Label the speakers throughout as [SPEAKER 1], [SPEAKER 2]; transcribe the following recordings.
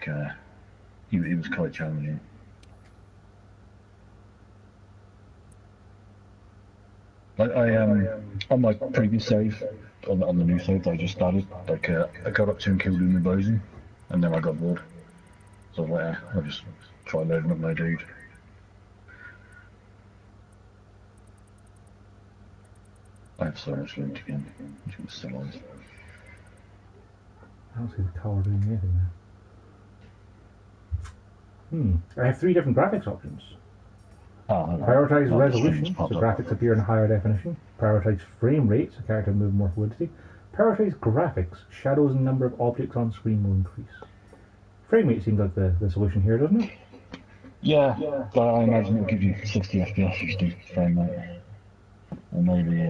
[SPEAKER 1] like it was quite challenging. Like on my previous save, on the new save that I just started, like I got up to and killed him with Bosun, and then I got bored. So I was like, I'll just try loading up my dude. I have so much loot again, which was still on.
[SPEAKER 2] I don't see the tower doing anything there. I have 3 different graphics options. Prioritize resolution, so graphics appear in higher definition. Prioritize frame rate, so character move more fluidity. Prioritize graphics, shadows and number of objects on screen will increase. Frame rate seems like the solution here, doesn't it?
[SPEAKER 1] Yeah, but I imagine it'll give you 60 FPS, 60 frame rate. Or maybe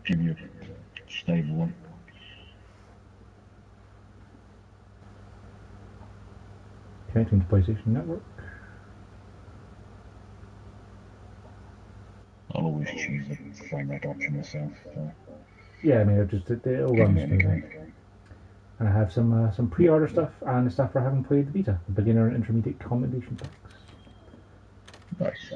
[SPEAKER 1] give you a stable one.
[SPEAKER 2] Connecting to PlayStation Network.
[SPEAKER 1] I'll always choose the frame rate option myself. So.
[SPEAKER 2] Yeah, I mean, it'll run smoothly. And I have some pre-order stuff and the stuff for having played the beta, the beginner and intermediate commendation packs.
[SPEAKER 1] Nice.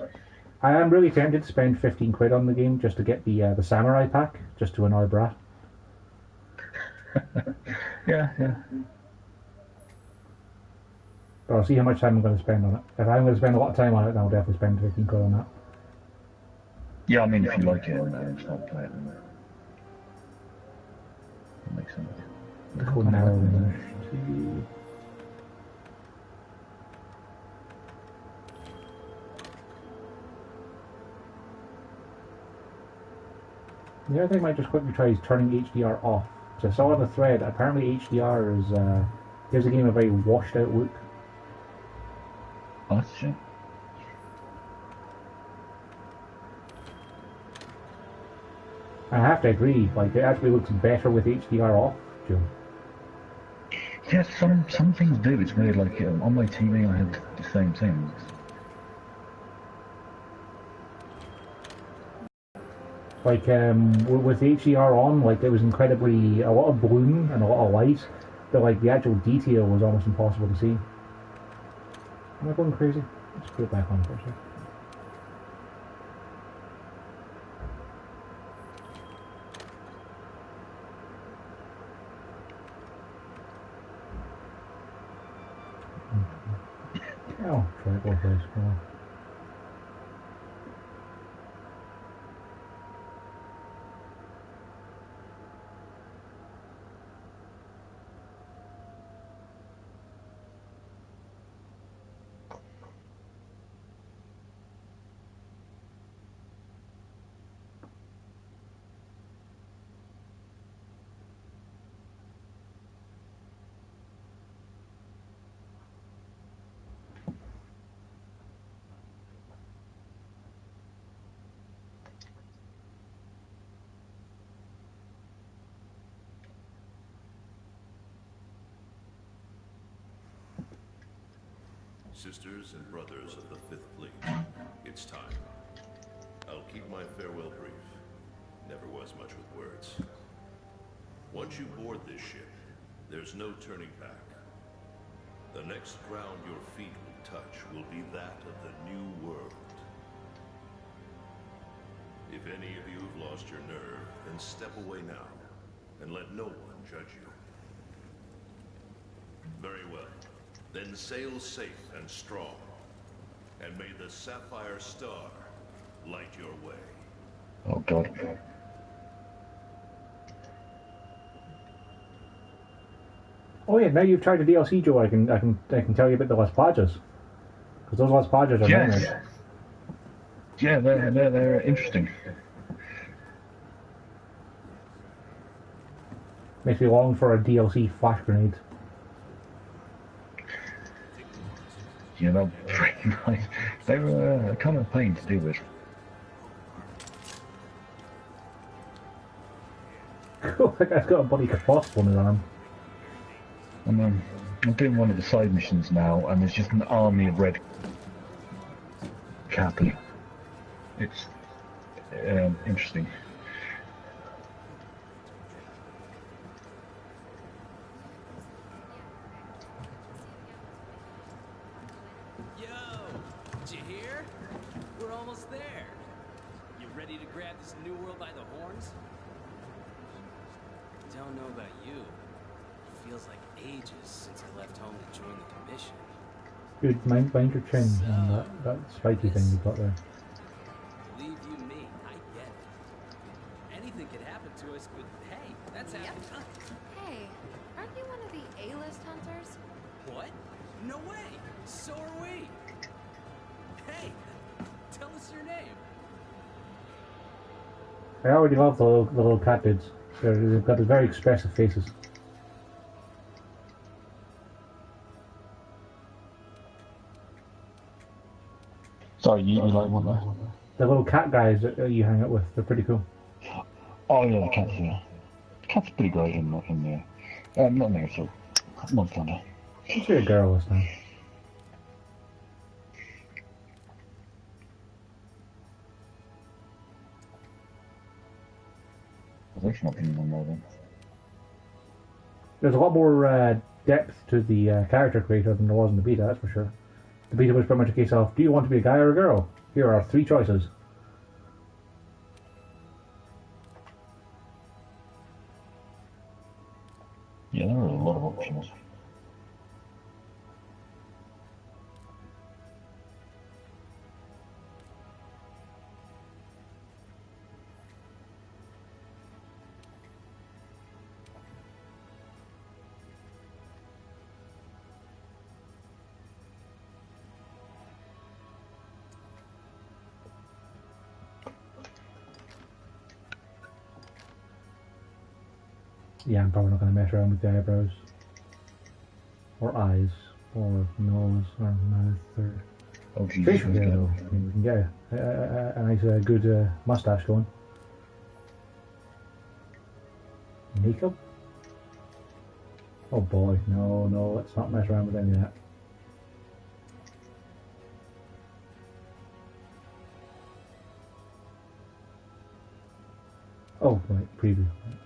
[SPEAKER 2] I am really tempted to spend 15 quid on the game just to get the samurai pack, just to annoy Brat.
[SPEAKER 1] Yeah.
[SPEAKER 2] But I'll see how much time I'm going to spend on it. If I'm going to spend a lot of time on it, then I'll definitely spend 15 quid on that.
[SPEAKER 1] Yeah, I mean, if you like it and start playing it, then that makes sense.
[SPEAKER 2] Cool now. The other thing I might just quickly try is turning HDR off. So I saw on the thread, apparently HDR gives the game a very washed out look.
[SPEAKER 1] Oh, that's a shame.
[SPEAKER 2] I have to agree, like it actually looks better with HDR off, Joe.
[SPEAKER 1] Yeah, some things do. It's weird. Like on my TV, I had the same things.
[SPEAKER 2] Like with HDR on, like there was incredibly a lot of bloom and a lot of light, but like the actual detail was almost impossible to see. Am I going crazy? Let's put it back on for a second. Oh, try it both ways. Well.
[SPEAKER 3] Sisters and brothers of the Fifth Fleet, it's time. I'll keep my farewell brief. Never was much with words. Once you board this ship, there's no turning back. The next ground your feet will touch will be that of the new world. If any of you have lost your nerve, then step away now, and let no one judge you. Very well. Then sail safe and strong, and may the Sapphire Star light your way.
[SPEAKER 1] Oh God.
[SPEAKER 2] Oh yeah, now you've tried the DLC, Joe. I can tell you about the Las Plagas, because those Las Plagas are nice.
[SPEAKER 1] Yeah, they're interesting.
[SPEAKER 2] Makes me long for a DLC flash grenade.
[SPEAKER 1] Yeah, they're pretty nice. They were kind of a pain to deal with.
[SPEAKER 2] Cool, that guy's got a bloody crossbow in his arm.
[SPEAKER 1] I'm doing one of the side missions now, and there's just an army of red cappy. It's interesting.
[SPEAKER 4] Did you hear? We're almost there. You ready to grab this new world by the horns? Don't know about you. It feels like ages since I left home to join the commission.
[SPEAKER 2] Good, mind your chin on that spiky thing you've got there.
[SPEAKER 4] Believe you me, I get it. Anything could happen to us, but hey, that's happening.
[SPEAKER 5] Hey, aren't you one of the A-list hunters?
[SPEAKER 4] What? No way! So are we! Hey, tell us your name.
[SPEAKER 2] I already love the little cat dudes. They've got very expressive faces.
[SPEAKER 1] Sorry, you like what there?
[SPEAKER 2] The little cat guys that you hang out with, they're pretty cool.
[SPEAKER 1] Oh yeah, the cat's there. The cat's pretty great in there. Not there, so Monster Hunter.
[SPEAKER 2] She's a girl this time.
[SPEAKER 1] There's nothing in there then.
[SPEAKER 2] There's a lot more depth to the character creator than there was in the beta, that's for sure. The beta was pretty much a case of, do you want to be a guy or a girl? Here are 3 choices.
[SPEAKER 1] Yeah, there are a lot of options.
[SPEAKER 2] Yeah, I'm probably not going to mess around with the eyebrows. Or eyes. Or nose. Or mouth. Or
[SPEAKER 1] Oh,
[SPEAKER 2] facial hair though. I mean, we can get a nice good mustache going. Makeup? Oh boy, no, let's not mess around with any of that. Oh, right, preview. Right.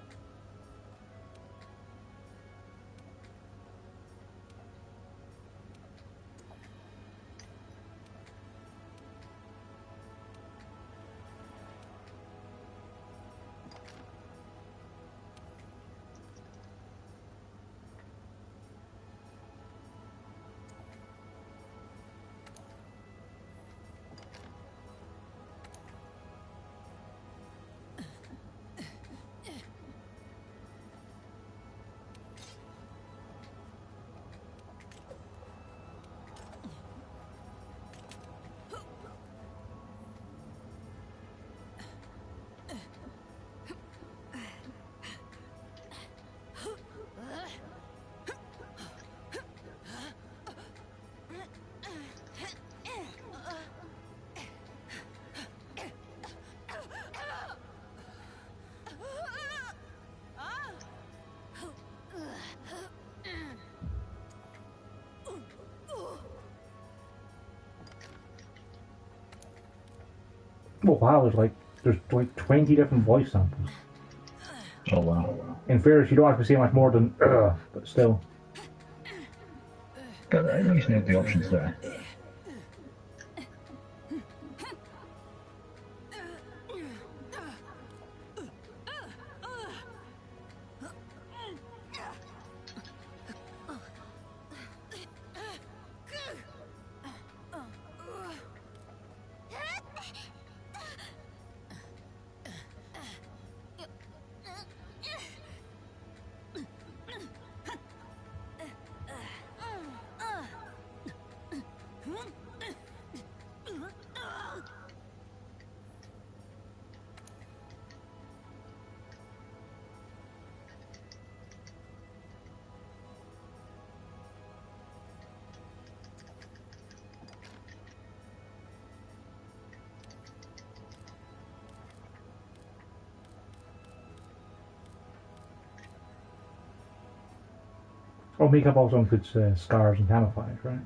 [SPEAKER 2] Oh wow, there's like 20 different voice samples.
[SPEAKER 1] Oh wow.
[SPEAKER 2] In fairness, you don't have to say much more than but still.
[SPEAKER 1] But at least know the options there.
[SPEAKER 2] Oh, makeup also includes scars and camouflage, right?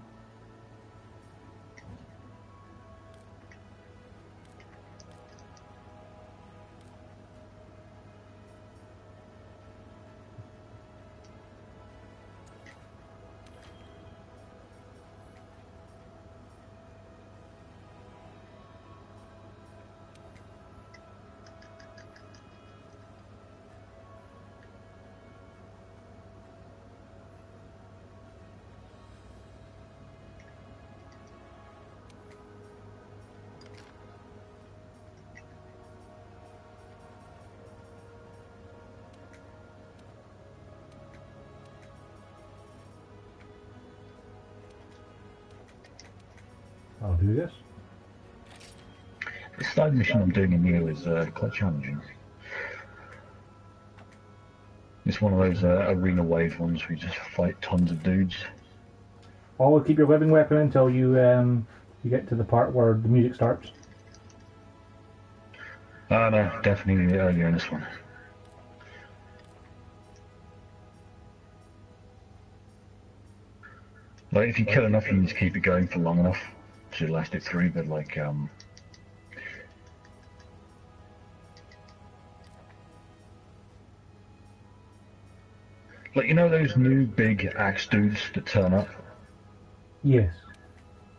[SPEAKER 2] I'll do this.
[SPEAKER 1] The side mission I'm doing in Neo is quite challenging. It's one of those arena wave ones where you just fight tons of dudes.
[SPEAKER 2] Always keep your webbing weapon until you you get to the part where the music starts.
[SPEAKER 1] No, definitely earlier in this one. Like, if you kill enough, you need to keep it going for long enough to last it through, but like, you know those new big axe dudes that turn up?
[SPEAKER 2] Yes.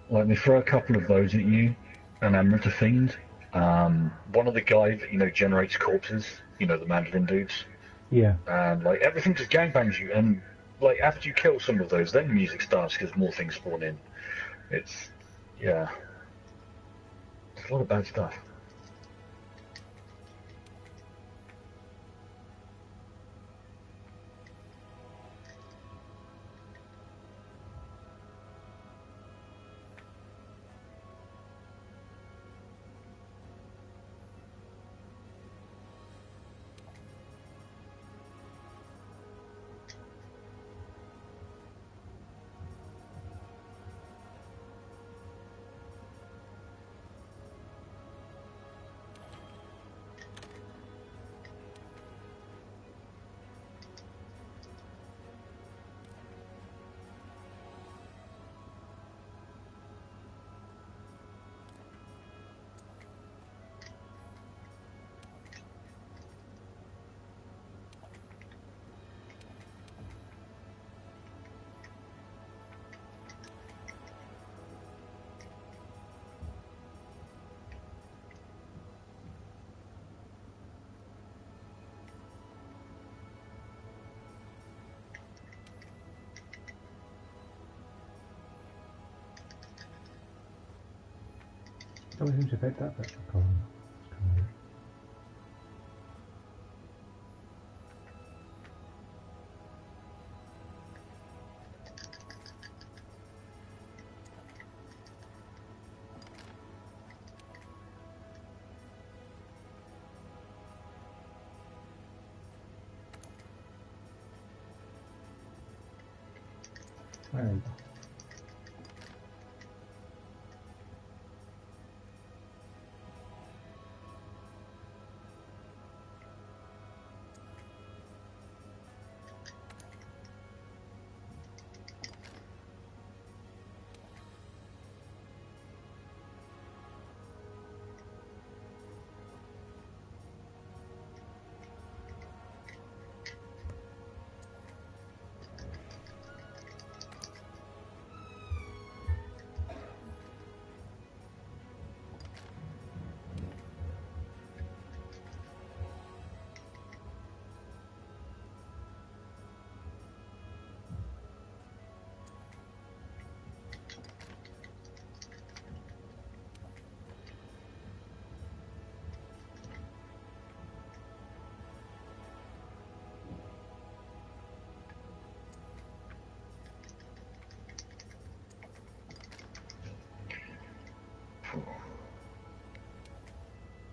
[SPEAKER 1] Like, they throw a couple of those at you, and Emerald a Fiend. One of the guys that, generates corpses, the Mandarin dudes.
[SPEAKER 2] Yeah.
[SPEAKER 1] And, like, everything just gangbangs you, and, like, after you kill some of those, then the music starts because more things spawn in. It's, yeah. It's a lot of bad stuff.
[SPEAKER 2] Don't seem to affect that bit. Come on. There we go.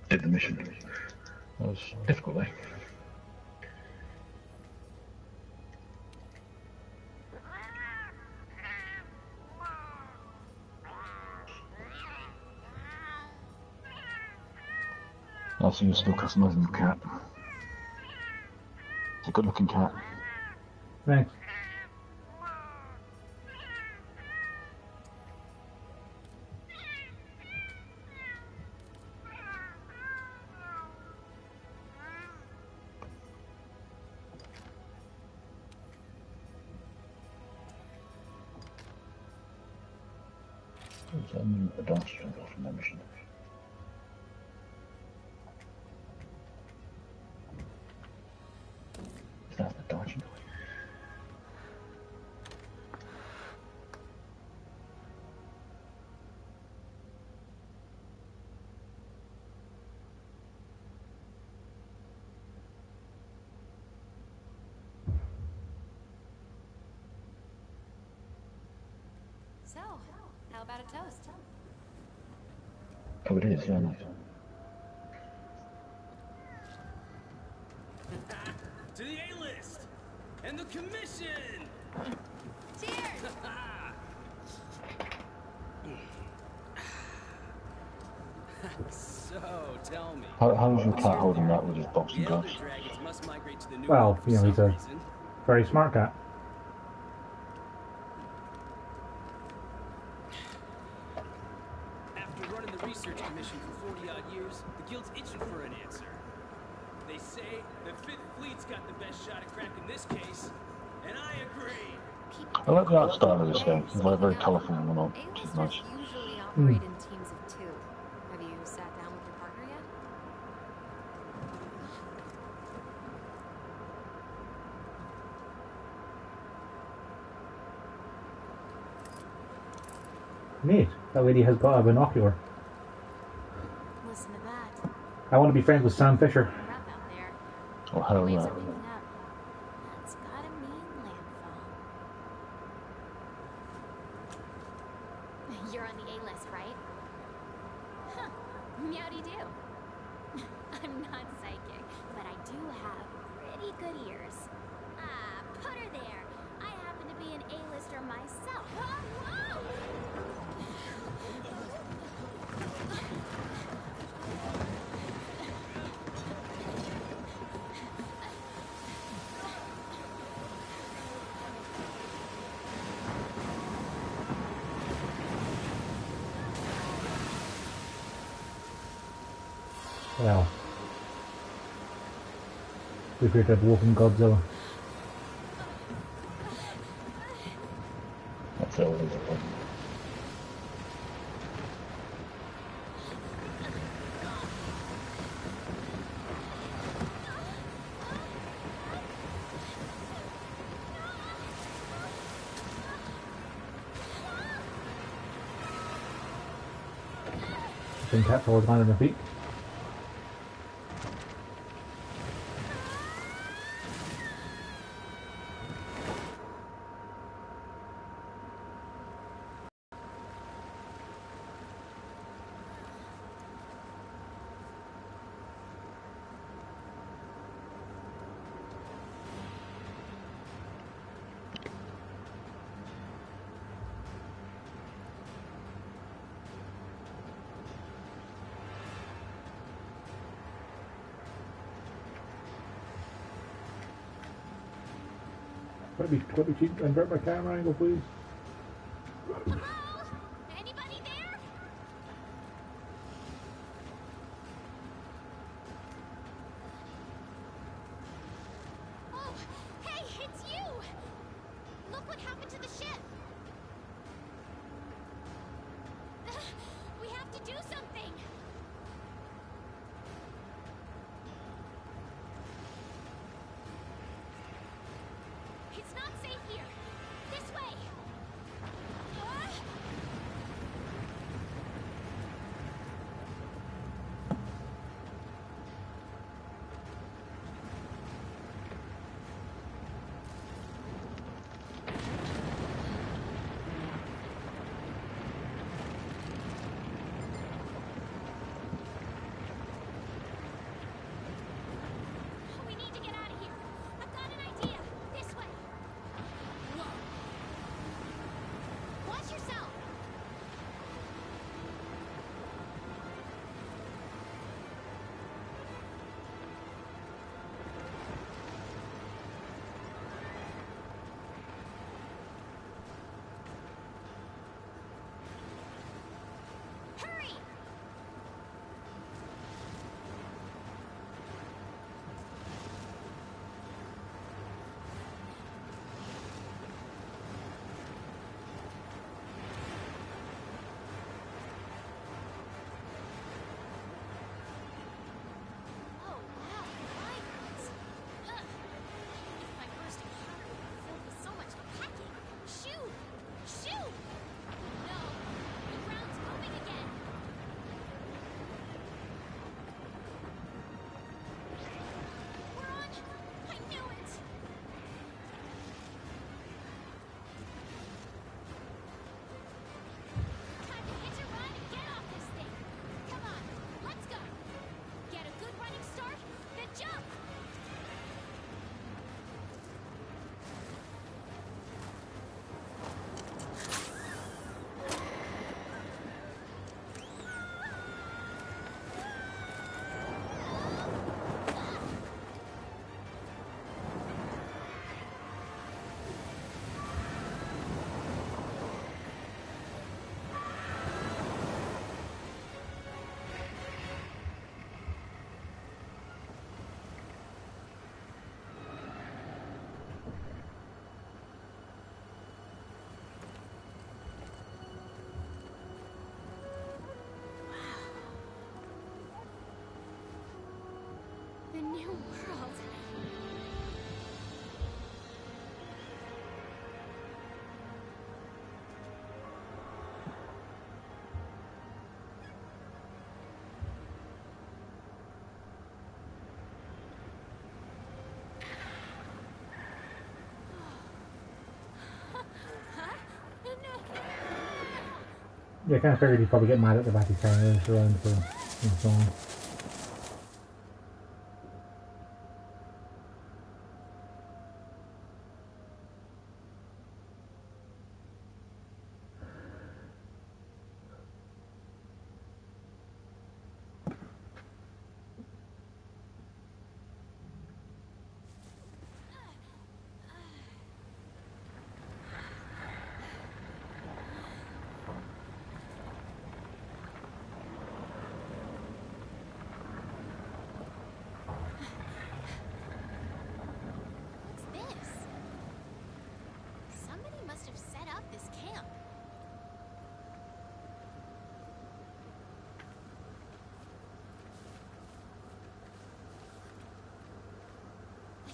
[SPEAKER 1] Did the mission. That was difficult, eh? I see you're still customizing the cat. It's a good looking cat.
[SPEAKER 2] Thanks.
[SPEAKER 1] There's a dance jump off from that mission. Is that the dodging?
[SPEAKER 5] So, how about a toast?
[SPEAKER 1] Oh, it is, yeah, nice.
[SPEAKER 4] To the A-list! And the commission!
[SPEAKER 5] Cheers!
[SPEAKER 4] So, tell me.
[SPEAKER 1] How's your cat holding that with his boxing
[SPEAKER 4] The elder
[SPEAKER 1] gloves?
[SPEAKER 4] dragons must migrate to the new
[SPEAKER 2] Well,
[SPEAKER 4] world for
[SPEAKER 2] you know, he's
[SPEAKER 4] some
[SPEAKER 2] a
[SPEAKER 4] reason.
[SPEAKER 2] very smart cat.
[SPEAKER 4] After running the research commission for 40-odd years, the guild's itching for an answer. They say the Fifth Fleet's got the best shot at cracking this case, and I agree.
[SPEAKER 1] I like the art style of this game. It's like very colourful and all, which is nice.
[SPEAKER 5] A-listers usually operate in teams of 2. Have you sat down with your partner yet?
[SPEAKER 2] Neat. That lady has got a binocular.
[SPEAKER 5] Listen to that.
[SPEAKER 2] I want to be friends with Sam Fisher.
[SPEAKER 5] Rough out there.
[SPEAKER 1] Oh, hell
[SPEAKER 5] Waves
[SPEAKER 1] yeah.
[SPEAKER 5] are picking up. That's gotta mean landfall. You're on the A-list, right? Huh. Meowdy do. I'm not psychic, but I do have pretty good ears. Ah, put her there. I happen to be an A-lister myself. Whoa!
[SPEAKER 2] Well, we appear to have woken Godzilla.
[SPEAKER 1] That's always a problem.
[SPEAKER 2] I think that's all landed on their feet. Let me invert my camera angle, please.
[SPEAKER 5] Hello? Anybody there? Oh, hey, it's you! Look what happened to the ship! We have to do something! It's not safe here! This way! We need to get out of here! I've got an idea! This way! Whoa! new world.
[SPEAKER 2] Yeah, I kind of figured he'd probably get mad at the back of carrying this around for so on.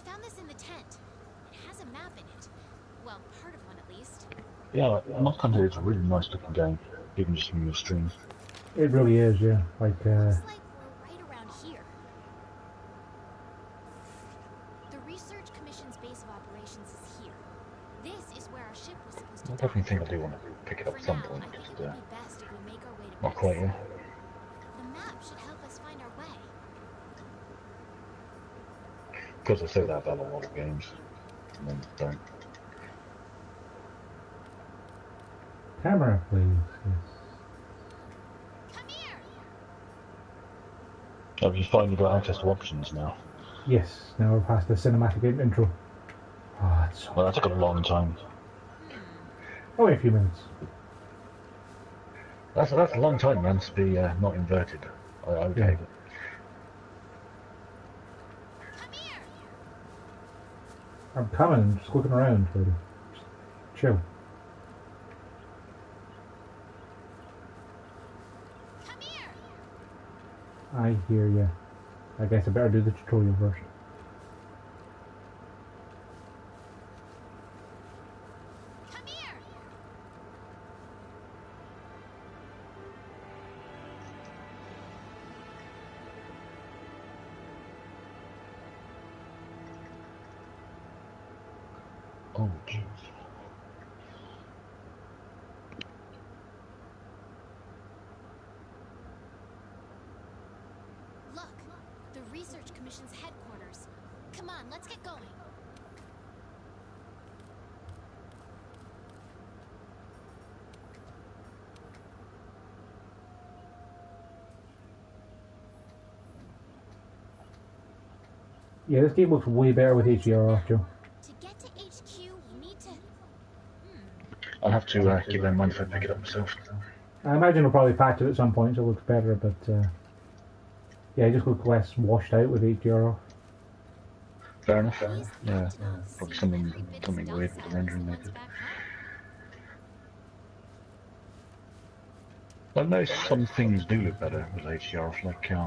[SPEAKER 5] Found this in the tent. It has a map in it. Well, part of one at least.
[SPEAKER 1] Yeah, Mod Hunter is a really nice looking game, even just from your stream.
[SPEAKER 2] It really is, yeah. Like,
[SPEAKER 5] looks like we're right around here. The Research Commission's base of operations is here. This is where our ship was supposed to
[SPEAKER 1] I
[SPEAKER 5] dock.
[SPEAKER 1] definitely think I do want to pick it up at some point.
[SPEAKER 5] I think it would be best if we make our way to
[SPEAKER 1] Not quite
[SPEAKER 5] base.
[SPEAKER 1] yet.
[SPEAKER 5] The map should help us find our way.
[SPEAKER 1] Because I say that about a lot of games, and then don't.
[SPEAKER 2] camera, please. Yes.
[SPEAKER 5] Come here.
[SPEAKER 1] Have you finally got access to options now?
[SPEAKER 2] Yes, now we're past the cinematic intro. Oh, it's so
[SPEAKER 1] Well, that took a long time.
[SPEAKER 2] only a few minutes.
[SPEAKER 1] That's a long time, man, to be not inverted. I would
[SPEAKER 2] Yeah.
[SPEAKER 1] hate it.
[SPEAKER 5] Come here.
[SPEAKER 2] I'm coming, just looking around, really. Just chill.
[SPEAKER 5] Come here.
[SPEAKER 2] I hear ya. I guess I better do the tutorial first.
[SPEAKER 5] Come here.
[SPEAKER 1] Oh, jeez.
[SPEAKER 5] Look, the Research Commission's headquarters. Come on, let's get going.
[SPEAKER 2] Yeah, this game looks way better with HDR off, Joe.
[SPEAKER 5] To get to HQ, we need to...
[SPEAKER 1] I'll have to keep that in mind if I pick it up myself.
[SPEAKER 2] I imagine we'll probably patch it at some point so it looks better, but yeah, it just looks less washed out with HDR off.
[SPEAKER 1] Fair enough. Yeah, probably something weird with the rendering they did. I know some things do look better with HDR off, like
[SPEAKER 5] It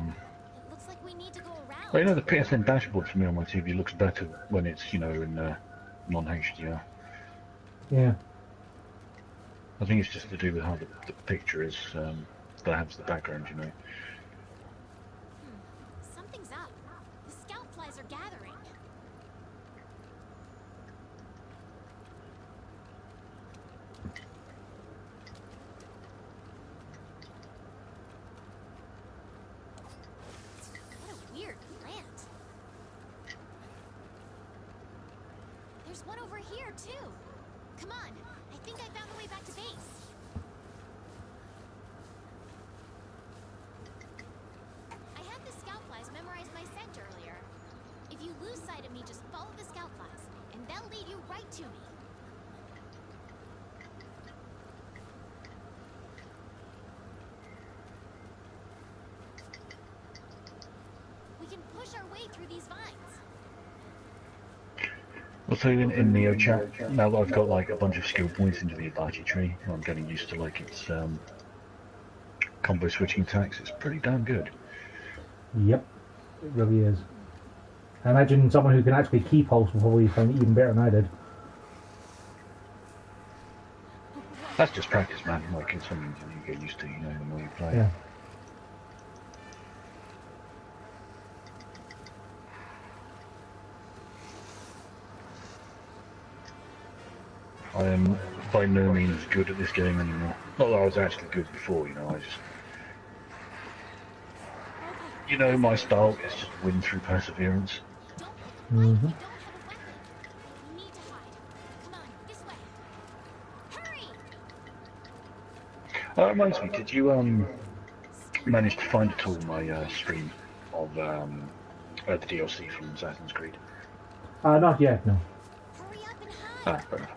[SPEAKER 5] looks like we need to go around.
[SPEAKER 1] well, you know, the PSN dashboard for me on my TV looks better when it's, you know, in non-HDR.
[SPEAKER 2] Yeah.
[SPEAKER 1] I think it's just to do with how the picture is that has the background, you know.
[SPEAKER 5] Something's up. The scout flies are gathering. What a weird plant. There's one over here, too. Come on. I think I found the way back to base. I had the scout flies memorize my scent earlier. If you lose sight of me, just follow the scout flies, and they'll lead you right to me. We can push our way through these vines.
[SPEAKER 1] Well, so in Neo chat, now that I've got like a bunch of skill points into the Abachi tree, I'm getting used to like its combo switching attacks. It's pretty damn good.
[SPEAKER 2] Yep. It really is. I imagine someone who can actually key pulse will probably find it even better than I did.
[SPEAKER 1] That's just practice, man. Like, it's something you get used to, you know, the more you play.
[SPEAKER 2] Yeah.
[SPEAKER 1] I am by no means good at this game anymore. Not that I was actually good before, you know, I just... You know, my style is just win through perseverance.
[SPEAKER 2] Mm-hmm.
[SPEAKER 1] That reminds me, did you manage to find at all my stream of the DLC from Assassin's Creed?
[SPEAKER 2] Not yet, no.
[SPEAKER 1] Ah, fair enough.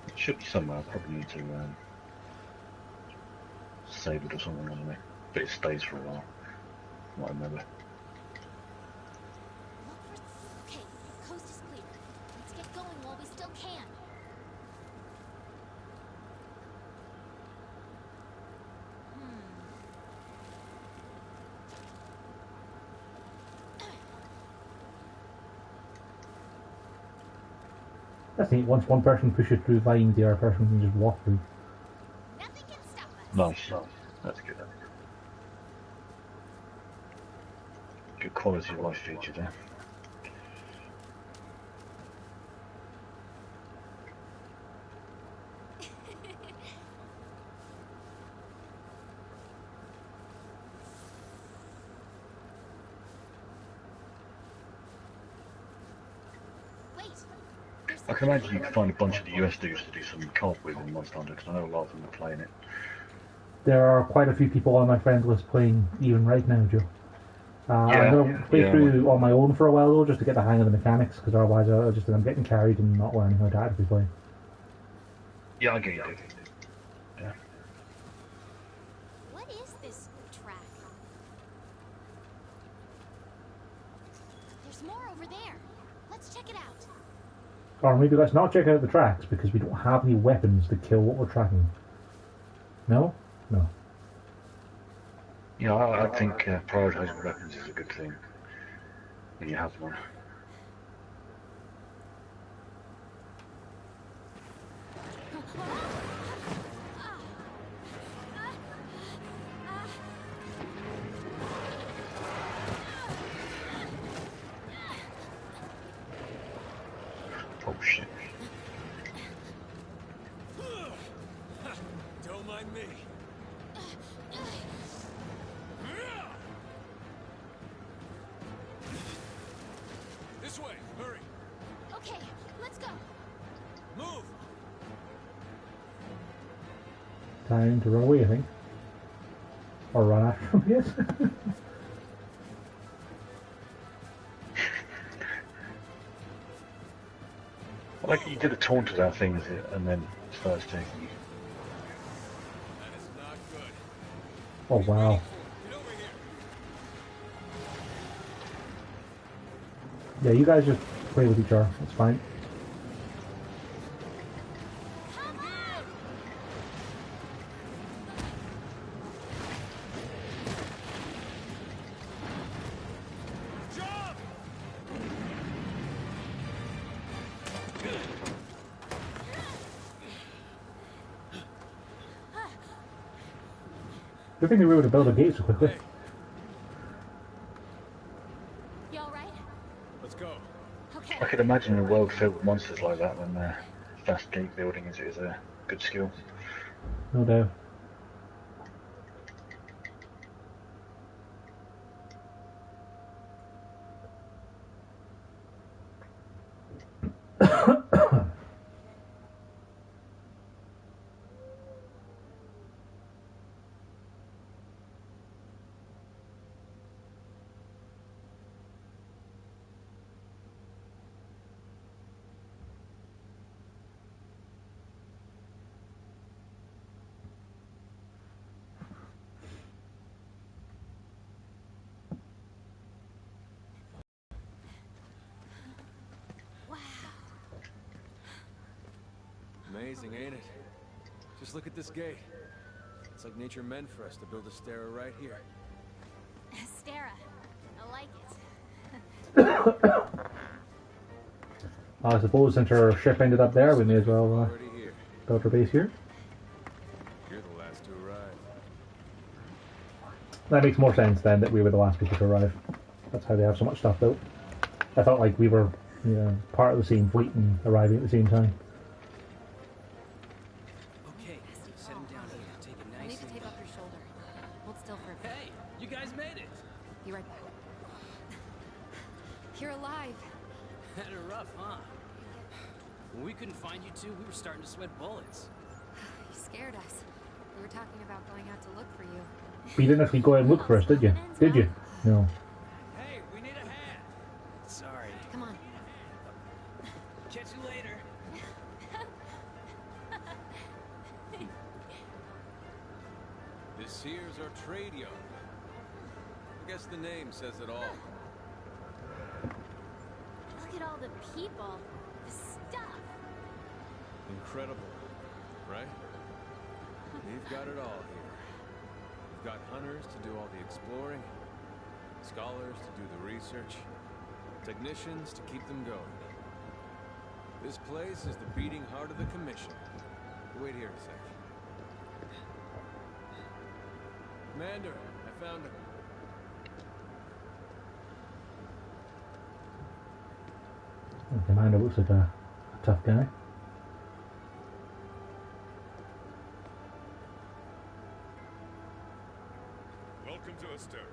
[SPEAKER 1] It should be somewhere. I probably need to save it or something, I don't know. But it stays for a while, from what I remember.
[SPEAKER 5] Okay, the coast is clear. Let's get going while we still can.
[SPEAKER 2] That's neat. Once one person pushes through lines, the other person can just walk through.
[SPEAKER 5] Nothing can stop us.
[SPEAKER 1] Nice. That's good. Good quality of life feature there. I can imagine you can find a bunch of the US dudes to do some co-op with in Monster Hunter, because I know a lot of them are playing it.
[SPEAKER 2] There are quite a few people on my friend list playing even right now, Joe. I'm going to play through on my own for a while though, just to get the hang of the mechanics, because otherwise I'll just end up getting carried and not learning how to actually play.
[SPEAKER 1] Yeah, I get you. Yeah.
[SPEAKER 5] What is this track? There's more over there. Let's check it out.
[SPEAKER 2] Or maybe let's not check out the tracks, because we don't have any weapons to kill what we're tracking. No? No.
[SPEAKER 1] Yeah, I think prioritising weapons is a good thing when you have one. Oh shit.
[SPEAKER 4] Don't mind me. This way, hurry.
[SPEAKER 5] Okay, let's go.
[SPEAKER 4] Move.
[SPEAKER 2] Time to run away, I think. Or run after him, yes.
[SPEAKER 1] Like you did a taunt to that thing and then starts taking you.
[SPEAKER 4] That is not good.
[SPEAKER 2] Oh wow.
[SPEAKER 4] Get over here.
[SPEAKER 2] Yeah, you guys just play with each other. It's fine. Good thing they were able to build a gate so quickly.
[SPEAKER 5] You all right?
[SPEAKER 4] Let's go.
[SPEAKER 5] Okay.
[SPEAKER 1] I could imagine a world filled with monsters like that when fast gate building is a good skill.
[SPEAKER 2] No doubt.
[SPEAKER 4] Amazing, ain't it? Just look at this gate. It's like nature meant for us to build a stair right here.
[SPEAKER 5] Stara. like it.
[SPEAKER 2] I suppose since our ship ended up there, we may as well build our base here.
[SPEAKER 6] You're the last to arrive.
[SPEAKER 2] That makes more sense then that we were the last people to arrive. That's how they have so much stuff built. I felt like we were, you know, part of the same fleet and arriving at the same time.
[SPEAKER 4] Okay, set him down here. Take it nice.
[SPEAKER 7] I need to tape up your shoulder. Hold still for a bit.
[SPEAKER 4] Hey, you guys made it.
[SPEAKER 7] Be right back. You're alive.
[SPEAKER 4] Had it rough, huh? When we couldn't find you two, we were starting to sweat bullets.
[SPEAKER 7] You scared us. We were talking about going out to look for you.
[SPEAKER 2] But you didn't actually go out and look for us, did you? Did you? No.
[SPEAKER 4] Hey, we need a hand. Sorry.
[SPEAKER 7] Come on.
[SPEAKER 4] Catch you later.
[SPEAKER 6] This here's our trade yard. I guess the name says it all.
[SPEAKER 5] Look at all the people. The stuff.
[SPEAKER 6] Incredible, right? We've got it all here. We've got hunters to do all the exploring, scholars to do the research, technicians to keep them going. This place is the beating heart of the Commission. Wait here a sec. Commander, I found him.
[SPEAKER 2] The commander looks like a tough guy.
[SPEAKER 3] Welcome to Asteria.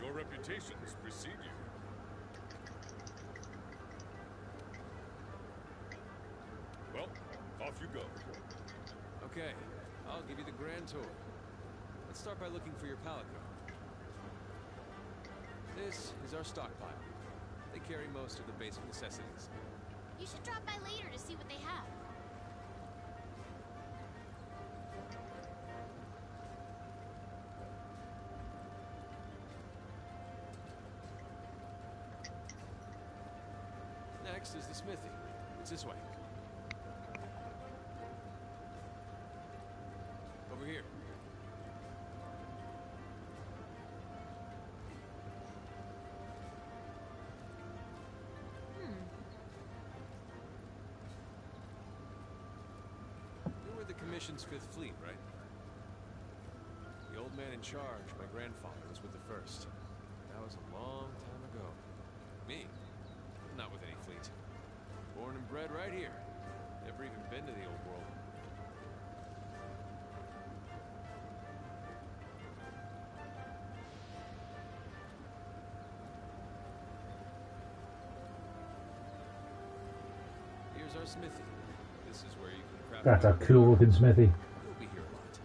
[SPEAKER 3] Your reputations precede you. Well, off you go.
[SPEAKER 6] Okay, I'll give you the grand tour. Let's start by looking for your palico. This is our stockpile. They carry most of the basic necessities.
[SPEAKER 5] You should drop by later to see what they have.
[SPEAKER 6] Next is the smithy. It's this way. Over here. You were the Commission's 5th Fleet, right? The old man in charge, my grandfather, was with the 1st. That was a long time ago. Me? Not with any fleet. Born and bred right here. Never even been to the old world. Here's our smithy. This is where you can craft.
[SPEAKER 2] That's a cool looking smithy.
[SPEAKER 6] We'll be here a lot.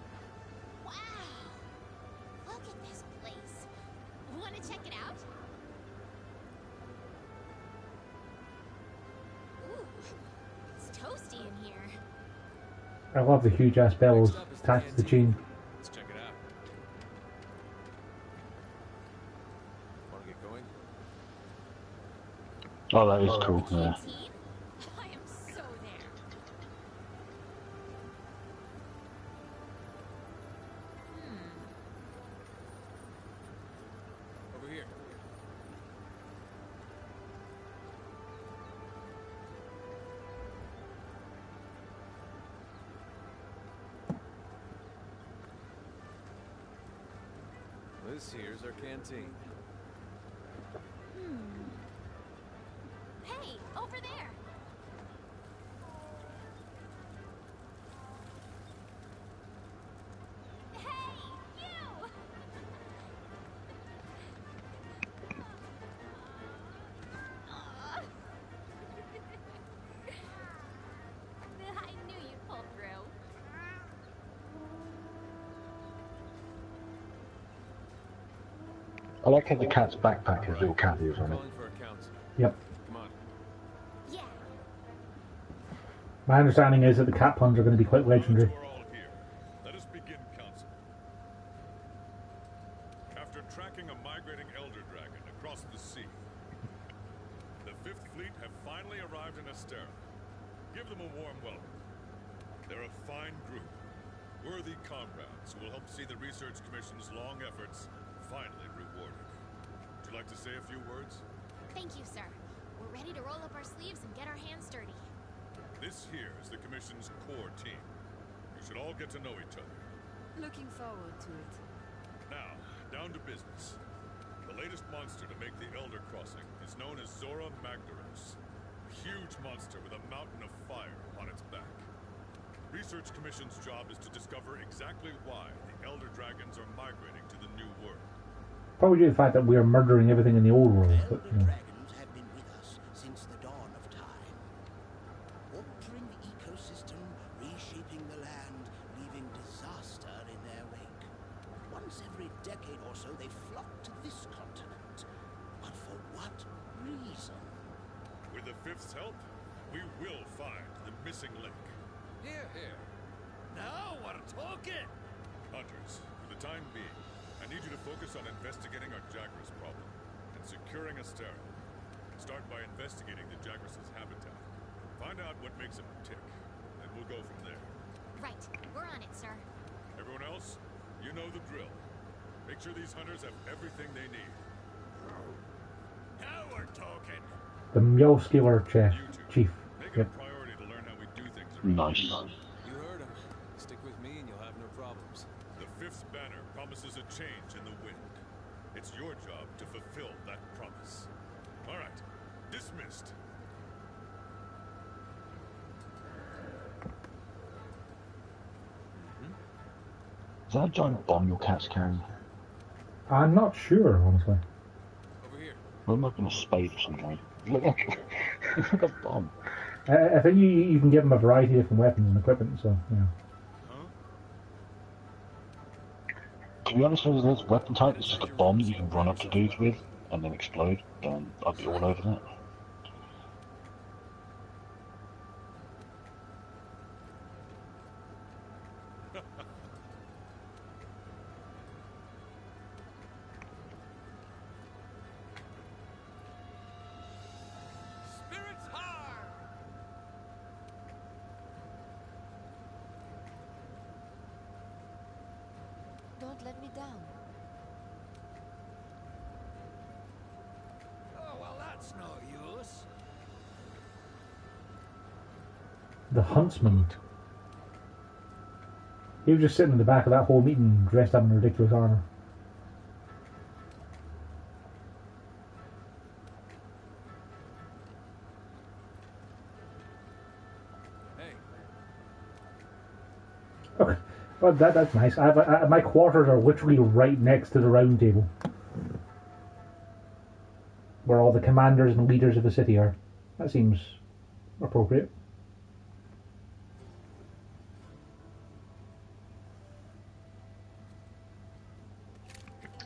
[SPEAKER 5] Wow! Look at this place. Want to check it out? Ooh, it's toasty in here.
[SPEAKER 2] I love the huge ass bellows attached to the chain.
[SPEAKER 6] Let's check it out. Want to get going?
[SPEAKER 1] Oh, that is cool. Yeah.
[SPEAKER 5] Canteen? I am so there.
[SPEAKER 6] Over here. This here's our canteen.
[SPEAKER 5] Hey, over there. Hey, you! Aw. I knew you'd pull through.
[SPEAKER 1] I like how the cat's backpack has little cat ears on it.
[SPEAKER 6] Calling for a council.
[SPEAKER 2] Yep.
[SPEAKER 6] Come on.
[SPEAKER 5] Yeah.
[SPEAKER 2] My understanding is that the cat puns are going to be quite legendary.
[SPEAKER 3] Now that you are all here, let us begin council. After tracking a migrating elder dragon across the sea, the
[SPEAKER 8] Fifth Fleet have finally arrived in Astera. Give them a warm welcome. They're a fine group. Worthy comrades who will help see the Research Commission's long efforts finally rewarded. Would you like to say a few words?
[SPEAKER 5] Thank you, sir. We're ready to roll up our sleeves and get our hands dirty.
[SPEAKER 8] This here is the Commission's core team. You should all get to know each other.
[SPEAKER 7] Looking forward to it.
[SPEAKER 8] Now, down to business. The latest monster to make the Elder Crossing is known as Zora Magdaros. A huge monster with a mountain of fire on its back. Research Commission's job is to discover exactly why the Elder Dragons are migrating to the New World.
[SPEAKER 2] Probably due to the fact that we are murdering everything in the old world.
[SPEAKER 9] The Elder Dragons have been with us since the dawn of time. Altering the ecosystem, reshaping the land, leaving disaster in their wake. Once every decade or so, they flock to this continent. But for what reason?
[SPEAKER 8] With the Fifth's help, we will find the missing link.
[SPEAKER 6] Here, here.
[SPEAKER 4] Now we're talking!
[SPEAKER 8] Hunters, for the time being, I need you to focus on investigating our Jagras problem and securing Astera. Start by investigating the Jagras' habitat. Find out what makes them tick, and we'll go from there.
[SPEAKER 5] Right. We're on it, sir.
[SPEAKER 8] Everyone else, you know the drill. Make sure these hunters have everything they need.
[SPEAKER 4] Now we're talking!
[SPEAKER 2] The Meow Scaler Chief.
[SPEAKER 8] Make
[SPEAKER 2] Yep.
[SPEAKER 8] it a priority to learn how we do things around
[SPEAKER 1] Nice.
[SPEAKER 6] You heard him. Stick with me and you'll have no problems.
[SPEAKER 8] The Fifth's banner promises a change in the wind. It's your job to fulfill that promise. All right, dismissed.
[SPEAKER 1] Is that a giant bomb your cat's carrying?
[SPEAKER 2] I'm not sure, honestly.
[SPEAKER 6] Over here.
[SPEAKER 1] Well, it might have been a spade or something. Look like a bomb.
[SPEAKER 2] I think you can give them a variety of different weapons and equipment, so, yeah.
[SPEAKER 1] To be honest, if there's a weapon type that's just a bomb that you can run up to dudes with and then explode, then I'd be all over that.
[SPEAKER 4] Spirits high!
[SPEAKER 7] Don't let me down.
[SPEAKER 4] Oh, well, that's no use.
[SPEAKER 2] The Huntsman. He was just sitting in the back of that whole meeting dressed up in ridiculous armor.
[SPEAKER 6] Hey,
[SPEAKER 2] Okay, well that's nice. My quarters are literally right next to the round table, where all the commanders and leaders of the city are. That seems appropriate.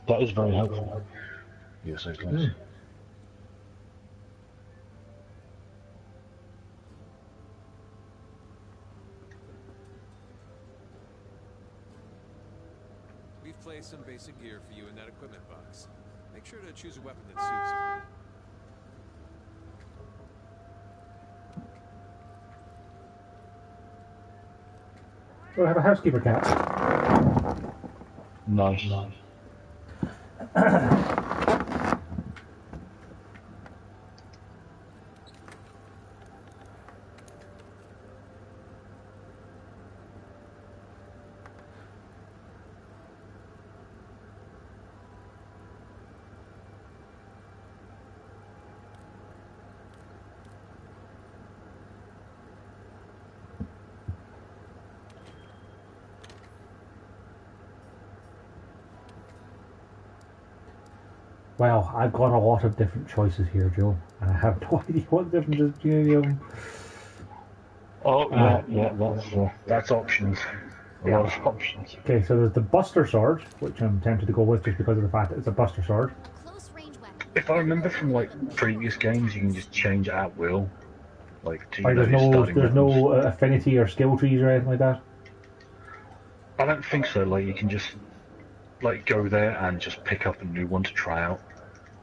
[SPEAKER 1] That is very helpful. Yes, it's nice.
[SPEAKER 6] we've placed some basic gear for you in that equipment box. Make sure to choose a weapon that suits you.
[SPEAKER 2] We'll have a housekeeper cat.
[SPEAKER 1] Nice.
[SPEAKER 2] Well, I've got a lot of different choices here, Joe, and I have no idea what the difference is between any of them.
[SPEAKER 1] Oh, that's options. A lot of options.
[SPEAKER 2] Okay, so there's the Buster Sword, which I'm tempted to go with just because of the fact that it's a Buster Sword.
[SPEAKER 5] Close range weapon.
[SPEAKER 1] If I remember from like previous games, you can just change it at will. Like, to,
[SPEAKER 2] Like, there's no affinity or skill trees or anything like that.
[SPEAKER 1] I don't think so. Like, you can just like go there and just pick up a new one to try out.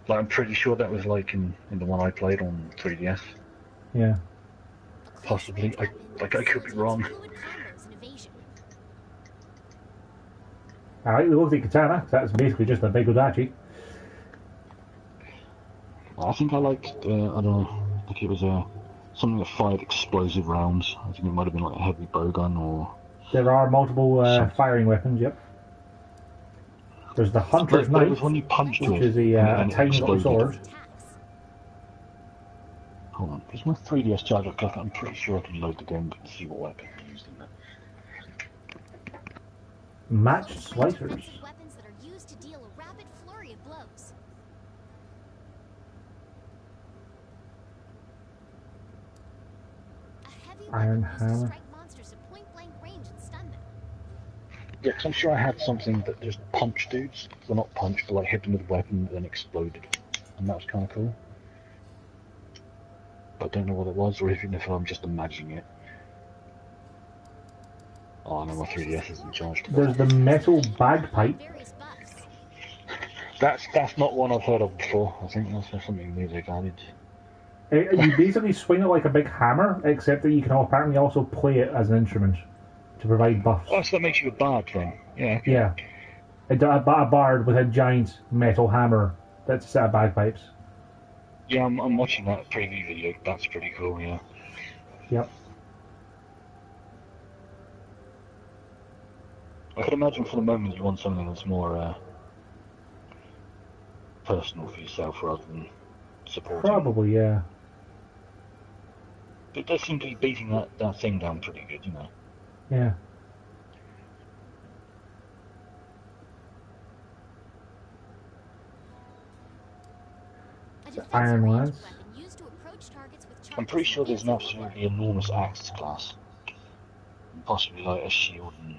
[SPEAKER 1] Like, I'm pretty sure that was like in the one I played on 3DS.
[SPEAKER 2] Yeah.
[SPEAKER 1] Possibly. I could be wrong.
[SPEAKER 2] I like the look of the katana. That's basically just a big odachi.
[SPEAKER 1] I think I liked, I don't know, I think it was something that fired explosive rounds. I think it might have been like a heavy bowgun or...
[SPEAKER 2] There are multiple firing weapons, yep. There's the hunter's
[SPEAKER 1] but it
[SPEAKER 2] knife,
[SPEAKER 1] was when you punched
[SPEAKER 2] which
[SPEAKER 1] it,
[SPEAKER 2] is a tiny little sword.
[SPEAKER 1] Hold on, is my 3DS charger clock? I'm pretty sure I can load the game and see what weapon I used in there.
[SPEAKER 2] Matched slicers. Iron hammer.
[SPEAKER 1] Yeah, because I'm sure I had something that just punched dudes. Well, not punched, but like hit them with a weapon and then exploded. And that was kind of cool. But I don't know what it was, or even if I'm just imagining it. Oh no, my 3DS isn't charged.
[SPEAKER 2] There's the metal bagpipe.
[SPEAKER 1] That's not one I've heard of before. I think that's something new they've added.
[SPEAKER 2] You basically swing it like a big hammer, except that you can apparently also play it as an instrument to provide buffs.
[SPEAKER 1] Oh, so that makes you a bard then? Yeah. Okay.
[SPEAKER 2] Yeah. A bard with a giant metal hammer that's a set of bagpipes.
[SPEAKER 1] Yeah, I'm watching that preview video. That's pretty cool, yeah.
[SPEAKER 2] Yep.
[SPEAKER 1] I could imagine for the moment you want something that's more personal for yourself rather than supporting.
[SPEAKER 2] Probably, yeah.
[SPEAKER 1] But it does seem to be beating that thing down pretty good, you know.
[SPEAKER 2] Yeah. The iron lance.
[SPEAKER 1] I'm pretty sure there's an absolutely enormous axe class. And possibly like a shield and...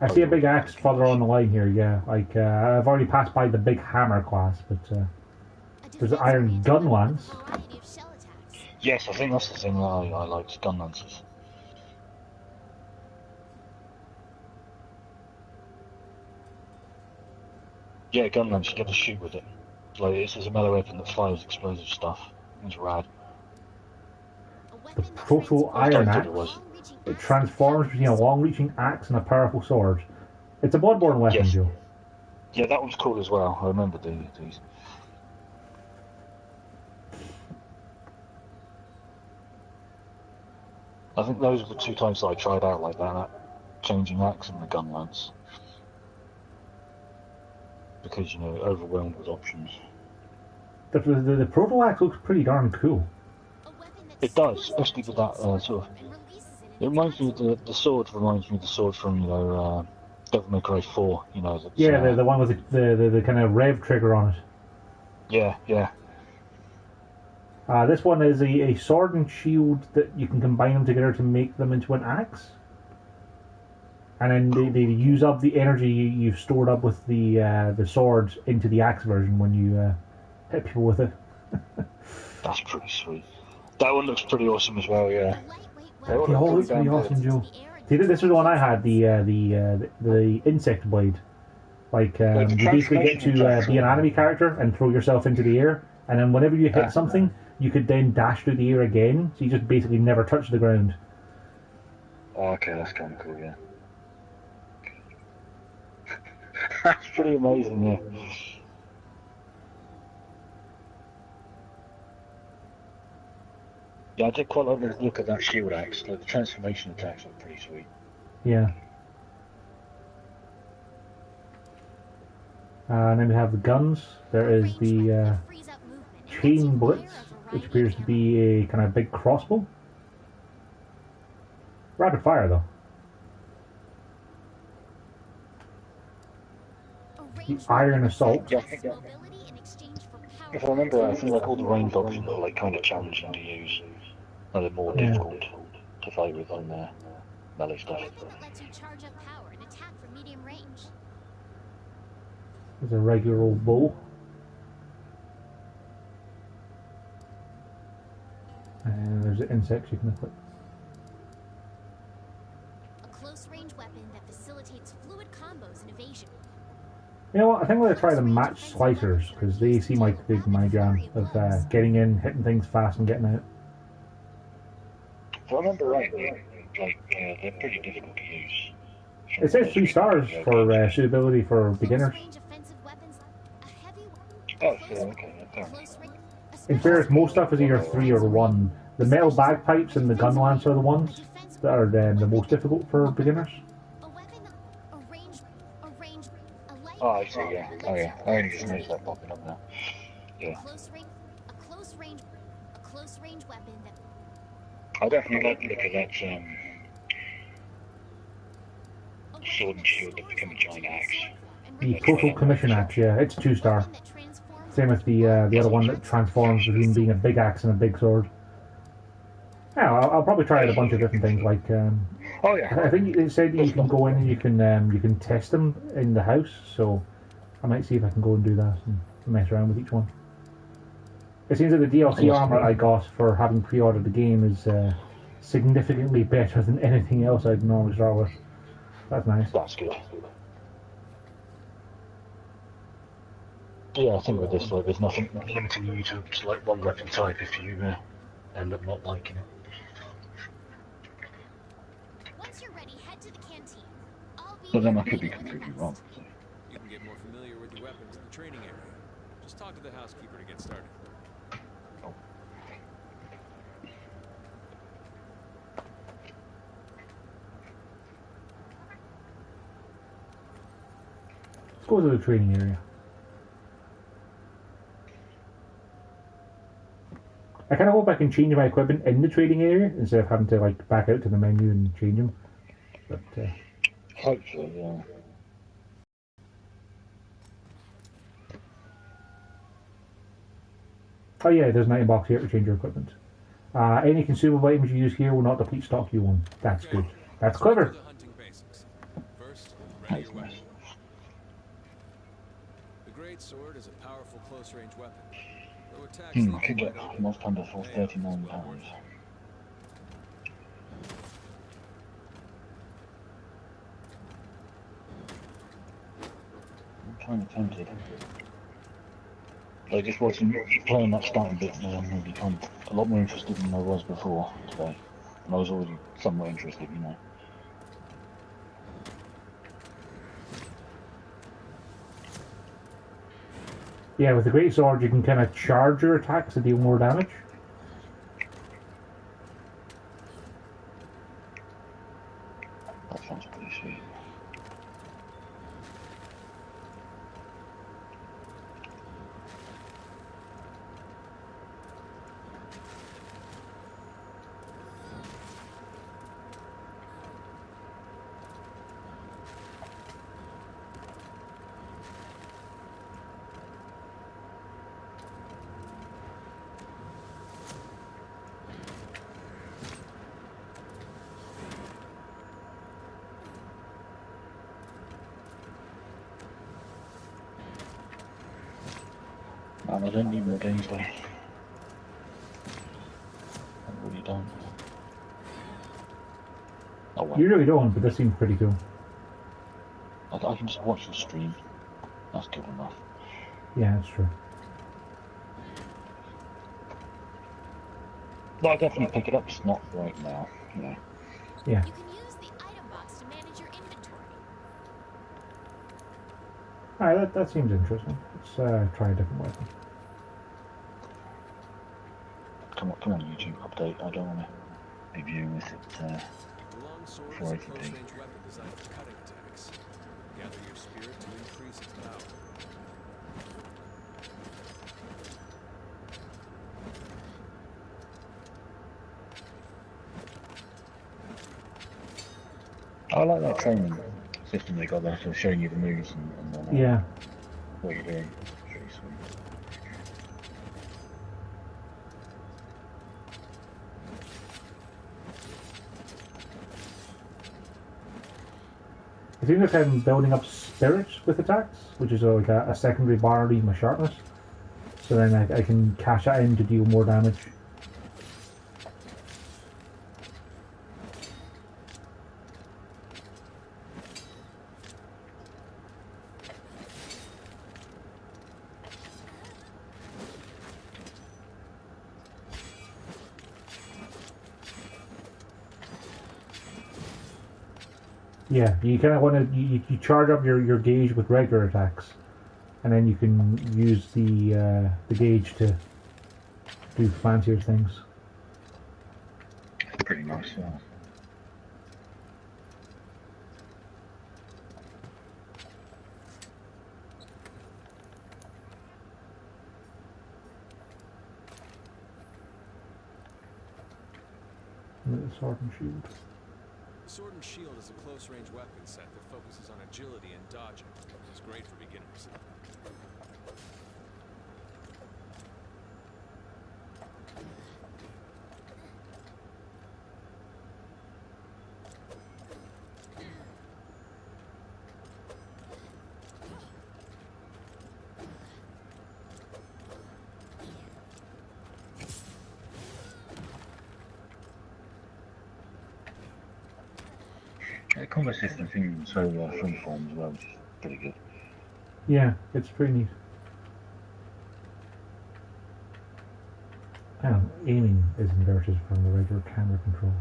[SPEAKER 2] I see a big axe further on the line here, yeah. Like, I've already passed by the big hammer class, but there's an iron gun lance.
[SPEAKER 1] Yes, I think that's the thing that I liked, gun lances. Yeah, gun lance, you get to shoot with it. Like, it's a melee weapon that fires explosive stuff. It's rad.
[SPEAKER 2] The proto iron axe. It transforms between a long-reaching axe and a powerful sword. It's a Bloodborne weapon,
[SPEAKER 1] yes.
[SPEAKER 2] Joe.
[SPEAKER 1] Yeah, that one's cool as well. I remember these. I think those are the two times that I tried out like that changing axe and the gun lance. Because, you know, overwhelmed with options.
[SPEAKER 2] The proto axe looks pretty darn cool.
[SPEAKER 1] It does, especially with that sort of... It reminds me of the sword reminds me of the sword from, you know, Devil May Cry 4, you know. That's,
[SPEAKER 2] yeah, the one with the kind of rev trigger on it.
[SPEAKER 1] Yeah, yeah.
[SPEAKER 2] This one is a sword and shield that you can combine them together to make them into an axe. And then they use up the energy you've stored up with the sword into the axe version when you hit people with it.
[SPEAKER 1] That's pretty sweet. That one looks pretty awesome as well, yeah.
[SPEAKER 2] They all look pretty awesome, Joe. See, this was the one I had, the insect blade. Like, you basically get to be an anime character and throw yourself into the air, and then whenever you hit something, you could then dash through the air again, so you just basically never touch the ground.
[SPEAKER 1] Oh, okay, that's kind of cool, yeah. That's pretty amazing, yeah. Yeah, I did quite like the look at that shield axe. Like, the transformation attacks look pretty sweet.
[SPEAKER 2] Yeah. And then we have the guns. There is the chain blitz, which appears to be a kind of big crossbow. Rapid fire, though. The iron assault.
[SPEAKER 1] Yeah, I think that, if I remember right, I think like all the range options are like kind of challenging to use. They're more difficult to fight with on melee stuff.
[SPEAKER 2] There's a regular old bow. And there's the insects you can equip.
[SPEAKER 5] A close-range weapon that facilitates fluid combos and evasion.
[SPEAKER 2] You know what? I think I'm going to try the match slicers because they seem like big my jam of getting in, hitting things fast, and getting out.
[SPEAKER 1] If I remember right, they're pretty difficult to use.
[SPEAKER 2] It says 3 stars for suitability for beginners.
[SPEAKER 1] Oh, so okay, fair enough.
[SPEAKER 2] In fairness, most stuff is either 3 or 1. The metal bagpipes and the gun lance are the ones that are the most difficult for beginners.
[SPEAKER 1] Oh, I see, yeah. Oh, yeah. I only just noticed that popping up now. Yeah.
[SPEAKER 5] A close range weapon that
[SPEAKER 1] I definitely like the look of that sword and shield that become a giant axe.
[SPEAKER 2] The Total Commission axe, yeah, it's 2 star. Same with the other one that transforms between being a big axe and a big sword. Yeah, I'll probably try out a bunch of different things. Like,
[SPEAKER 1] oh yeah,
[SPEAKER 2] I think it said you can go in and you can test them in the house. So I might see if I can go and do that and mess around with each one. It seems that the DLC armor I got for having pre-ordered the game is significantly better than anything else I'd normally start with. That's nice.
[SPEAKER 1] That's good. Yeah, I think with this, there's nothing limiting you to select one weapon type if you end up not liking it.
[SPEAKER 5] once you're ready, head to the canteen.
[SPEAKER 1] But then I could be completely wrong. So.
[SPEAKER 6] You can get more familiar with your weapons in the training area. Just talk to the housekeeper to get started.
[SPEAKER 1] Oh.
[SPEAKER 2] Let's go to the training area. I kind of hope I can change my equipment in the trading area instead of having to like back out to the menu and change them. But
[SPEAKER 1] hopefully, yeah.
[SPEAKER 2] Oh yeah, there's an item box here to change your equipment. Any consumable items you use here will not deplete stock you own. That's good. That's clever.
[SPEAKER 6] First, ready your weapon. The great sword is a powerful close-range weapon.
[SPEAKER 1] Could get most under for £39. I'm kind of tempted. I just watching playing that starting bit now, I'm become a lot more interested than I was before today. And I was already somewhat interested, you know.
[SPEAKER 2] Yeah, with the great sword you can kind of charge your attacks to deal more damage.
[SPEAKER 1] That sounds pretty sweet. Man, I don't need more games though. I've already done. Oh well.
[SPEAKER 2] You really don't, but this seems pretty cool.
[SPEAKER 1] I can just watch the stream. That's good enough.
[SPEAKER 2] Yeah, that's true.
[SPEAKER 1] But I'll definitely pick it up, just not right now, you know.
[SPEAKER 2] Yeah.
[SPEAKER 5] You can use the item box to manage your inventory.
[SPEAKER 2] Alright, that seems interesting. Let's try a different weapon.
[SPEAKER 1] Come on, YouTube, update. I don't want to be viewing this at
[SPEAKER 6] The long sword is a
[SPEAKER 1] 480p.
[SPEAKER 6] close-range weapon designed for cutting attacks. Gather your spirit to increase its power.
[SPEAKER 1] I like that training system they got there, so showing you the moves and
[SPEAKER 2] Yeah.
[SPEAKER 1] what you're doing. It's pretty sweet.
[SPEAKER 2] It seems like I'm building up spirit with attacks, which is like a secondary bar to my sharpness. So then I can cash that in to deal more damage. Yeah, you kind of want to you charge up your gauge with regular attacks, and then you can use the gauge to do fancier things.
[SPEAKER 1] Pretty nice, yeah.
[SPEAKER 2] Sword and shield.
[SPEAKER 6] Sword and shield is a close-range weapon set that focuses on agility and dodging, which is great for beginners.
[SPEAKER 1] The combat system seems so freeform as well, which is pretty good.
[SPEAKER 2] Yeah, it's pretty neat. And aiming is inverted from the regular camera controls.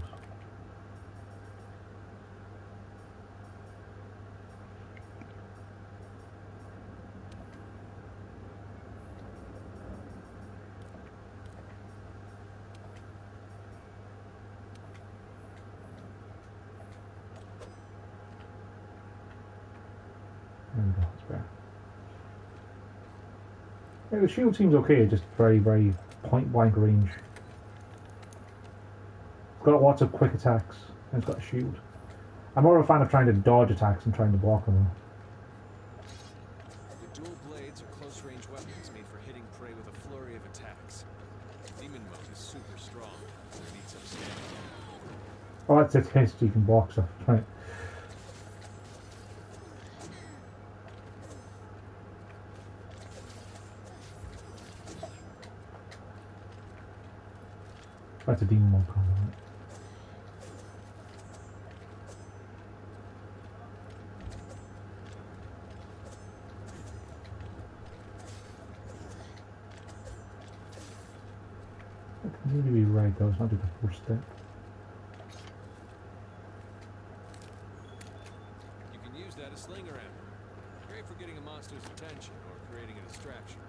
[SPEAKER 2] There we go, that's better. Yeah, the shield seems okay, just very, very point blank range. It's got lots of quick attacks, and it's got a shield. I'm more of a fan of trying to dodge attacks and trying to block them.
[SPEAKER 6] The dual blades are close-range weapons made for hitting prey with a flurry of attacks. Demon mode is super strong, so it needs some stamina.
[SPEAKER 2] Oh, that's a test, you can block stuff, right. That's a demon mode combo, right? I can maybe be right though, it's not just the first step.
[SPEAKER 6] You can use that as sling around. Great for getting a monster's attention or creating a distraction.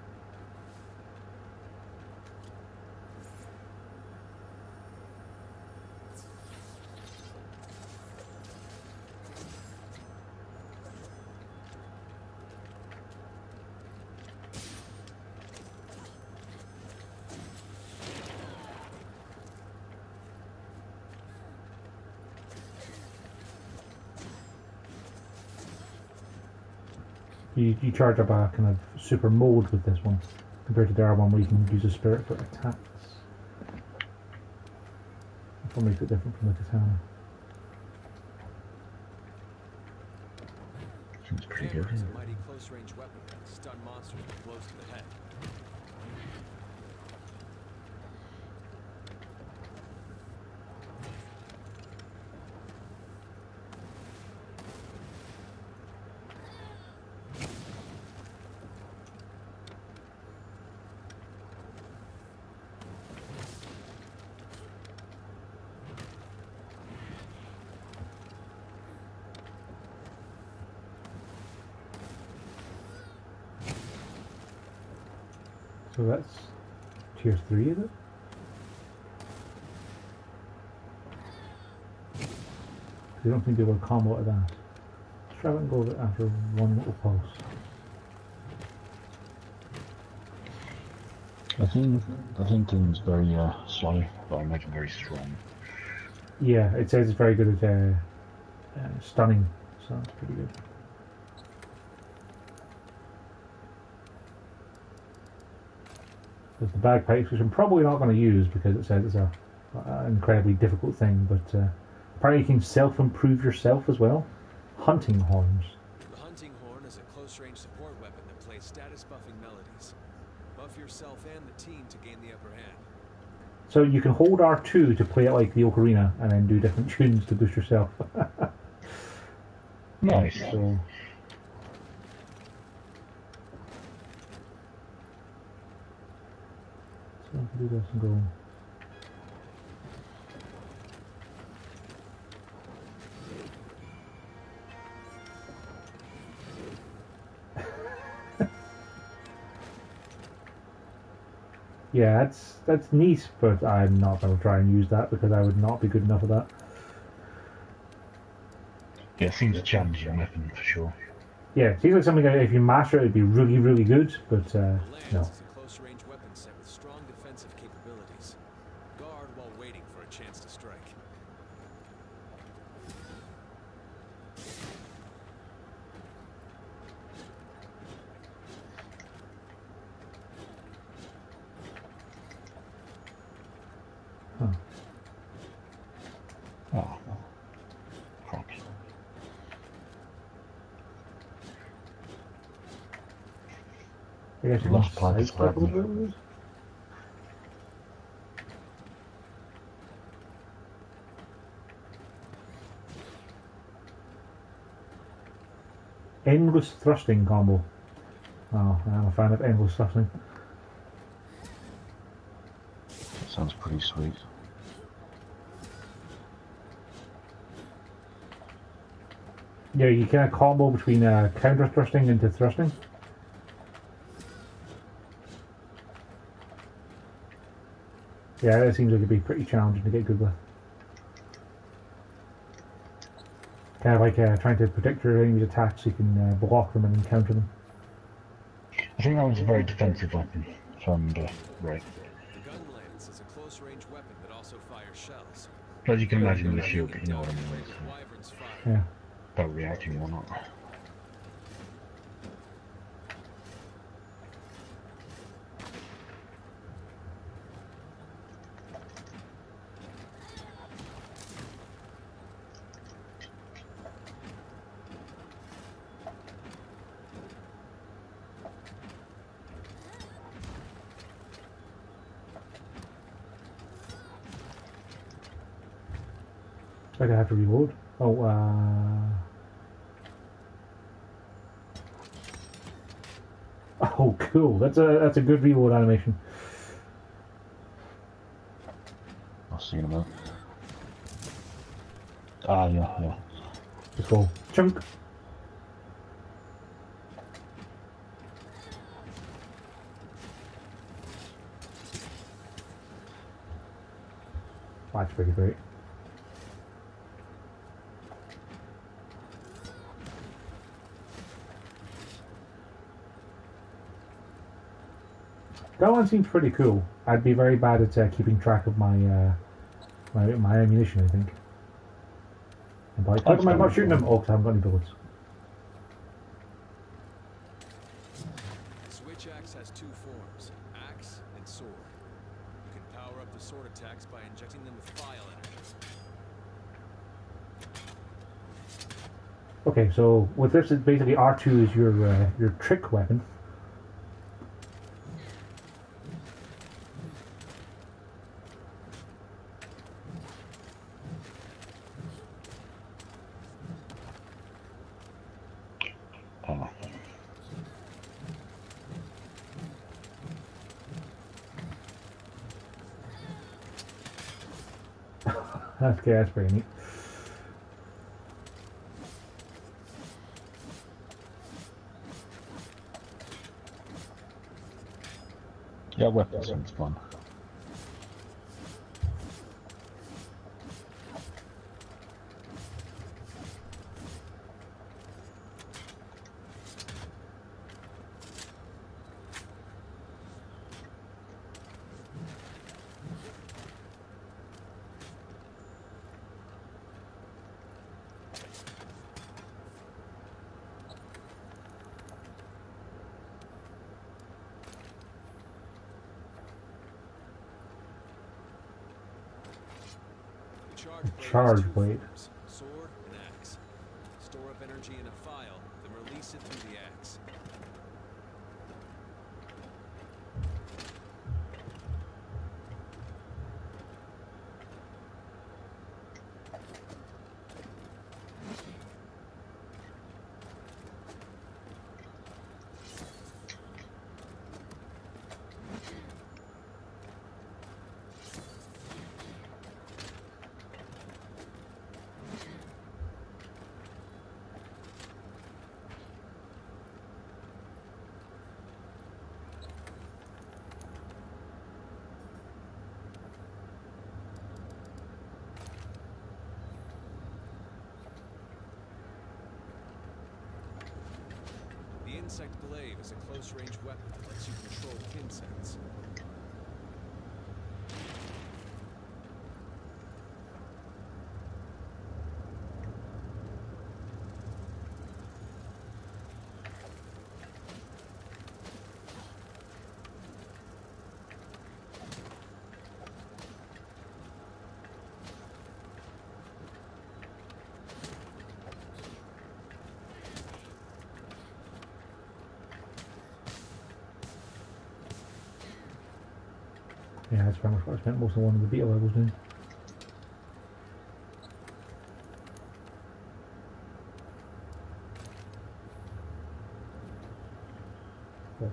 [SPEAKER 2] You charge up a kind of super mode with this one, compared to the other one where you can use a spirit for attacks. That's what makes it different from the katana.
[SPEAKER 1] Seems pretty good.
[SPEAKER 6] Hammer is a mighty close-range weapon that can stun monsters with blows to the head.
[SPEAKER 2] So that's tier 3, is it? I don't think they will combo at that. Let's try and go with it after one little pulse.
[SPEAKER 1] I think Doom's very slow, but I imagine very strong.
[SPEAKER 2] Yeah, it says it's very good at stunning, so that's pretty good. There's the bagpipes, which I'm probably not going to use because it says it's an incredibly difficult thing, but apparently you can self-improve yourself as well. Hunting horns.
[SPEAKER 6] The hunting horn is a close-range support weapon that plays status-buffing melodies. Buff yourself and the team to gain the upper hand.
[SPEAKER 2] So you can hold R2 to play it like the ocarina and then do different tunes to boost yourself.
[SPEAKER 1] Nice.
[SPEAKER 2] So I can do this and go. Yeah, that's neat, but I'm not going to try and use that because I would not be good enough at that.
[SPEAKER 1] Yeah, it seems a challenging weapon for sure.
[SPEAKER 2] Yeah, it seems like something that if you master it, it'd be really, really good, but no.
[SPEAKER 6] Lance is a close-range weapon set with strong defensive capabilities. Guard while waiting for a chance to strike.
[SPEAKER 2] Huh.
[SPEAKER 1] Oh, crap.
[SPEAKER 2] I guess you
[SPEAKER 1] Lost
[SPEAKER 2] can
[SPEAKER 1] part
[SPEAKER 2] sidestep
[SPEAKER 1] of
[SPEAKER 2] those. Endless thrusting combo. Oh, I'm a fan of endless thrusting.
[SPEAKER 1] Sounds pretty sweet.
[SPEAKER 2] Yeah, you can combo between counter thrusting into thrusting. Yeah, that seems like it'd be pretty challenging to get good with. Kind of like trying to predict your enemy's attacks so you can block them and then counter them.
[SPEAKER 1] I think that was a very defensive weapon, if I remember right.
[SPEAKER 6] The gun lance is a close-range weapon that also fires shells.
[SPEAKER 1] But as you can imagine with a shield, you know what I mean.
[SPEAKER 6] Wyvern's fire.
[SPEAKER 2] Yeah.
[SPEAKER 1] About reacting or not.
[SPEAKER 2] Like I have to reload. Oh, oh, cool. That's a good reload animation.
[SPEAKER 1] I'll see in a minute. Ah, yeah.
[SPEAKER 2] Just go chunk. That's pretty great. That one seems pretty cool. I'd be very bad at keeping track of my my ammunition, I think. And by how come I'm not shooting them? Oh, because I haven't got any bullets.
[SPEAKER 6] Switch axe has two forms, axe and sword. You can power up the sword attacks by injecting them with file energy.
[SPEAKER 2] Okay, so with this, it's basically R2 is your trick weapon.
[SPEAKER 1] Oh.
[SPEAKER 2] Okay, that's pretty neat.
[SPEAKER 1] Yeah, weapons sounds fun.
[SPEAKER 2] Charge blade.
[SPEAKER 6] Sword and axe. Store up energy in a file, then release it through the axe. insect glaive is a close-range weapon that lets you control insects.
[SPEAKER 2] Yeah, that's pretty much what I spent most of one of the beta levels doing.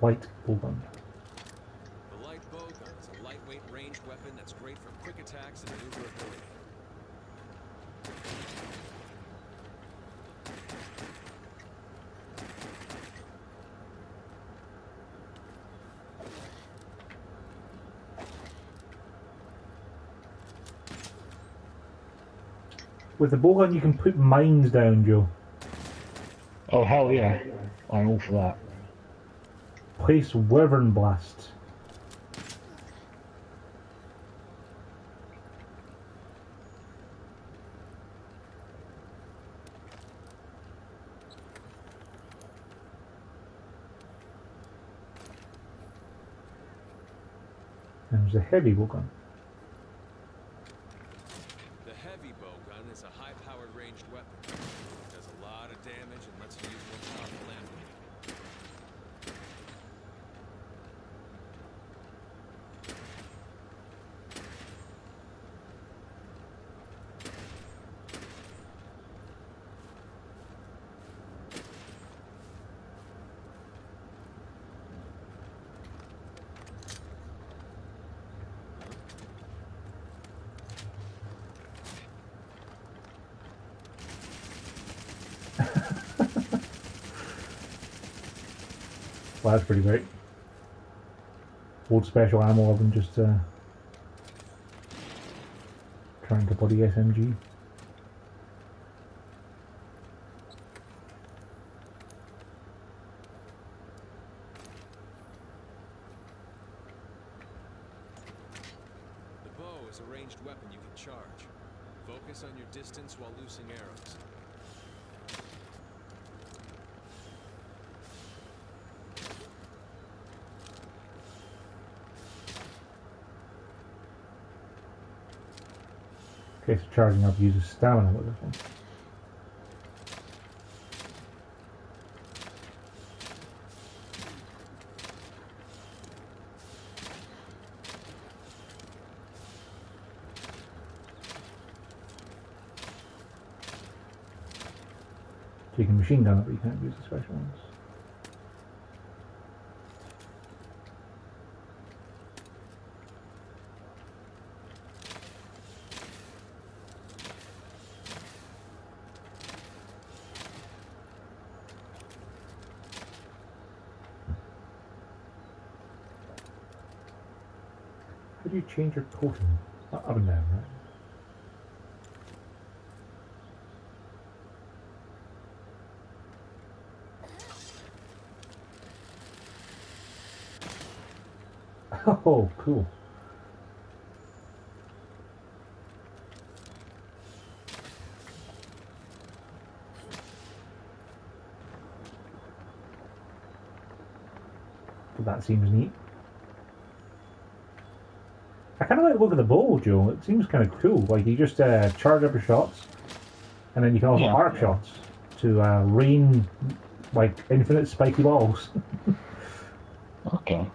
[SPEAKER 2] Light bowgun.
[SPEAKER 6] The light bowgun is a lightweight ranged weapon that's great for quick attacks and maneuverability.
[SPEAKER 2] With the bowgun, you can put mines down, Joe.
[SPEAKER 1] Oh hell yeah, I'm all for that.
[SPEAKER 2] Place wyvern blasts. And there's a heavy bowgun.
[SPEAKER 6] The heavy bowgun is a high-powered ranged weapon. It does a lot of damage and lets you use more powerful ammo.
[SPEAKER 2] Well, that's pretty great. Old special ammo of them just trying to bloody SMG.
[SPEAKER 6] The bow is a ranged weapon you can charge. Focus on your distance while loosing arrows.
[SPEAKER 2] Okay, so charging up uses stamina with this one. So you can machine gun it, but you can't use the special ones. How do you change your totem? Up and down, right? Oh, cool. That seems neat. I kind of like the look of the bow, Joe. It seems kind of cool. Like you just charge up your shots, and then you can also arc shots to rain like infinite spiky balls.
[SPEAKER 1] Okay.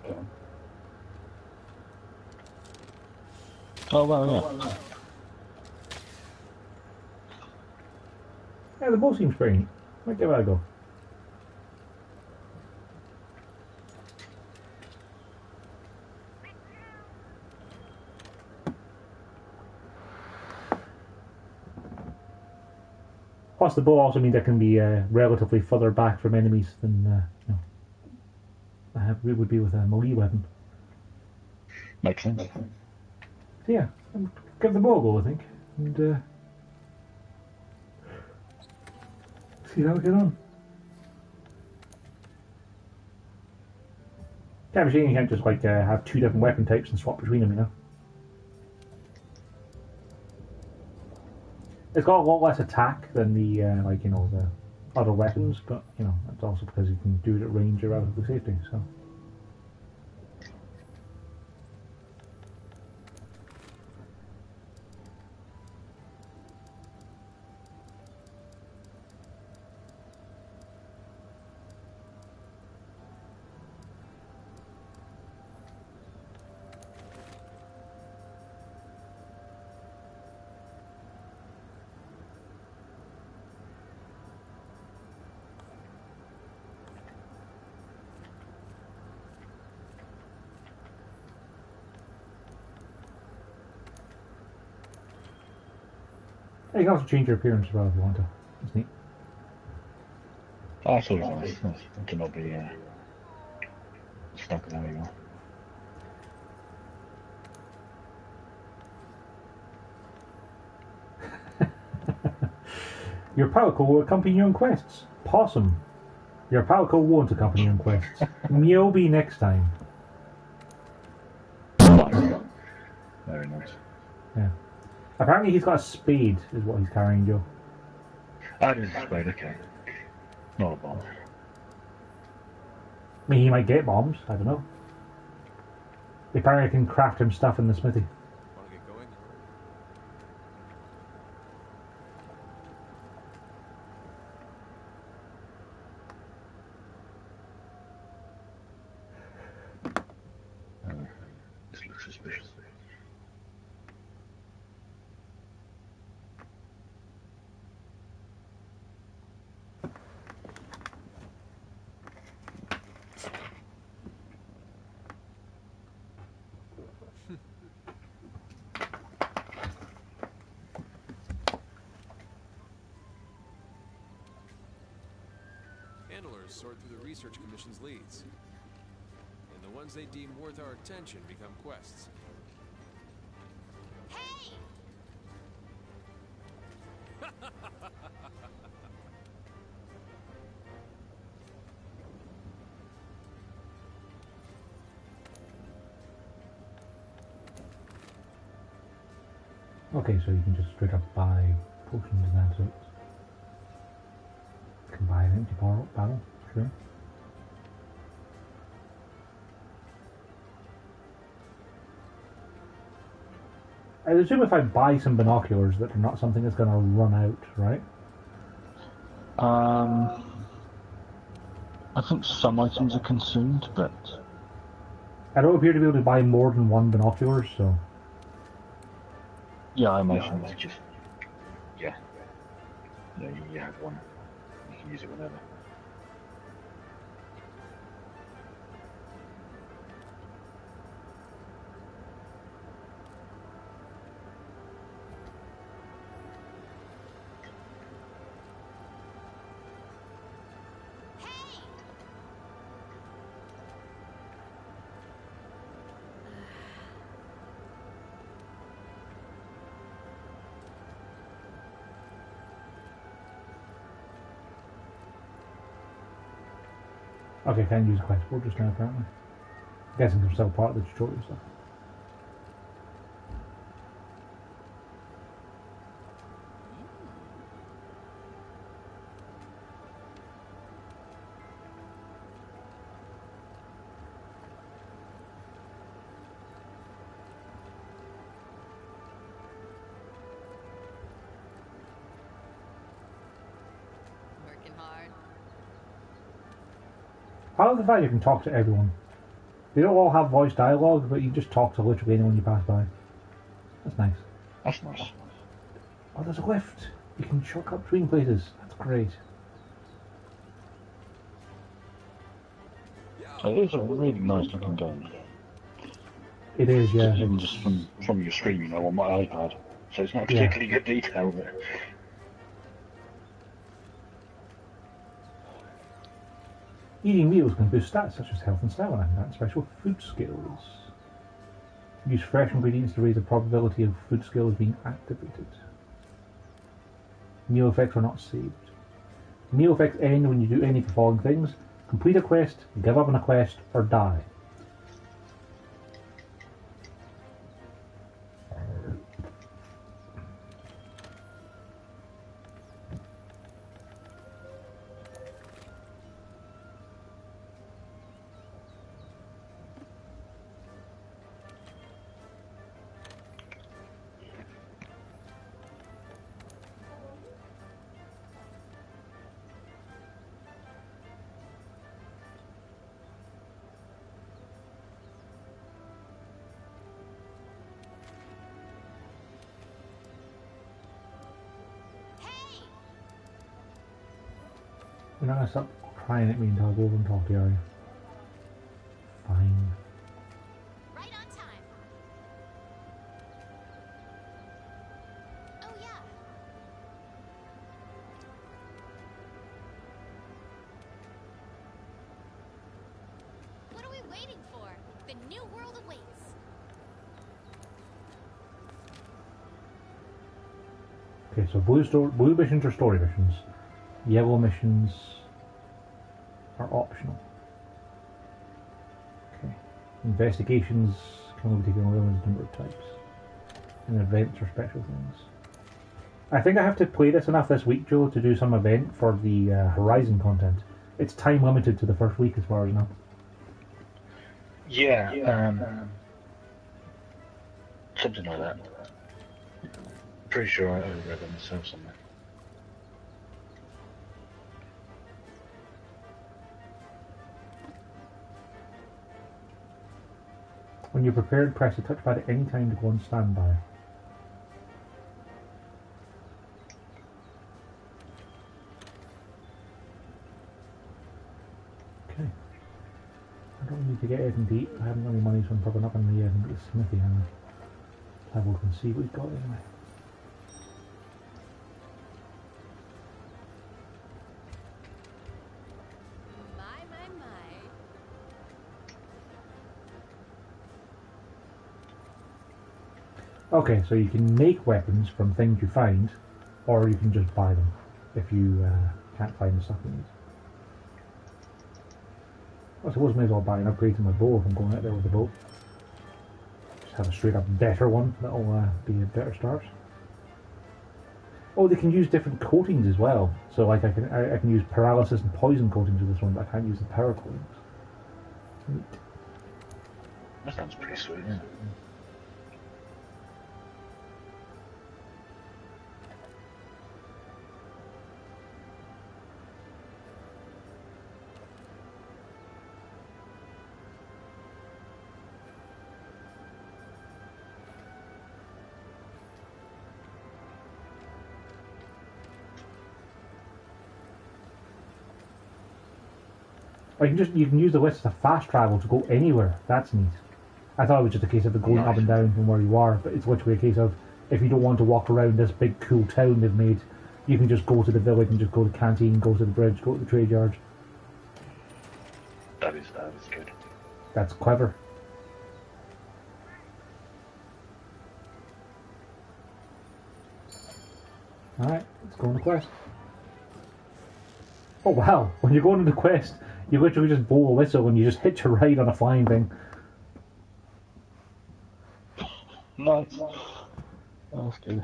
[SPEAKER 1] Oh well, yeah.
[SPEAKER 2] Yeah, the bow seems pretty neat. Might give it a go. Plus, the bow also means I can be relatively further back from enemies than it would be with a melee weapon.
[SPEAKER 1] Makes sense.
[SPEAKER 2] So yeah, give the bow a go, I think, and see how we get on. Can't be saying you can't just like have two different weapon types and swap between them, you know. It's got a lot less attack than the like you know the other weapons, but you know that's also because you can do it at range or relatively safety. So. You can also change your appearance as well if you want to. It's neat.
[SPEAKER 1] That's always nice. To not be stuck with anymore.
[SPEAKER 2] Your palico will accompany you on quests. Possum. Your palico won't accompany you on quests. Meobi next time.
[SPEAKER 1] Very nice.
[SPEAKER 2] Yeah. Apparently he's got a spade, is what he's carrying, Joe.
[SPEAKER 1] That is a spade, okay. Not a bomb.
[SPEAKER 2] I mean, he might get bombs, I don't know. Apparently I can craft him stuff in the smithy.
[SPEAKER 6] Want to get going?
[SPEAKER 1] This looks suspicious.
[SPEAKER 6] Handlers sort through the Research Commission's leads. And the ones they deem worth our attention become quests.
[SPEAKER 5] Hey!
[SPEAKER 2] Okay, so you can just straight up buy potions and antidotes. You can buy an empty barrel, sure. I assume if I buy some binoculars that are not something that's going to run out, right?
[SPEAKER 1] I think some items are consumed, but
[SPEAKER 2] I don't appear to be able to buy more than one binoculars, so...
[SPEAKER 1] yeah, I imagine it's just... yeah. Yeah, you have one. You can use it whenever.
[SPEAKER 2] Okay, can't use a quest board just now, apparently. I'm guessing they're still part of the tutorial stuff.
[SPEAKER 7] Working hard.
[SPEAKER 2] I love the fact you can talk to everyone. They don't all have voice dialogue, but you just talk to literally anyone you pass by. That's nice.
[SPEAKER 1] That's nice.
[SPEAKER 2] Oh, there's a lift. You can shortcut between places. That's great.
[SPEAKER 1] It is a really nice looking gun.
[SPEAKER 2] It is, yeah.
[SPEAKER 1] Even just from your screen, you know, on my iPad. So it's not particularly good detail, but...
[SPEAKER 2] Eating meals can boost stats such as health and stamina and special food skills. Use fresh ingredients to raise the probability of food skills being activated. Meal effects are not saved. Meal effects end when you do any of the following things: complete a quest, give up on a quest, or die. You're not gonna stop crying at me until I go over and talk to you, are you? Fine.
[SPEAKER 5] Right on time. Oh yeah. What are we waiting for? The new world awaits.
[SPEAKER 2] Okay, so blue missions are story missions. Yellow missions are optional. Okay. Investigations can only be taken on a limited number of types. And events are special things. I think I have to play this enough this week, Joe, to do some event for the Horizon content. It's time limited to the first week as far as I know.
[SPEAKER 1] Yeah, something like that. Pretty sure I read it myself somewhere.
[SPEAKER 2] When you're prepared, press the touchpad at any time to go on standby. Okay. I don't need to get anything to eat. I haven't got any money, so I'm probably not going to need anything but a smithy hammer. Have a look and see what we've got anyway.
[SPEAKER 5] My.
[SPEAKER 2] Okay, so you can make weapons from things you find, or you can just buy them if you can't find the stuff you need. I suppose I may as well buy an upgrade to my bow if I'm going out there with the bow. Just have a straight up better one, that'll be a better start. Oh, they can use different coatings as well. So like I can use paralysis and poison coatings with this one, but I can't use the power coatings. Neat.
[SPEAKER 1] That sounds pretty sweet, yeah.
[SPEAKER 2] Or you can use the wits to fast travel to go anywhere. That's neat. I thought it was just a case of the going up and down from where you are, but it's literally a case of if you don't want to walk around this big cool town they've made, you can just go to the village and just go to the canteen, go to the bridge, go to the trade yard.
[SPEAKER 1] That is good.
[SPEAKER 2] That's clever. Alright, let's go on the quest. Oh wow, when you're going on the quest, you literally just blow a whistle and you just hitch a ride on a flying thing.
[SPEAKER 1] Nice. That's good.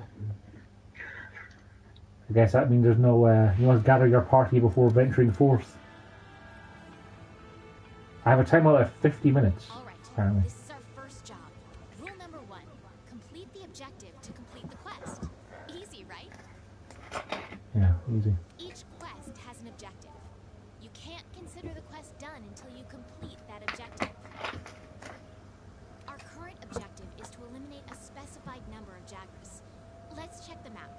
[SPEAKER 2] I guess that means there's no, you must gather your party before venturing forth. I have a timeout of 50 minutes, apparently.
[SPEAKER 5] This is our first job. Rule number 1, complete the objective to complete the quest. Easy, right?
[SPEAKER 2] Yeah, easy.
[SPEAKER 5] Each quest has an objective. You can't consider the quest done until you complete that objective. Our current objective is to eliminate a specified number of Jagras. Let's check them out.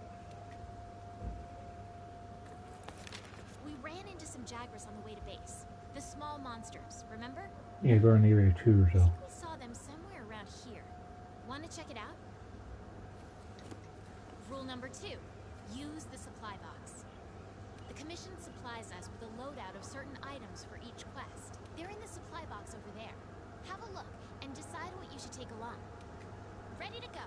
[SPEAKER 5] We ran into some Jagras on the way to base. The small monsters, remember?
[SPEAKER 2] Yeah, we're in area 2 or
[SPEAKER 5] I
[SPEAKER 2] so.
[SPEAKER 5] think we saw them somewhere around here. Want to check it out? Rule number 2, use the supply box. The Commission supplies us with a loadout of certain items for each quest. They're in the supply box over there. Have a look and decide what you should take along. Ready to go.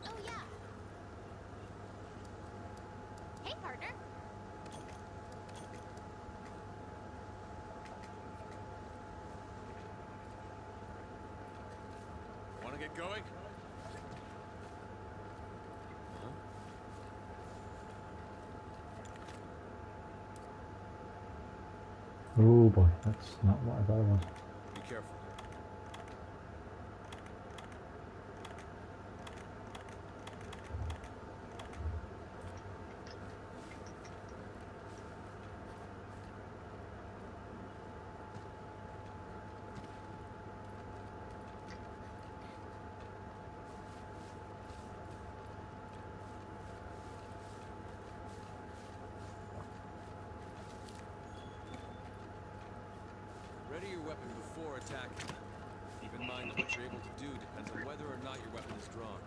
[SPEAKER 5] Oh yeah. Hey partner.
[SPEAKER 6] Want to get going?
[SPEAKER 2] Oh boy, that's not what I thought it was.
[SPEAKER 6] Be careful. Ready your weapon before attacking. Keep in mind that what you're able to do depends on whether or not your weapon is drawn.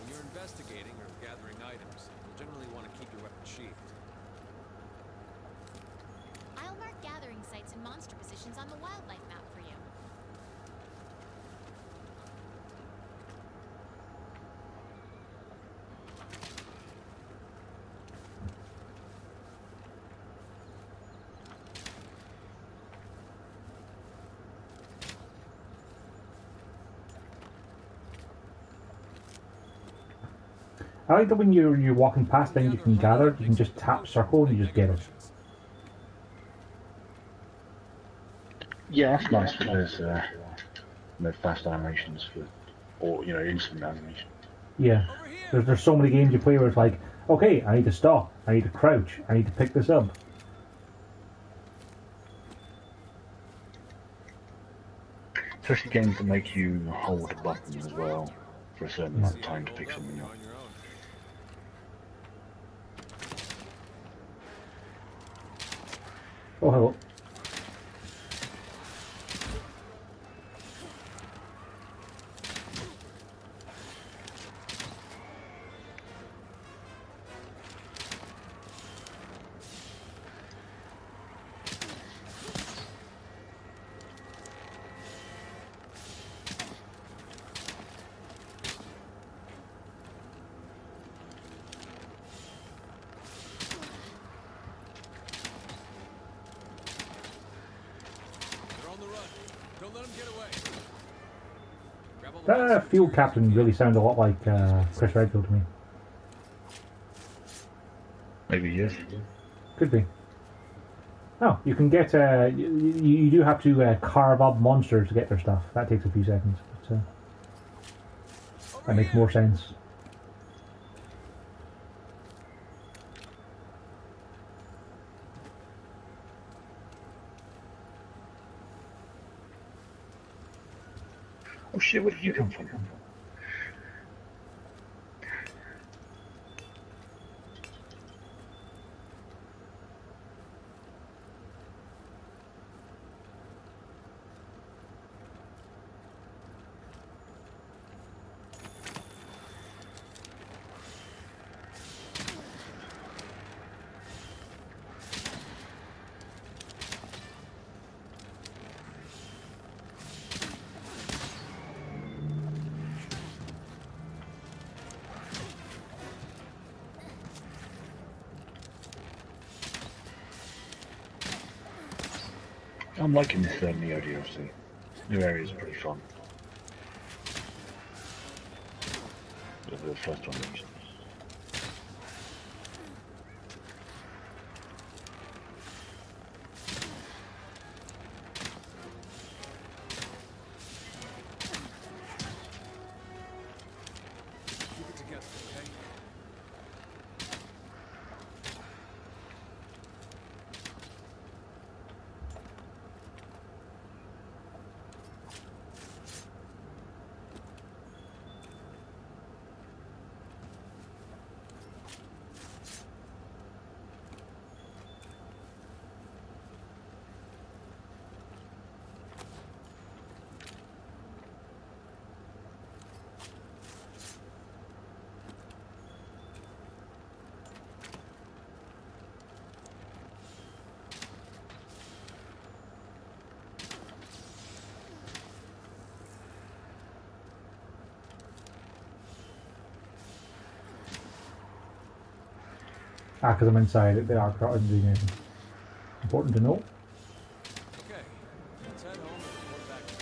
[SPEAKER 6] When you're investigating or gathering items, you'll generally want to keep your weapon sheathed.
[SPEAKER 5] I'll mark gathering sites and monster positions on the wildlife map for you.
[SPEAKER 2] I like that when you're walking past things you can gather, you can just tap circle and you just get it.
[SPEAKER 1] Yeah, that's nice. There's no fast animations for, or instant animation.
[SPEAKER 2] Yeah, there's so many games you play where it's like, okay, I need to stop, I need to crouch, I need to pick this up.
[SPEAKER 1] Especially games that make you hold a button as well for a certain amount of time to pick something up.
[SPEAKER 2] Oh, hello. Field Captain really sounds a lot like Chris Redfield to me.
[SPEAKER 1] Maybe yes.
[SPEAKER 2] Could be. Oh, you can get. You do have to carve up monsters to get their stuff. That takes a few seconds, but that makes more sense.
[SPEAKER 1] Oh shit, where did you come from? I'm liking this Neo DLC. New areas are pretty fun. The first one at least.
[SPEAKER 6] Keep it together, okay?
[SPEAKER 2] Ah, because I'm inside, the arc isn't doing anything. Important to know.
[SPEAKER 6] Okay, let's head home and report back to the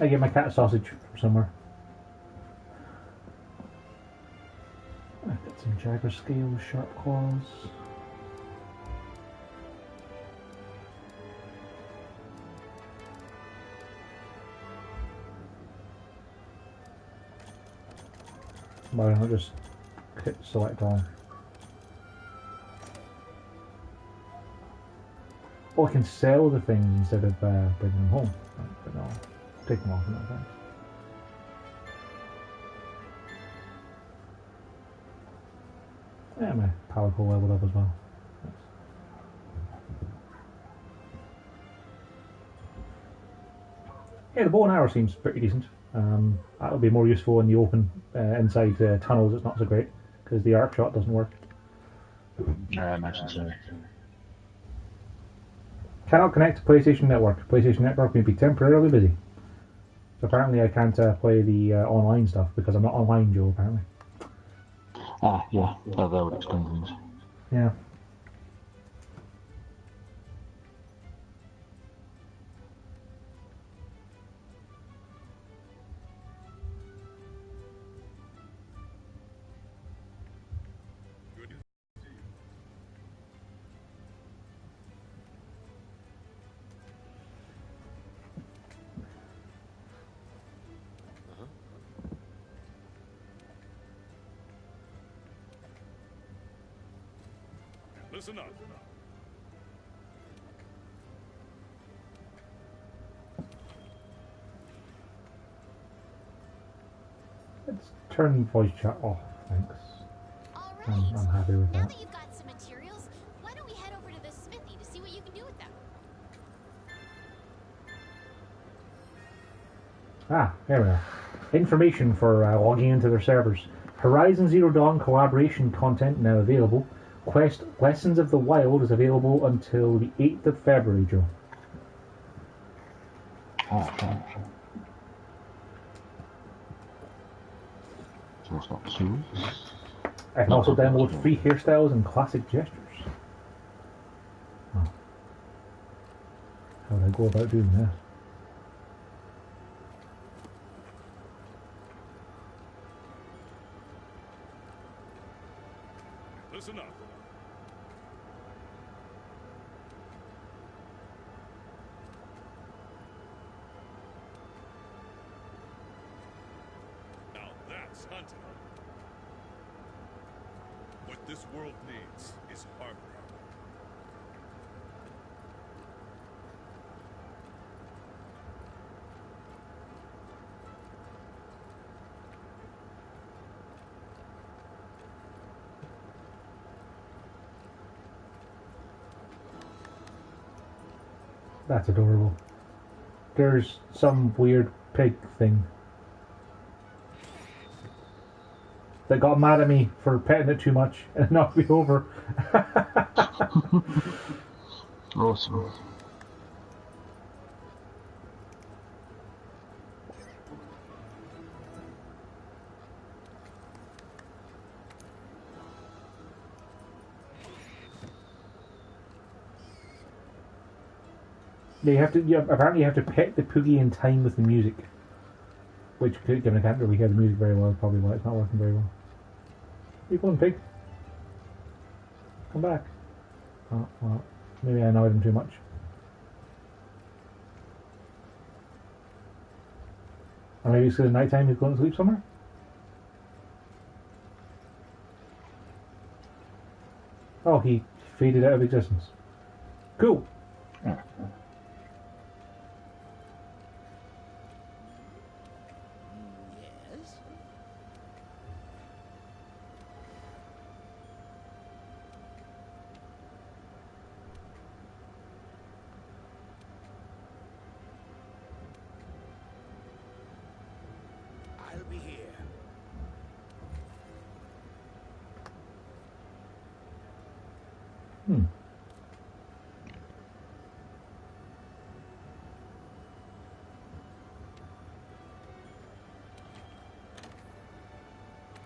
[SPEAKER 2] I get my cat sausage from somewhere. I've got some jagger scales, sharp claws. Why not just hit select all? Oh, I can sell the things instead of bringing them home. Right, but no, take them off, no thanks. Yeah, my power core leveled up as well. Nice. Yeah, the bow and arrow seems pretty decent. That would be more useful in the open, inside tunnels. It's not so great because the arc shot doesn't work.
[SPEAKER 1] I imagine so.
[SPEAKER 2] Cannot connect to PlayStation Network. PlayStation Network may be temporarily busy. So apparently I can't play the online stuff because I'm not online, Joe, apparently.
[SPEAKER 1] Ah, yeah, that would explain things.
[SPEAKER 2] Yeah.
[SPEAKER 8] Listen up.
[SPEAKER 2] Let's turn voice chat off, thanks. I'm happy with
[SPEAKER 5] Now
[SPEAKER 2] that.
[SPEAKER 5] that you've got some materials, why don't we head over to the smithy to see what you can do with them?
[SPEAKER 2] Ah, there we are. Information for logging into their servers. Horizon Zero Dawn collaboration content now available. Quest Lessons of the Wild is available until the 8th of February, Joe.
[SPEAKER 1] So it's not two.
[SPEAKER 2] I can also download free hairstyles and classic gestures. Oh. How would I go about doing that?
[SPEAKER 8] Listen up. Now that's hunting. What this world needs is harmony.
[SPEAKER 2] That's adorable. There's some weird pig thing that got mad at me for petting it too much and knocked me over.
[SPEAKER 1] Awesome.
[SPEAKER 2] Apparently you have to pet the poogie in time with the music. Which, given I can't really hear the music very well, is probably why it's not working very well. You going, pig? Come back. Oh, well, maybe I annoyed him too much. Or maybe it's because at night time he's going to sleep somewhere? Oh, he faded out of existence. Cool.
[SPEAKER 9] Yes? I'll be here.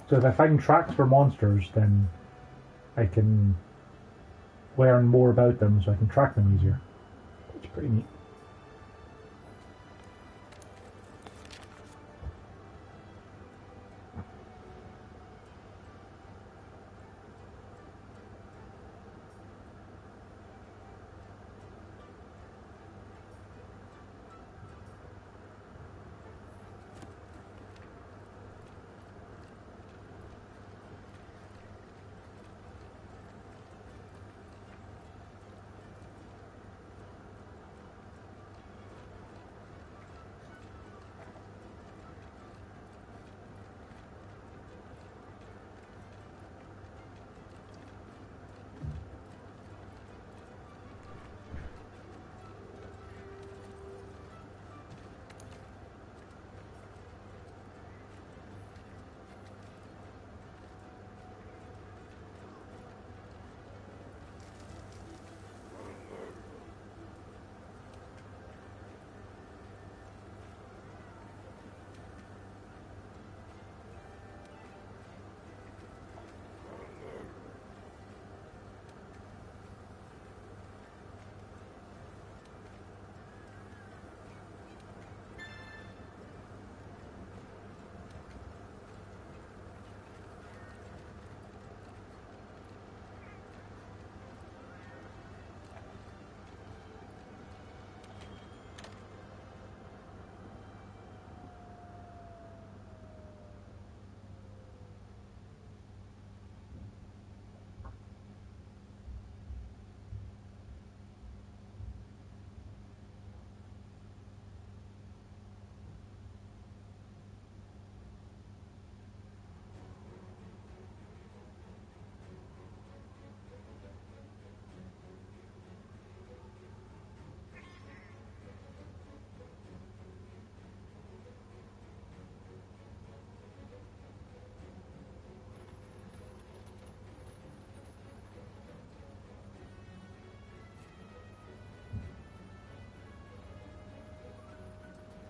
[SPEAKER 2] So if I find tracks for monsters, then I can learn more about them so I can track them easier. It's pretty neat.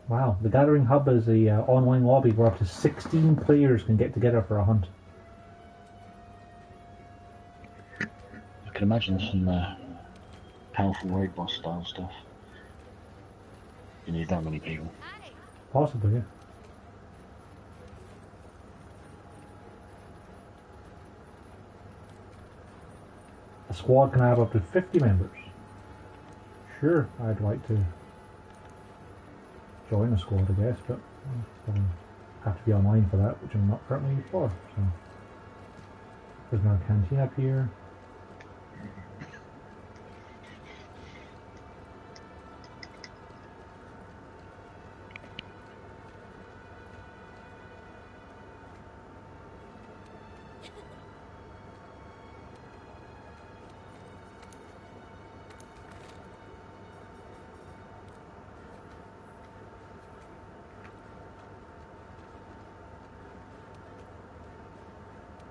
[SPEAKER 2] Wow, the Gathering Hub is a online lobby where up to 16 players can get together for a hunt.
[SPEAKER 1] I can imagine some powerful raid boss style stuff. You need that many people.
[SPEAKER 2] Possibly, yeah. A squad can have up to 50 members. Sure, I'd like to join a squad, I guess, but I'll have to be online for that, which I'm not currently for. So, there's another canteen up here.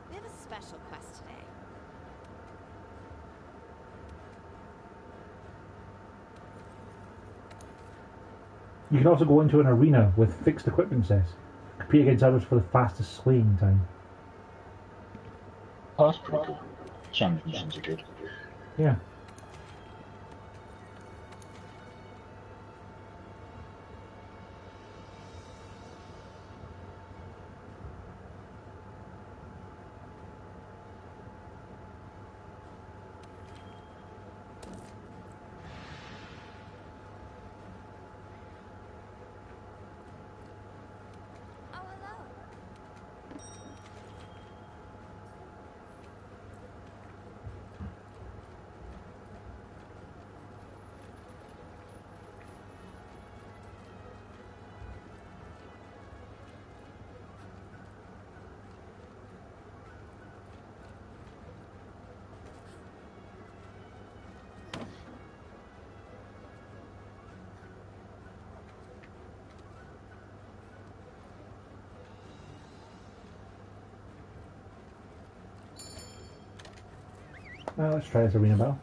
[SPEAKER 7] We have a special quest today.
[SPEAKER 2] You can also go into an arena with fixed equipment sets. Compete against others for the fastest slaying time.
[SPEAKER 1] Oh, that's pretty cool. Challenge missions are good.
[SPEAKER 2] Yeah.
[SPEAKER 7] Oh, hello.
[SPEAKER 2] Well, let's try this arena battle.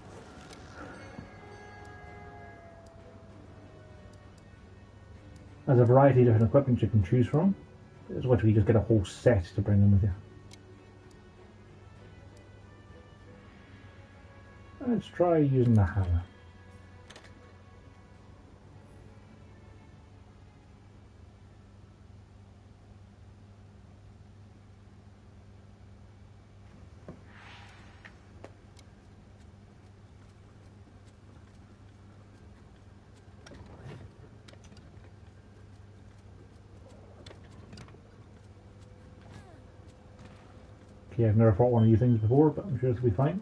[SPEAKER 2] There's a variety of different equipment you can choose from. It's what you just get a whole set to bring in with you. Let's try using the hammer. Okay, I've never fought one of these things before, but I'm sure this will be fine.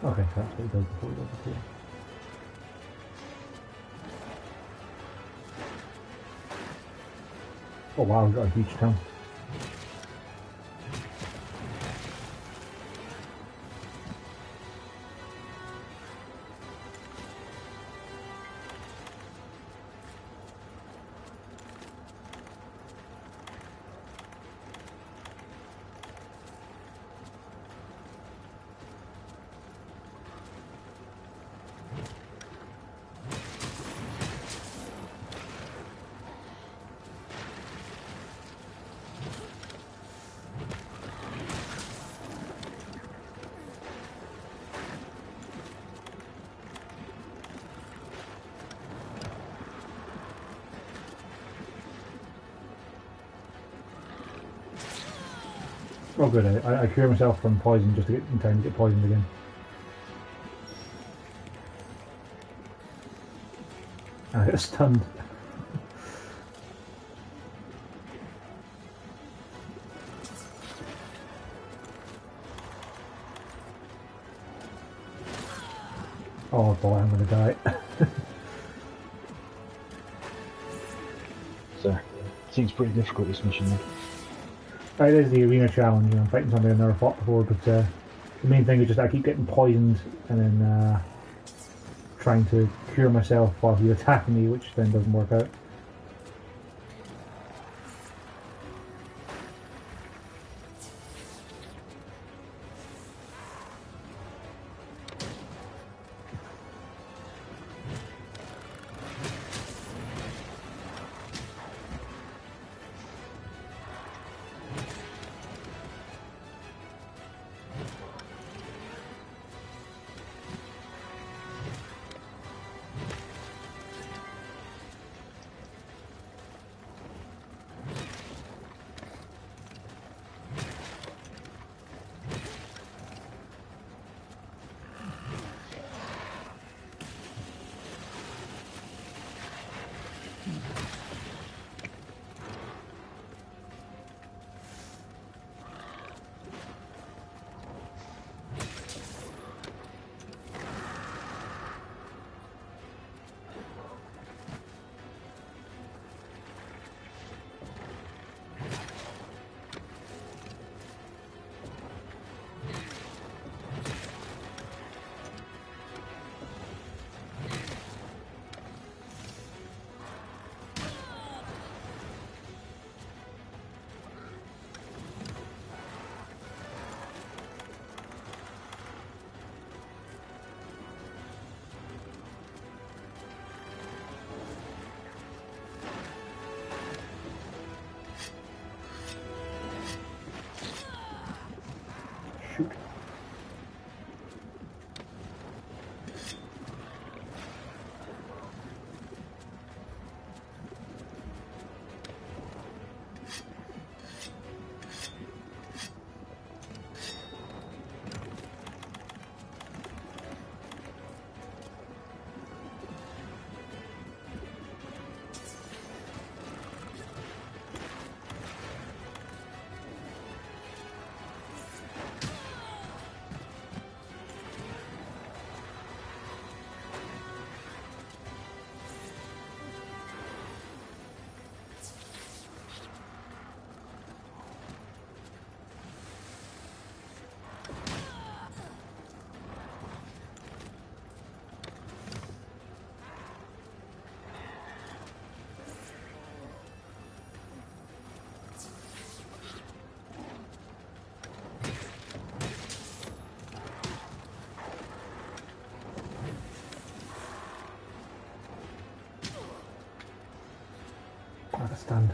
[SPEAKER 2] Okay, so that's what he does before he does it here. Oh wow, we've got a huge town. Oh good, I cure myself from poison just to get in time to get poisoned again. I get stunned. Oh boy, I'm gonna die.
[SPEAKER 1] Seems pretty difficult, this mission then.
[SPEAKER 2] It is the arena challenge, you know, I'm fighting somebody I've never fought before, but the main thing is just I keep getting poisoned and then trying to cure myself while he's attacking me, which then doesn't work out. Shoot. Stand.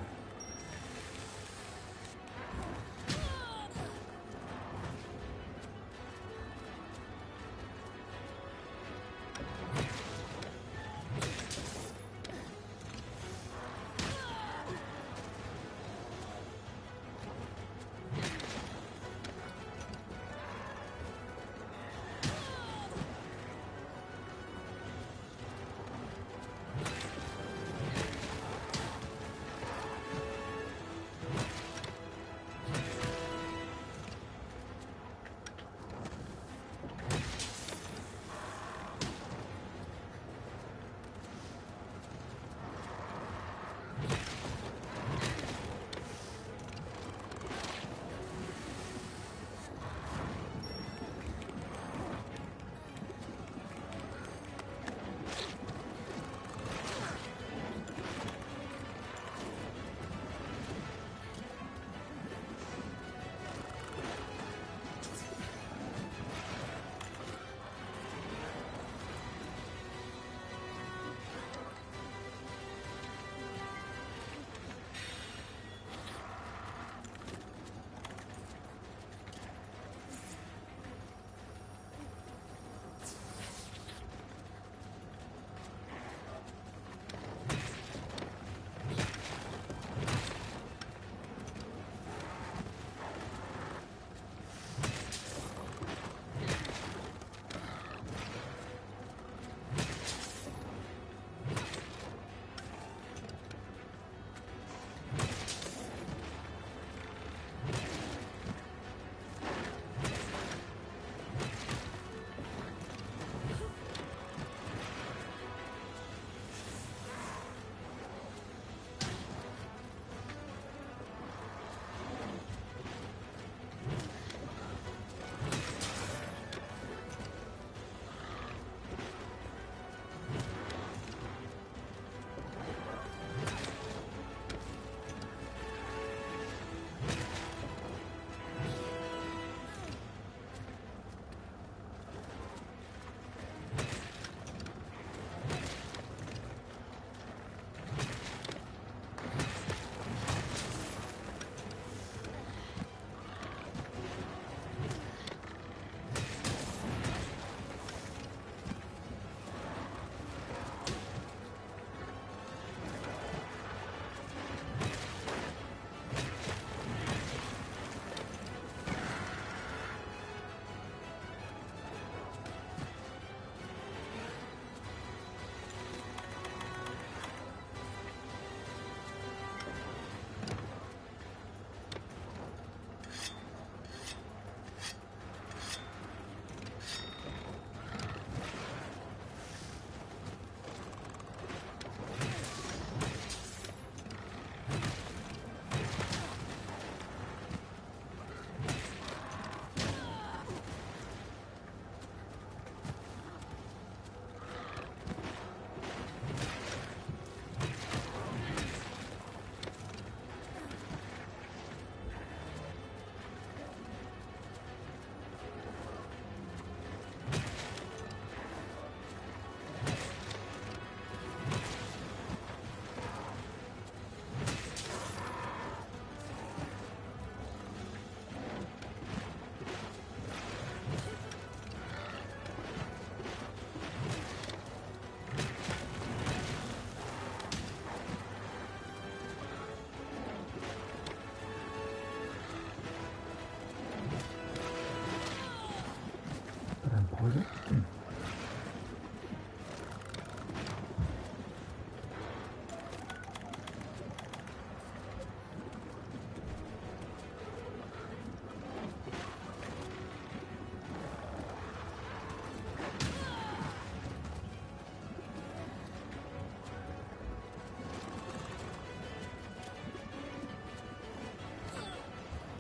[SPEAKER 2] Was it?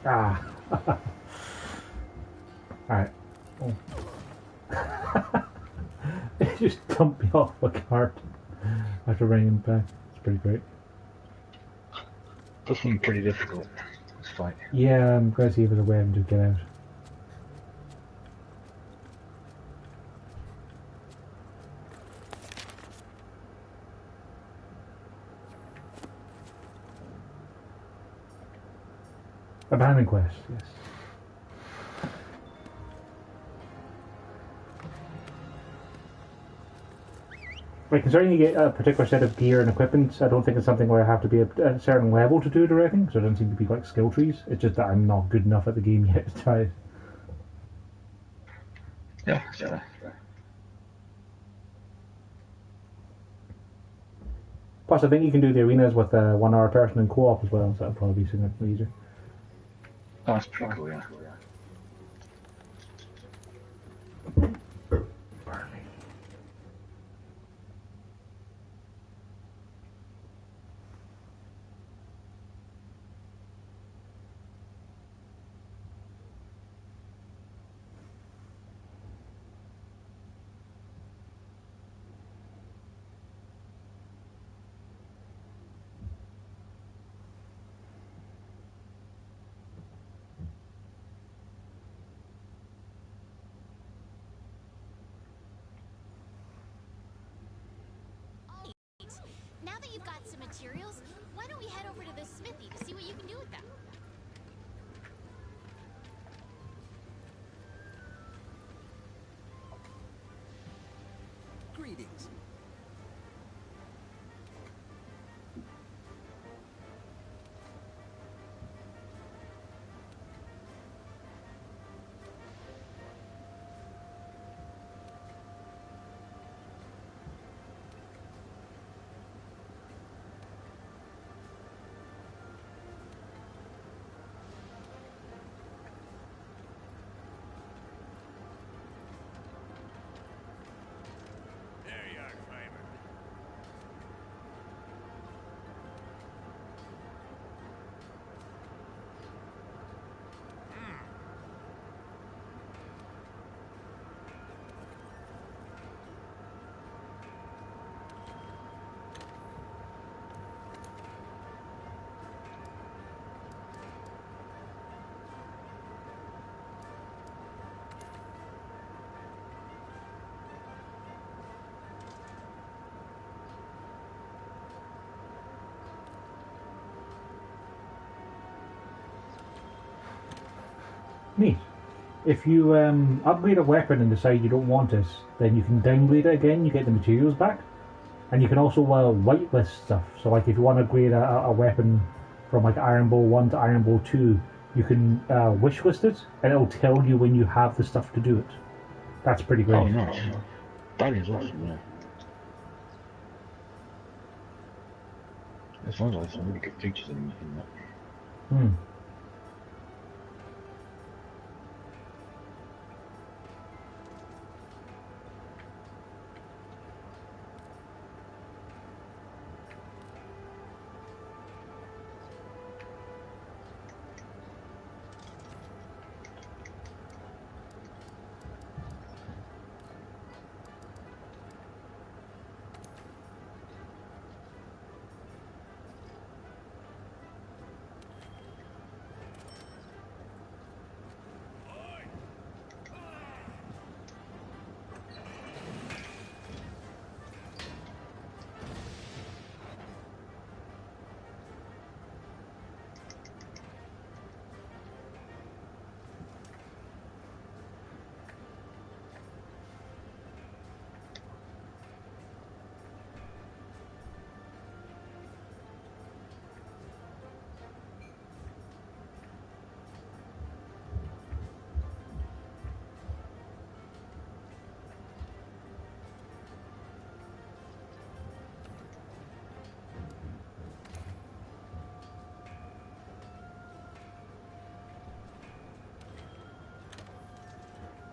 [SPEAKER 2] Ah. Alright. Oh. It just dumped me off a cart after bringing it back. It's pretty great.
[SPEAKER 1] This one's pretty difficult, this fight.
[SPEAKER 2] Yeah, I'm going to see if there's a way to get out. Abandoned quest, yes. Like, considering you get a particular set of gear and equipment, I don't think it's something where I have to be at a certain level to do it or anything, so it doesn't seem to be like skill trees. It's just that I'm not good enough at the game yet to try it.
[SPEAKER 1] Yeah, yeah.
[SPEAKER 2] Plus, I think you can do the arenas with 1 hour person in co-op as well, so that'll probably be significantly easier.
[SPEAKER 1] Oh, that's pretty cool, yeah.
[SPEAKER 5] Now that you've got some materials, why don't we head over to the smithy to see what you can do with them?
[SPEAKER 9] Greetings.
[SPEAKER 2] Neat. If you upgrade a weapon and decide you don't want it, then you can downgrade it again, you get the materials back. And you can also whitelist stuff. So like if you want to upgrade a weapon from like Iron Bow 1 to Iron Bow 2, you can wishlist it, and it'll tell you when you have the stuff to do it. That's pretty great.
[SPEAKER 1] Oh, nice. That is awesome, yeah. It sounds like some really good features in that.
[SPEAKER 2] Hmm.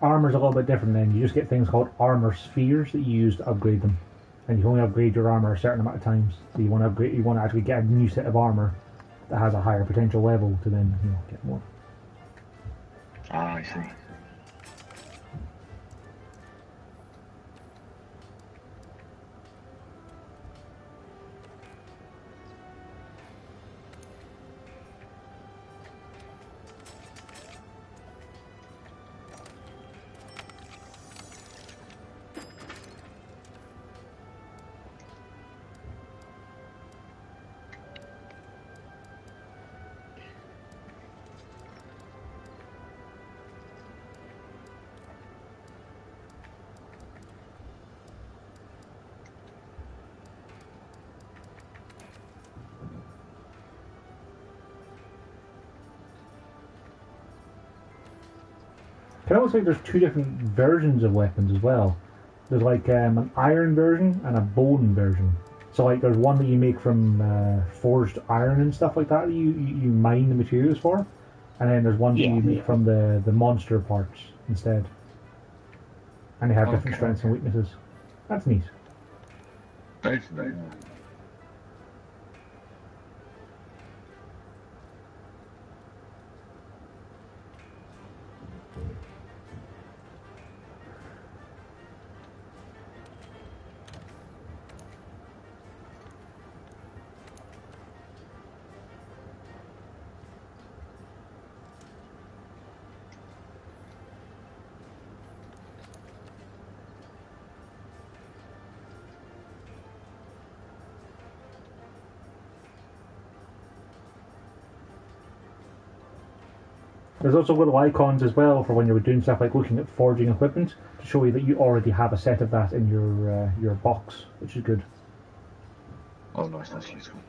[SPEAKER 2] Armor's a little bit different then. You just get things called armor spheres that you use to upgrade them. And you can only upgrade your armor a certain amount of times. So you want to upgrade, you want to actually get a new set of armor that has a higher potential level to then, get more.
[SPEAKER 1] Ah, I see.
[SPEAKER 2] It almost like there's two different versions of weapons as well. There's like an iron version and a bone version. So like there's one that you make from forged iron and stuff like that you mine the materials for. And then there's one that you make from the monster parts instead. And they have different strengths and weaknesses. That's neat.
[SPEAKER 1] That's nice.
[SPEAKER 2] There's also little icons as well for when you were doing stuff like looking at forging equipment to show you that you already have a set of that in your box, which is good.
[SPEAKER 1] Oh, nice, that's useful.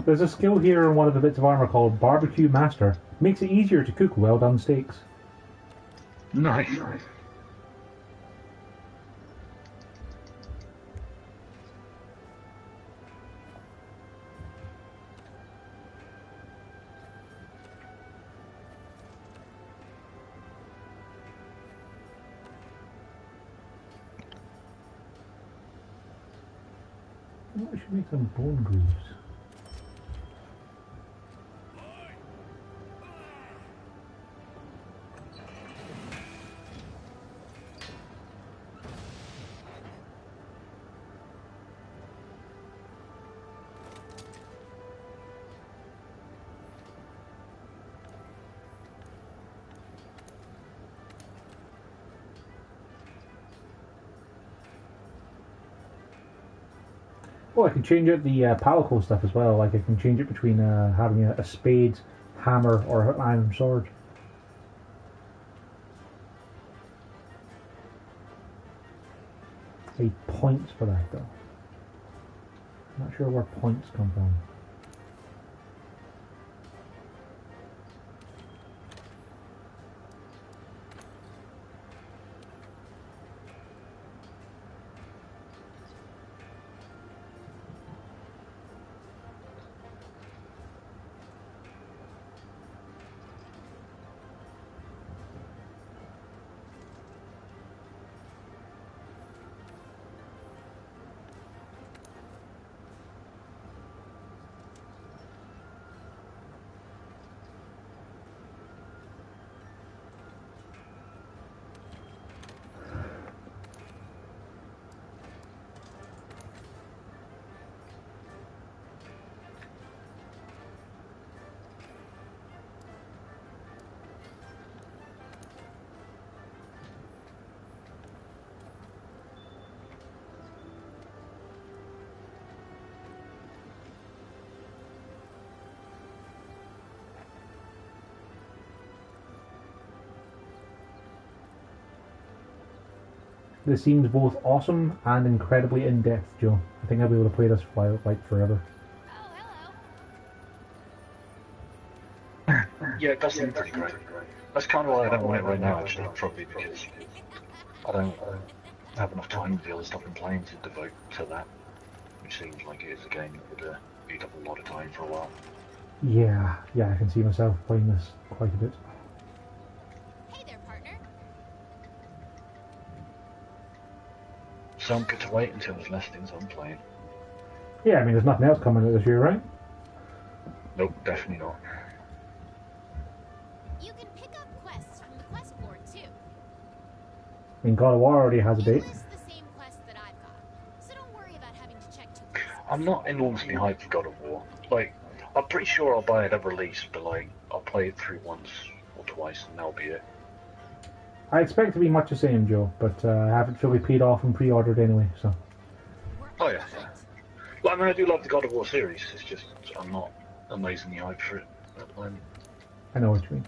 [SPEAKER 2] There's a skill here in one of the bits of armor called Barbecue Master. Makes it easier to cook well done steaks.
[SPEAKER 1] Nice.
[SPEAKER 2] I should make some bone greaves. Oh, I can change out the palico stuff as well. Like I can change it between having a spade, hammer, or an iron sword. I need points for that though. I'm not sure where points come from. This seems both awesome and incredibly in-depth, Joe. I think I'll be able to play this for like forever.
[SPEAKER 5] Oh, hello.
[SPEAKER 1] Yeah, it does seem pretty great. That's kind of why I don't want it right now, actually, probably because I don't have enough time with the other stuff I'm playing to devote to that, which seems like it is a game that would eat up a lot of time for a while.
[SPEAKER 2] Yeah, I can see myself playing this quite a bit.
[SPEAKER 5] Hey there, partner.
[SPEAKER 1] So I'm good to wait until there's less things I'm playing.
[SPEAKER 2] Yeah, I mean, there's nothing else coming out this year, right?
[SPEAKER 1] Nope, definitely not.
[SPEAKER 5] You can pick up quests from the quest board too.
[SPEAKER 2] I mean, God of War already has a date.
[SPEAKER 5] It lists the same quests that I've got, so don't worry about having to check two places.
[SPEAKER 1] I'm not enormously hyped for God of War. Like, I'm pretty sure I'll buy it at release, but like, I'll play it through once or twice and that'll be it.
[SPEAKER 2] I expect to be much the same, Joe, but I haven't fully paid off and pre-ordered anyway, so...
[SPEAKER 1] Oh yeah. Well, I mean, I do love the God of War series, it's just, I'm not amazingly hyped for it at the moment.
[SPEAKER 2] I know what you mean.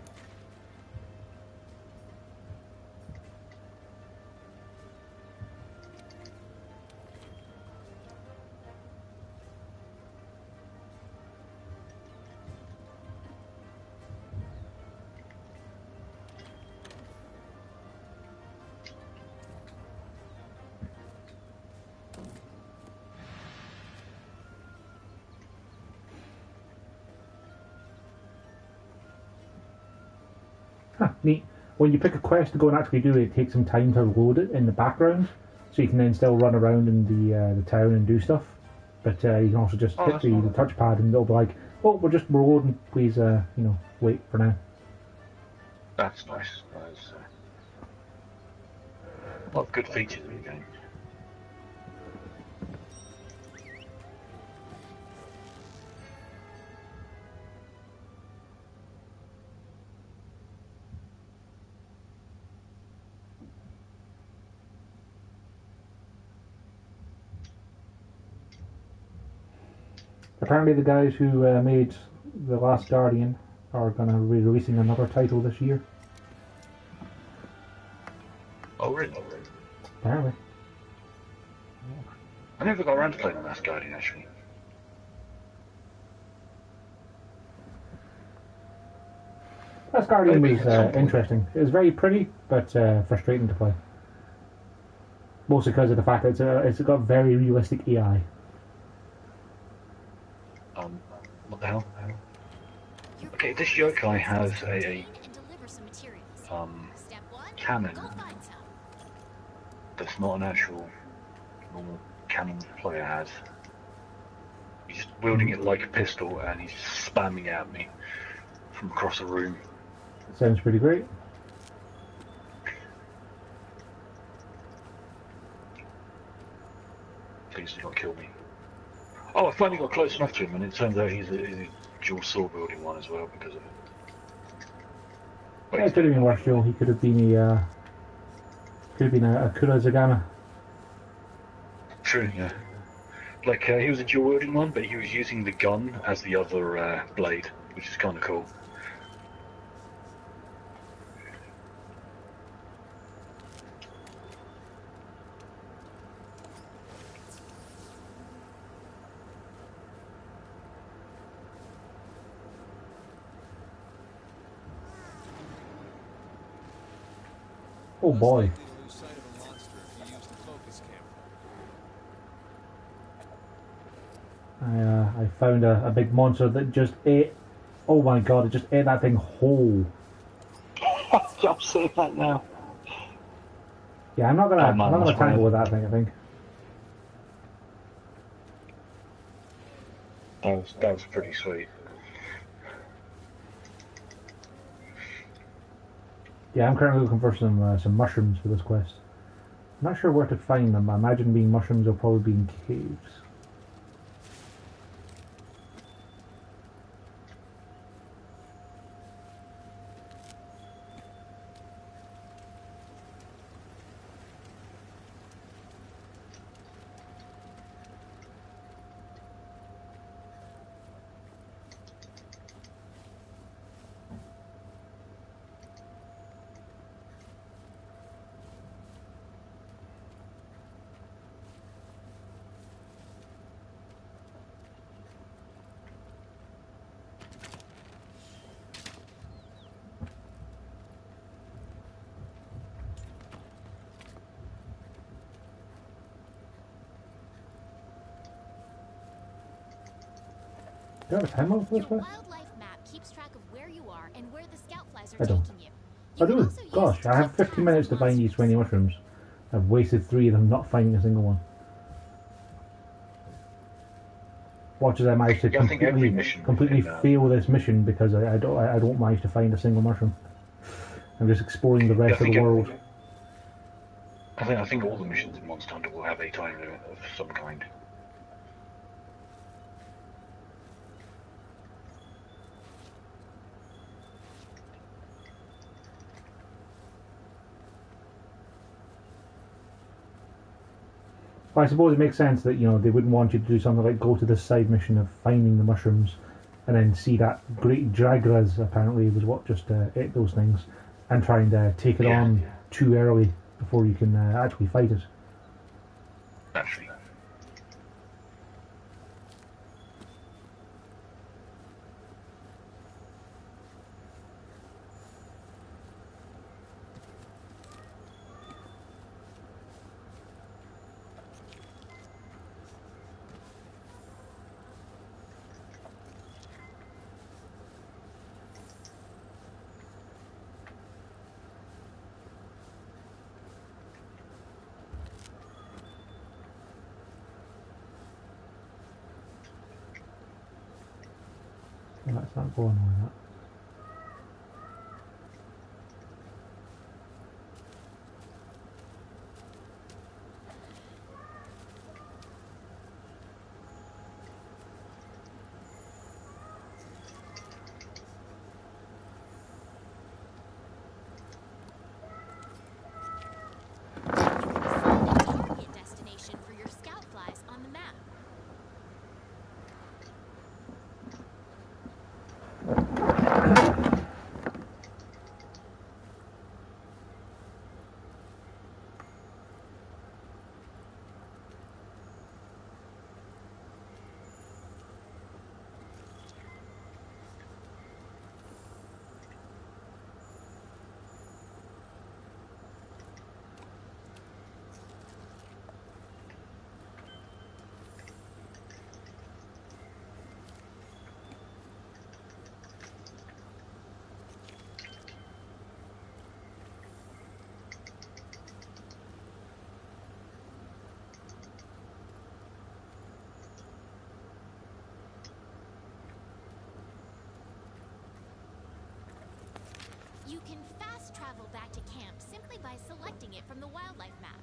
[SPEAKER 2] Neat. When you pick a quest to go and actually do it, it takes some time to load it in the background, so you can then still run around in the town and do stuff. But you can also just hit the touchpad and it'll be like, oh, we're loading, please, wait for now.
[SPEAKER 1] That's nice. There's a lot of good features in the game.
[SPEAKER 2] Apparently the guys who made The Last Guardian are going to be releasing another title this year.
[SPEAKER 1] Oh, really?
[SPEAKER 2] Apparently.
[SPEAKER 1] I never got around to playing The Last Guardian, actually.
[SPEAKER 2] Last Guardian was interesting. It was very pretty, but frustrating to play. Mostly because of the fact that it's got very realistic AI.
[SPEAKER 1] What the hell? Okay, this yokai has a cannon that's not an actual normal cannon the player has. He's just wielding it like a pistol and he's spamming at me from across the room.
[SPEAKER 2] Sounds pretty great.
[SPEAKER 1] Please do not kill me. Oh, I finally got close enough to him, and it turns out he's a dual sword wielding one as well because of it.
[SPEAKER 2] Yeah, it could have been worse, Joe. He could have been a Kura Zagama.
[SPEAKER 1] True, yeah. Like he was a dual wielding one, but he was using the gun as the other blade, which is kind of cool.
[SPEAKER 2] Oh boy. I found a big monster that just ate. Oh my god! It just ate that thing whole.
[SPEAKER 1] I'm seeing that now.
[SPEAKER 2] Yeah, I'm not gonna tangle with that thing. I think.
[SPEAKER 1] That was pretty sweet.
[SPEAKER 2] Yeah, I'm currently looking for some mushrooms for this quest. I'm not sure where to find them. I imagine being mushrooms will probably be in caves. Do I have a timeout for this
[SPEAKER 5] Your
[SPEAKER 2] quest?
[SPEAKER 5] wildlife map keeps track of where you are and where the scout flies are
[SPEAKER 2] I don't.
[SPEAKER 5] taking you.
[SPEAKER 2] I
[SPEAKER 5] You can
[SPEAKER 2] do.
[SPEAKER 5] also use
[SPEAKER 2] Gosh,
[SPEAKER 5] it to
[SPEAKER 2] I have
[SPEAKER 5] keep
[SPEAKER 2] 15
[SPEAKER 5] tabs
[SPEAKER 2] minutes
[SPEAKER 5] on
[SPEAKER 2] to find these 20
[SPEAKER 5] monsters.
[SPEAKER 2] mushrooms. I've wasted 3 of them not finding a single one. Watch as I manage to
[SPEAKER 1] Yeah, I think every
[SPEAKER 2] completely
[SPEAKER 1] mission
[SPEAKER 2] fail this mission because I don't manage to find a single mushroom. I'm just exploring the
[SPEAKER 1] yeah,
[SPEAKER 2] rest of the world.
[SPEAKER 1] I think all the missions in Monster Hunter will have a time limit of some kind.
[SPEAKER 2] But I suppose it makes sense that they wouldn't want you to do something like go to this side mission of finding the mushrooms, and then see that great Dragras apparently was what just ate those things, and try and take it on too early before you can actually fight it.
[SPEAKER 1] Naturally.
[SPEAKER 2] Well, let's not go on with that.
[SPEAKER 5] Target destination for your scout flies on the map. You can fast travel back to camp simply by selecting it from the wildlife map.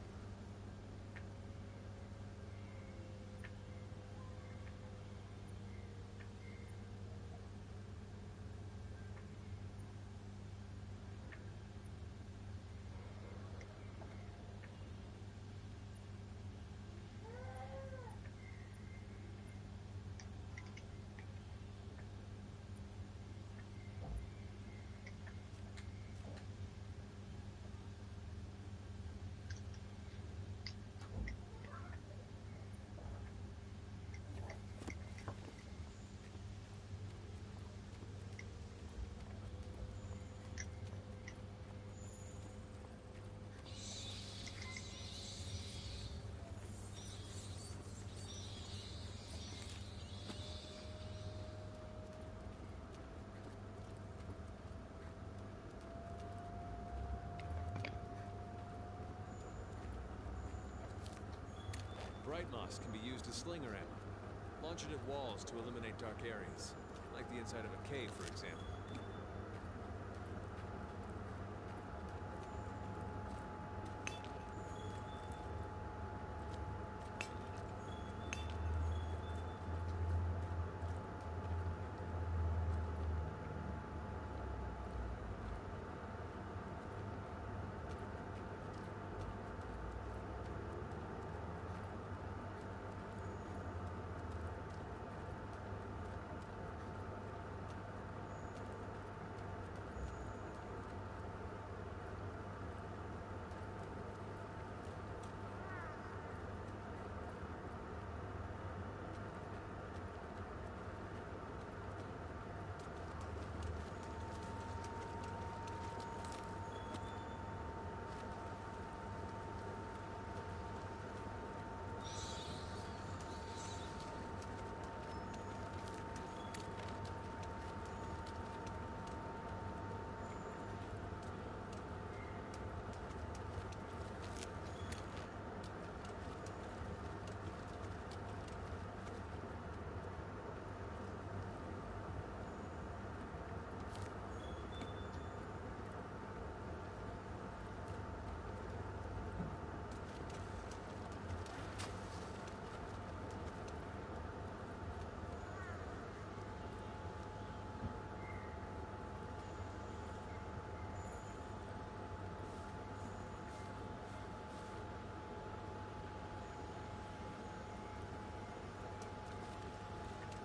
[SPEAKER 6] Bright moss can be used as slinger ammo. Launch it at walls to eliminate dark areas, like the inside of a cave, for example.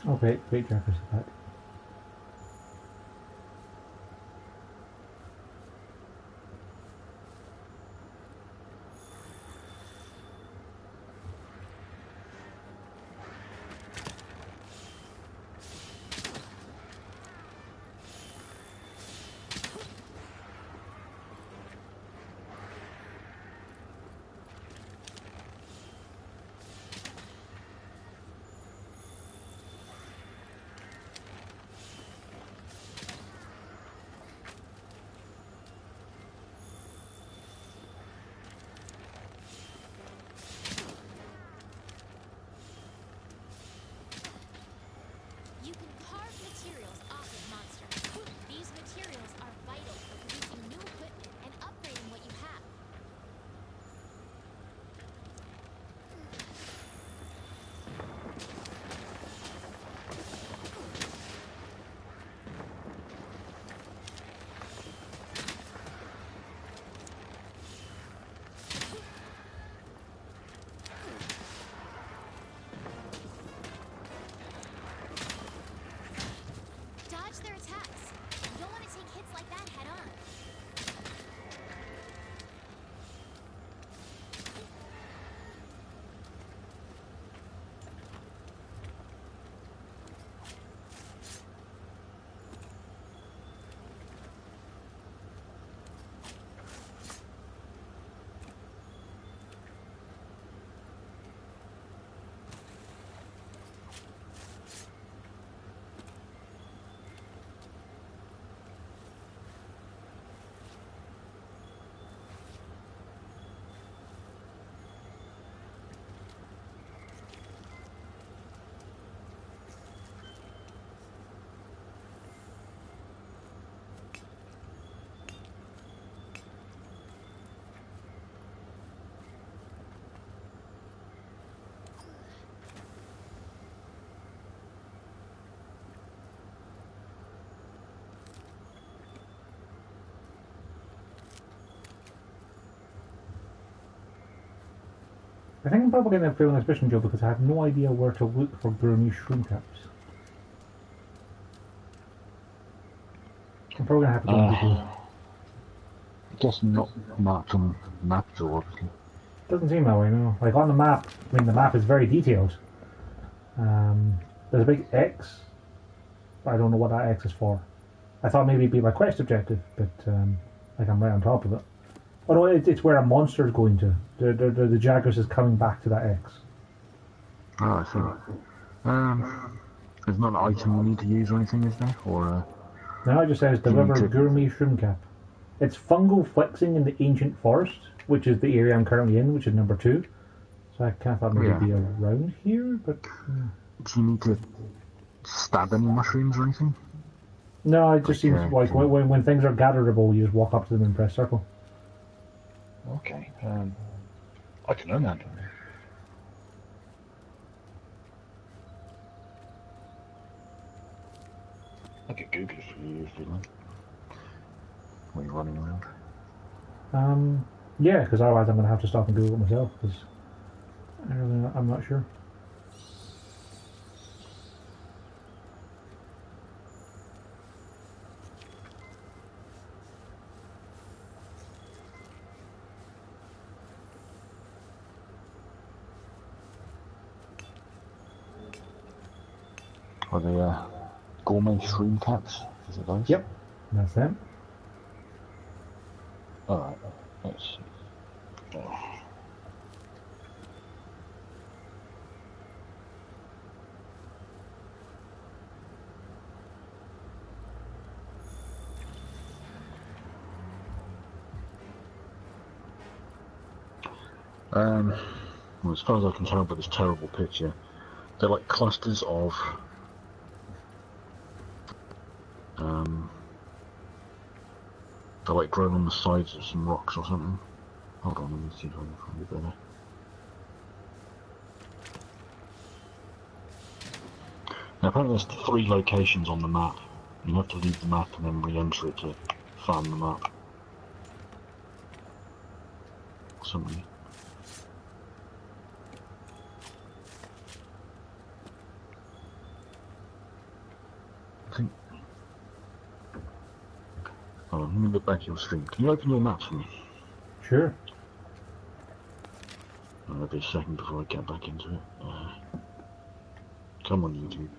[SPEAKER 2] Okay, great Jefferson attack.
[SPEAKER 5] You can carve materials off of monsters. These materials are vital for producing new equipment and upgrading what you have. Dodge their attacks. You don't want to take hits like that head on.
[SPEAKER 2] I think I'm probably going to fail this mission, Joe, because I have no idea where to look for Burmese shroom caps. I'm probably going to have to go on Google.
[SPEAKER 1] Just not marked on maps, obviously.
[SPEAKER 2] Doesn't seem that way, no. Like on the map, I mean, the map is very detailed. There's a big X, but I don't know what that X is for. I thought maybe it'd be my quest objective, but like I'm right on top of it. Oh no, it's where a monster's going to. The Jaggers is coming back to that X.
[SPEAKER 1] Oh, I see. There's not an item you need to use or anything, is there? Or
[SPEAKER 2] No, it just says deliver gourmet shroom cap. It's fungal flexing in the ancient forest, which is the area I'm currently in, which is number 2. So I kind of thought maybe it'd be around here, but...
[SPEAKER 1] Do you need to stab any mushrooms or anything?
[SPEAKER 2] No, it just seems like when things are gatherable, you just walk up to them and press circle.
[SPEAKER 1] Okay. I don't know, man. I could Google it for you if you like. When you're running around.
[SPEAKER 2] Yeah, because otherwise I'm going to have to stop and Google it myself, because I'm not sure.
[SPEAKER 1] Are they gourmet shroom caps? Is it those?
[SPEAKER 2] Yep, that's them.
[SPEAKER 1] Alright, let's see. Oh. Well, as far as I can tell by this terrible picture, they're like clusters of they're like grown on the sides of some rocks or something. Hold on, let me see if I can find it better. Now apparently there's 3 locations on the map. You have to leave the map and then re-enter it to find the map. Something. on, let me look back at your screen. Can you open your maps for me?
[SPEAKER 2] Sure.
[SPEAKER 1] It'll be a second before I get back into it. Come on, YouTube.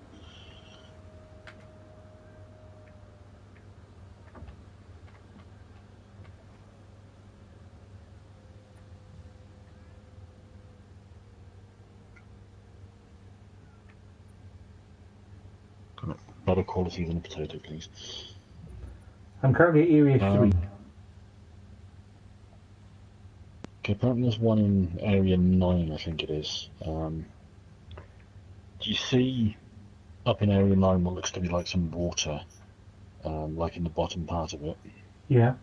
[SPEAKER 1] Better quality than a potato, please.
[SPEAKER 2] I'm currently at Area 3.
[SPEAKER 1] Okay, apparently there's one in Area 9, I think it is. Do you see up in Area 9 what looks to be like some water, like in the bottom part of it?
[SPEAKER 2] Yeah.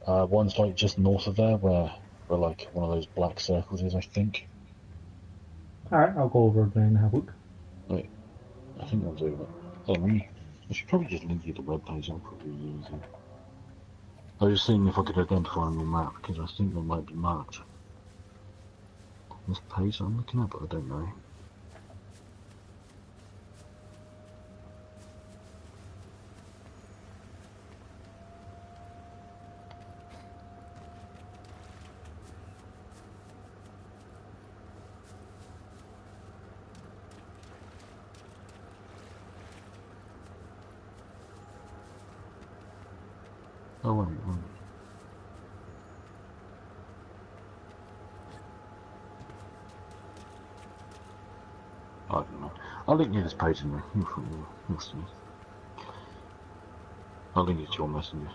[SPEAKER 1] One's like just north of there, where like one of those black circles is, I think.
[SPEAKER 2] Alright, I'll go over there and have a look.
[SPEAKER 1] Wait, I think I'll do it. Oh, I should probably just link you to the webpage, that'll probably be easier. I was seeing if I could identify them on the map, because I think they might be marked. This page I'm looking at, but I don't know. Oh, wait. I don't know. I'll link you this page anyway. You'll see. I'll link it to your messenger.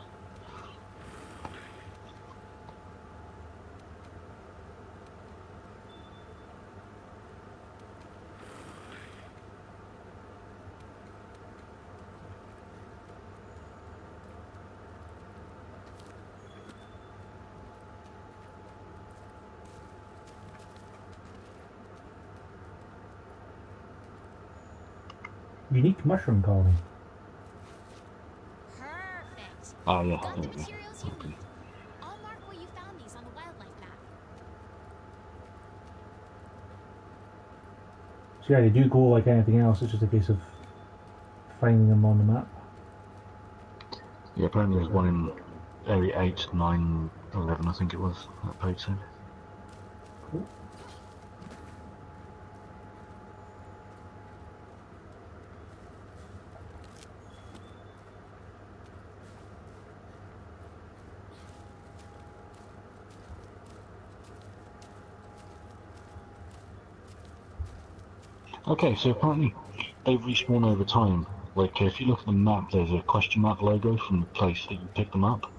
[SPEAKER 2] Unique mushroom colony.
[SPEAKER 5] Perfect.
[SPEAKER 1] Oh, yeah.
[SPEAKER 5] Got the
[SPEAKER 1] There we go.
[SPEAKER 5] materials you
[SPEAKER 1] Okay.
[SPEAKER 5] need. I'll mark where you found these on the wildlife map.
[SPEAKER 2] So yeah, they do go like anything else, it's just a case of finding them on the map.
[SPEAKER 1] Yeah, apparently there's one in Area 8, 9, 11, I think it was, that page said.
[SPEAKER 2] Cool.
[SPEAKER 1] Okay, so apparently they respawn over time. Like, if you look at the map, there's a question mark logo from the place that you pick them up.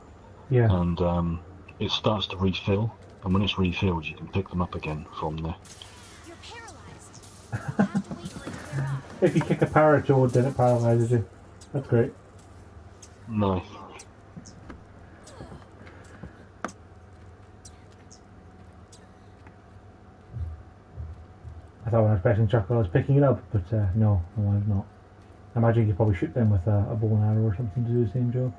[SPEAKER 2] Yeah.
[SPEAKER 1] And it starts to refill, and when it's refilled, you can pick them up again from there.
[SPEAKER 5] You're paralyzed. You'll have to wait till I clear up.
[SPEAKER 2] If you kick a paratoad, then it paralyzes you. That's great.
[SPEAKER 1] Nice.
[SPEAKER 2] I thought when I was pressing chuckle I was picking it up, but no, I was not. I imagine you could probably shoot them with a bow and arrow or something to do the same job.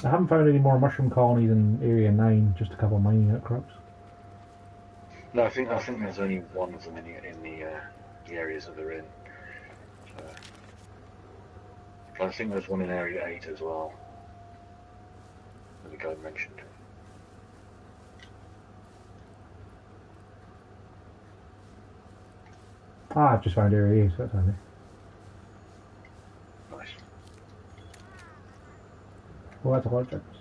[SPEAKER 2] I haven't found any more mushroom colonies in Area 9, just a couple of mining outcrops.
[SPEAKER 1] No, I think there's only one of them in the areas that they're in. I think there's one in Area 8 as well, that the guy mentioned.
[SPEAKER 2] Ah, I've just found Area 8, so that's handy.
[SPEAKER 1] Nice.
[SPEAKER 2] Well, that's a lot of chickens.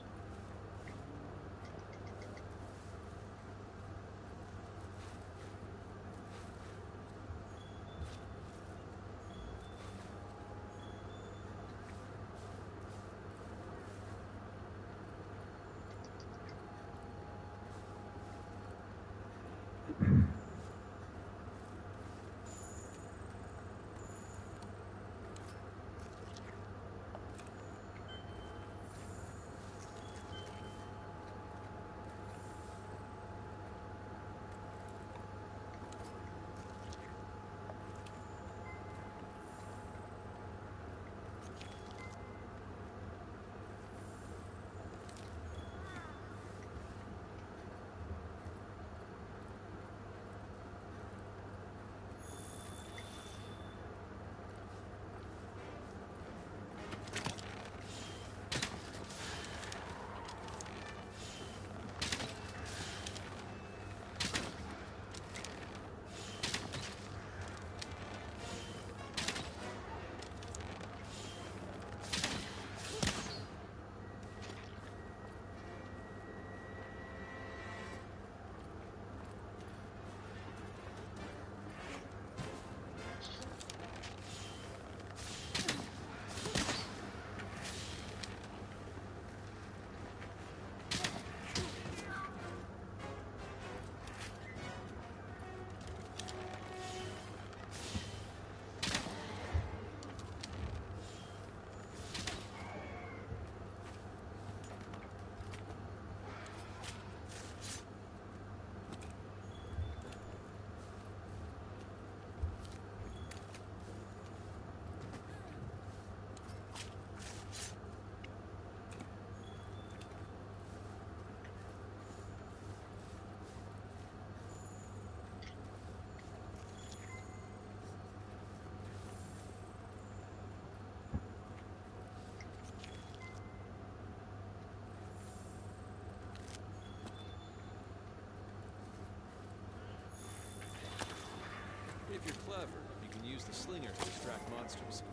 [SPEAKER 6] if you're clever, you can use the slinger to distract monsters.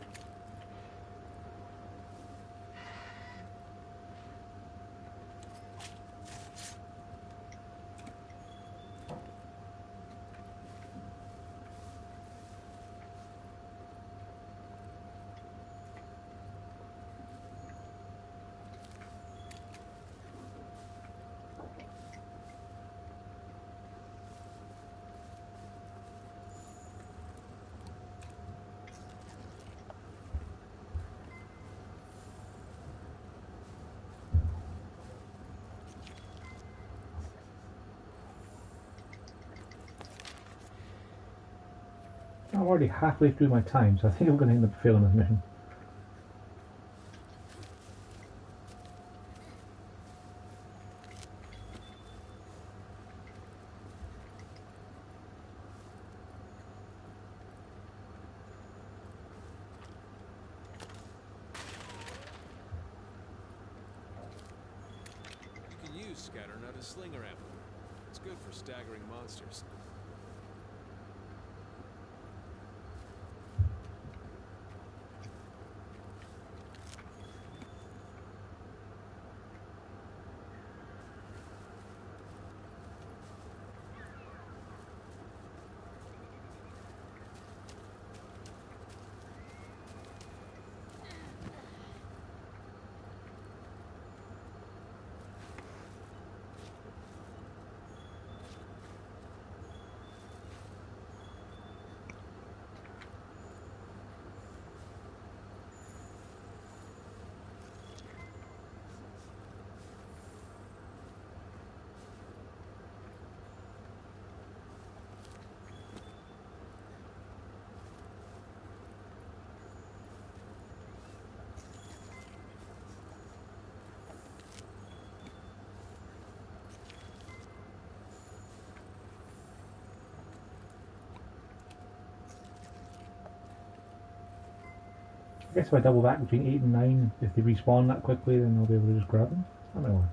[SPEAKER 2] I'm already halfway through my time, so I think I'm going to end up failing this mission.
[SPEAKER 6] You can use Scatternut as slinger ammo. It's good for staggering monsters.
[SPEAKER 2] I guess if I double back between 8 and 9, if they respawn that quickly, then I'll be able to just grab them. I don't know.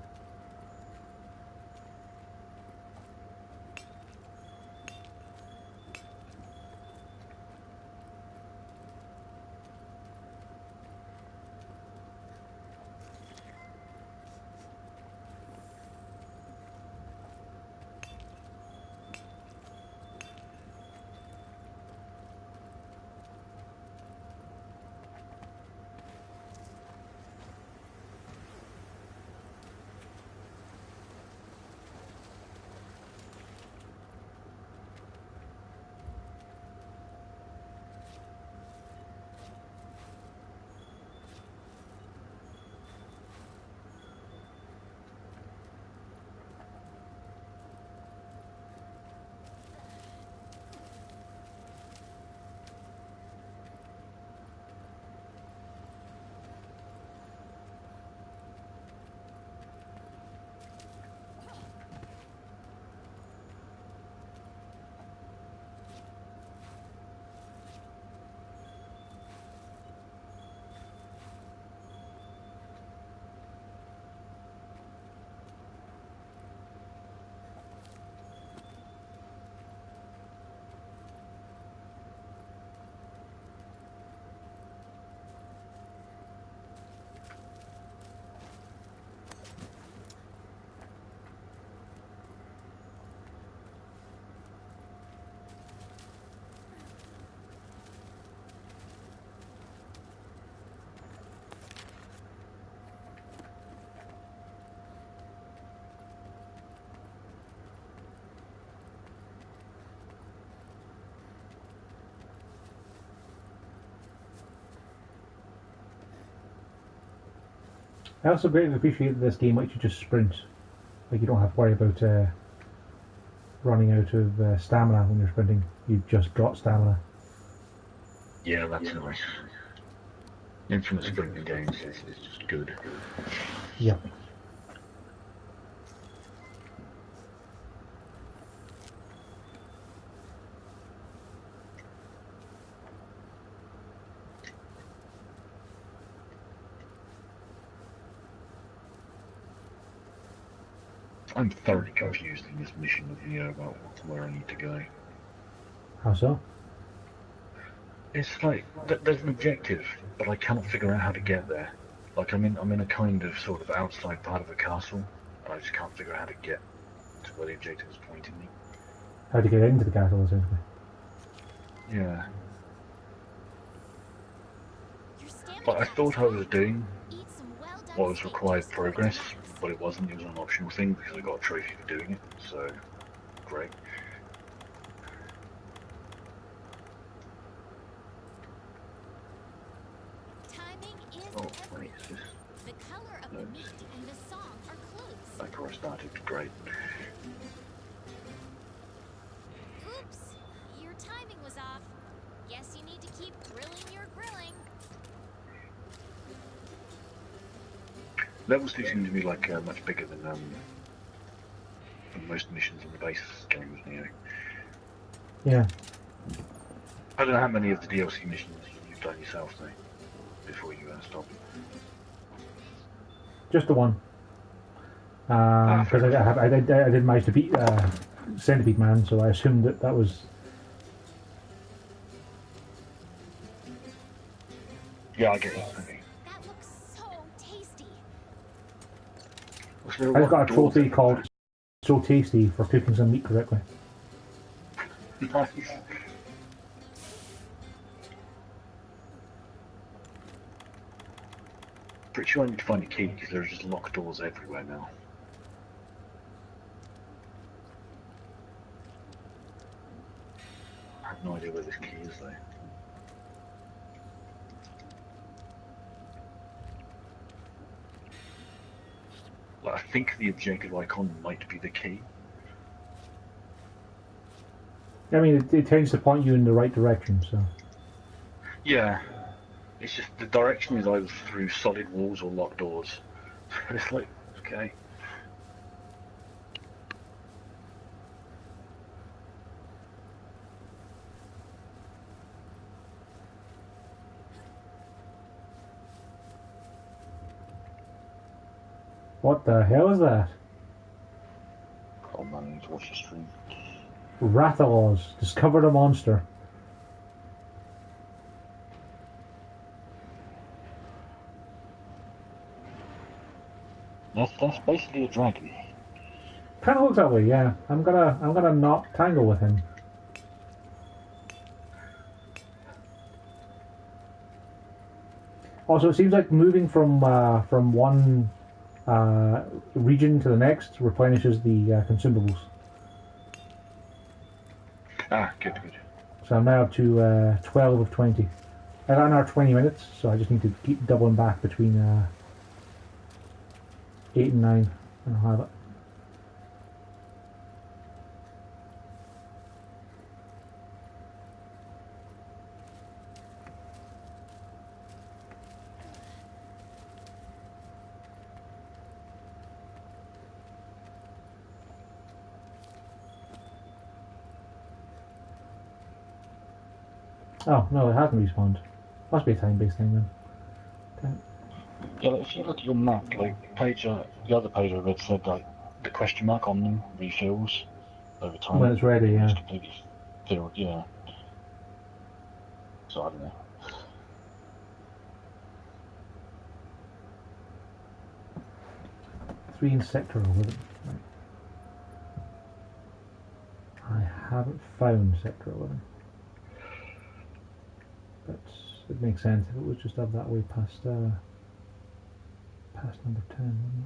[SPEAKER 2] I also greatly appreciate that this game lets you just sprint. Like, you don't have to worry about running out of stamina when you're sprinting. You've just got stamina.
[SPEAKER 1] Yeah, that's nice. Infinite sprinting games is just good.
[SPEAKER 2] Yeah.
[SPEAKER 1] I'm thoroughly confused in this mission with Neo about where I need to go.
[SPEAKER 2] How so?
[SPEAKER 1] It's like there's an objective, but I cannot figure out how to get there. Like I'm in a kind of sort of outside part of a castle, and I just can't figure out how to get to where the objective is pointing me.
[SPEAKER 2] How to get into the castle, essentially.
[SPEAKER 1] Yeah. But I thought I was doing what was required progress, but it wasn't. It was an optional thing because I got a trophy for doing it. So great. Oh, wait, is this?
[SPEAKER 5] The color of the meat and the song are clues.
[SPEAKER 1] Back where I started. Great.
[SPEAKER 5] Oops, your timing was off. Guess you need to keep grilling your grilling.
[SPEAKER 1] Levels do seem to be like much bigger than most missions in the base games, anyway.
[SPEAKER 2] Yeah.
[SPEAKER 1] I don't know how many of the DLC missions you've done yourself, though, before you stop.
[SPEAKER 2] Just the one. Because I did manage to beat Centipede Man, so I assumed that was.
[SPEAKER 1] Yeah, I get it. Okay.
[SPEAKER 5] That looks so tasty.
[SPEAKER 2] I've got a trophy called So Tasty for cooking some meat correctly.
[SPEAKER 1] Nice. Pretty sure I need to find a key because there's just locked doors everywhere now. I have no idea where this key is though. Like, I think the objective icon might be the key.
[SPEAKER 2] I mean, it tends to point you in the right direction, so.
[SPEAKER 1] Yeah. It's just the direction is either through solid walls or locked doors. It's like, okay.
[SPEAKER 2] What the hell is that?
[SPEAKER 1] Oh man, I need to watch the stream.
[SPEAKER 2] Rathalos discovered a monster.
[SPEAKER 1] That's basically a dragon.
[SPEAKER 2] Kind of looks that way, yeah. I'm gonna not tangle with him. Also, it seems like moving from one region to the next replenishes the consumables.
[SPEAKER 1] Ah, good.
[SPEAKER 2] So I'm now up to 12 of 20. I got another 20 minutes, so I just need to keep doubling back between 8 and 9, and I'll have it. Oh, no, it hasn't respawned. Must be a time-based thing then.
[SPEAKER 1] Yeah, like, if you look at your map, like page, the other page I read said like the question mark on them refills over time.
[SPEAKER 2] When it's ready, yeah.
[SPEAKER 1] It's completely filled, yeah. So I don't know.
[SPEAKER 2] Three in Sector 11. Right. I haven't found Sector 11. But it makes sense if it was just up that way past number 10, wouldn't it?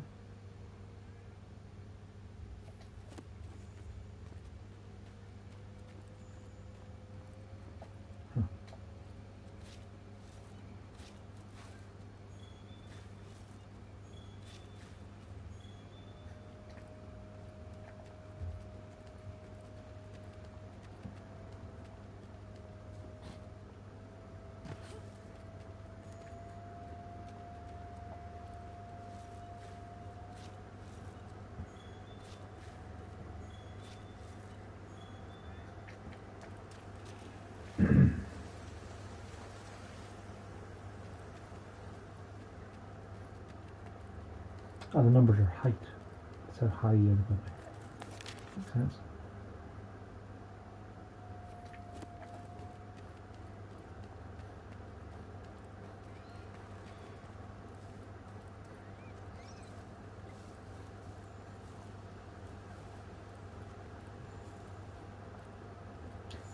[SPEAKER 2] Oh, the numbers are height. That's how high you end up. Makes sense.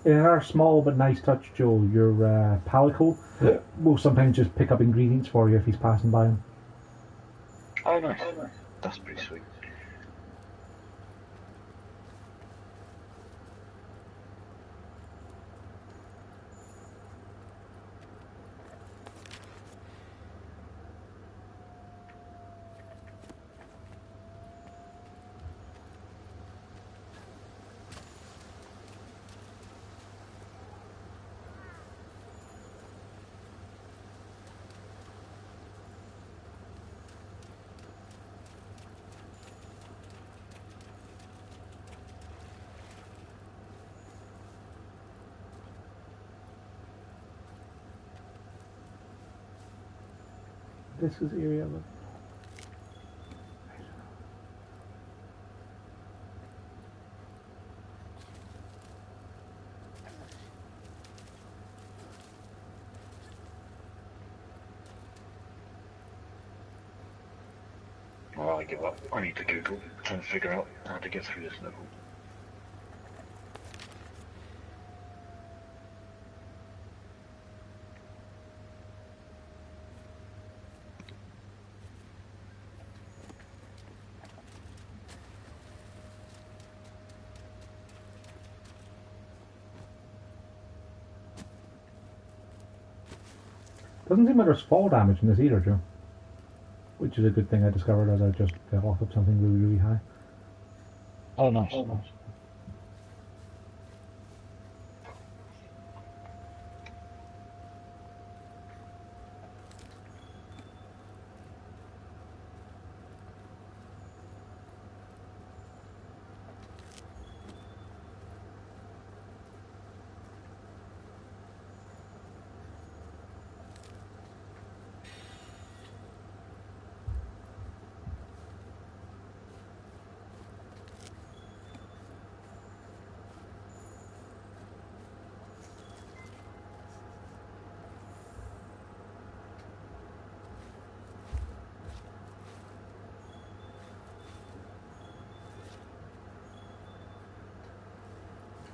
[SPEAKER 2] in our small but nice touch, Joe, your palico will sometimes just pick up ingredients for you if he's passing by him.
[SPEAKER 1] Oh, nice. That's pretty sweet.
[SPEAKER 2] This is area 11.
[SPEAKER 1] Well, I give up. I need to Google, trying to figure out how to get through this level.
[SPEAKER 2] Doesn't seem like there's fall damage in this either, Joe. Which is a good thing I discovered as I just fell off of something really, really high.
[SPEAKER 1] Oh, nice. Nice.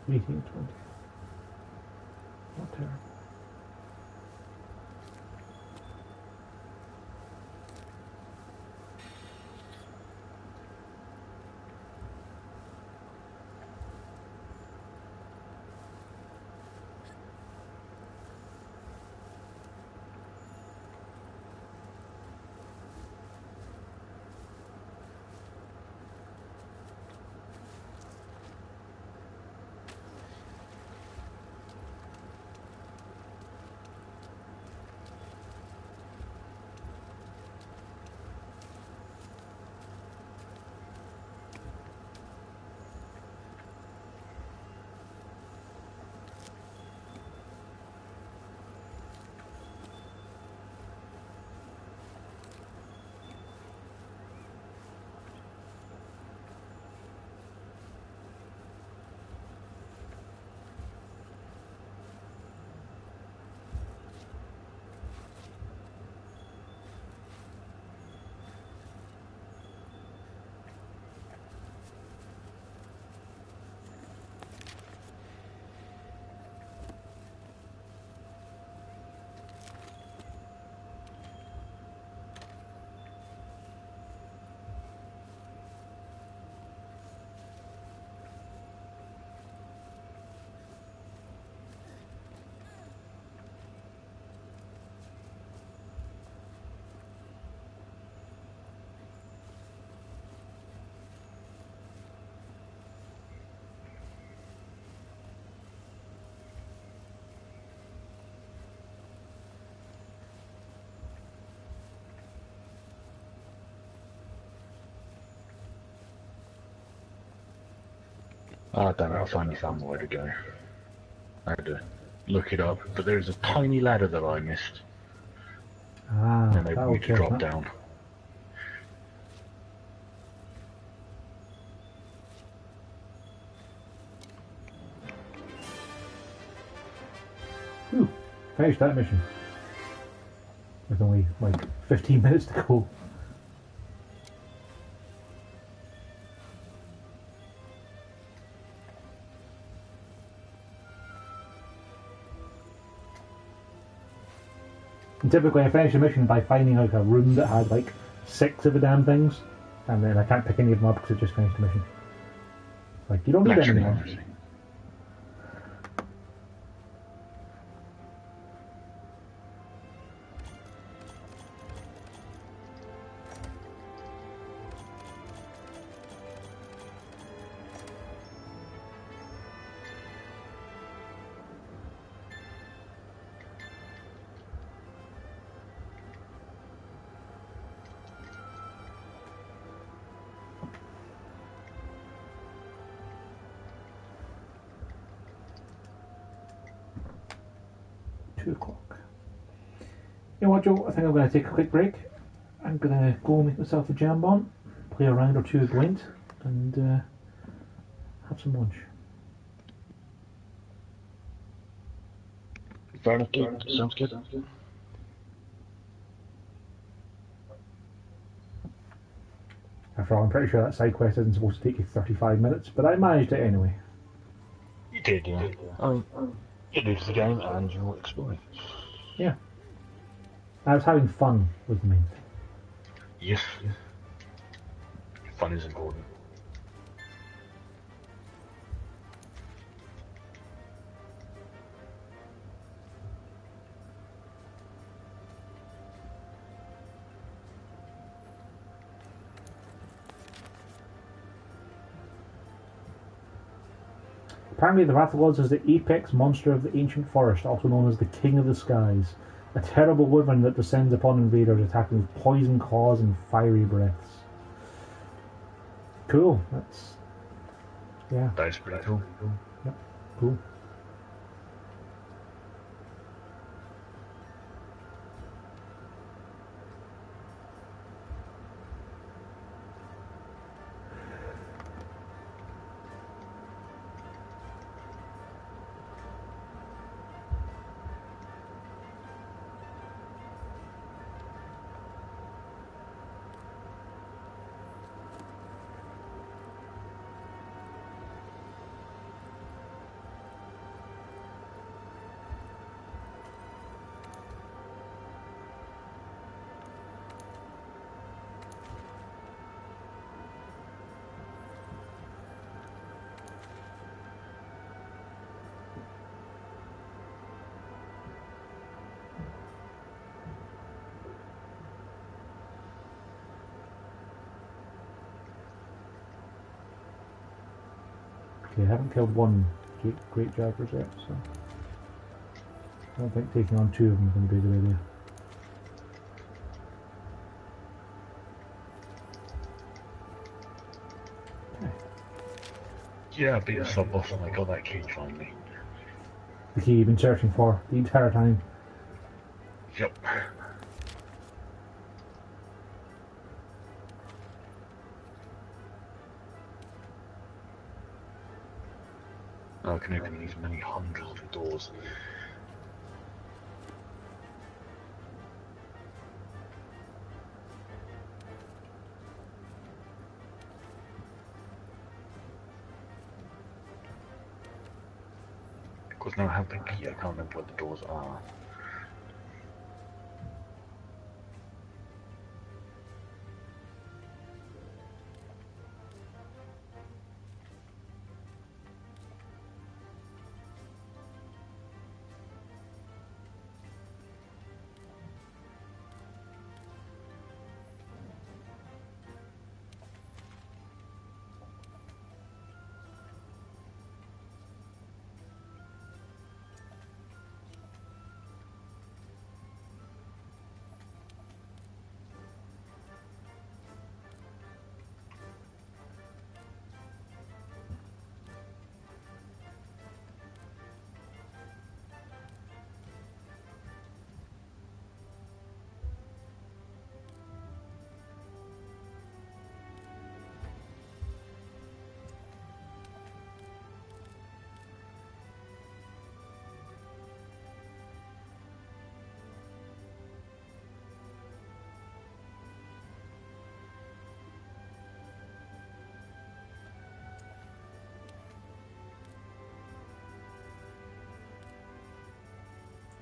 [SPEAKER 2] Meeting 20. Not terrible. Oh, damn it, I finally found the way to go. I had to look it up, but there's a tiny ladder that I missed. Ah,
[SPEAKER 1] and they want me to drop down.
[SPEAKER 2] Whew, finished that mission. With only like 15 minutes to go. And typically I finish a mission by finding like a room that had like 6 of the damn things, and then I can't pick any of them up because I just finished the mission. Like, you don't need any more. 2 o'clock. You know what, Joe? I think I'm going to take a quick break. I'm going to go make myself a jambon, play a round or 2 of Gwent, and have some lunch.
[SPEAKER 1] Fair enough, dude. Sounds good.
[SPEAKER 2] After all, I'm pretty sure that side quest isn't supposed to take you 35 minutes, but I managed it anyway.
[SPEAKER 1] You did, yeah. I mean, you're new to the game and you're exploring.
[SPEAKER 2] Yeah. I was having fun with the main thing.
[SPEAKER 1] Yes. Fun is important.
[SPEAKER 2] Apparently the Rathagods is the apex monster of the ancient forest, also known as the King of the Skies. A terrible wyvern that descends upon invaders, attacking with poison claws and fiery breaths. Cool. That's... yeah.
[SPEAKER 1] That's pretty cool.
[SPEAKER 2] Yep. Cool. Okay, I haven't killed one great jaguars yet, so I don't think taking on 2 of them is going to be a good idea. Okay.
[SPEAKER 1] Yeah, I beat a sub-boss and I got that key finally.
[SPEAKER 2] The key you've been searching for the entire time.
[SPEAKER 1] Yep. I can open these many hundreds of doors. Because now I have the key, I can't remember where the doors are.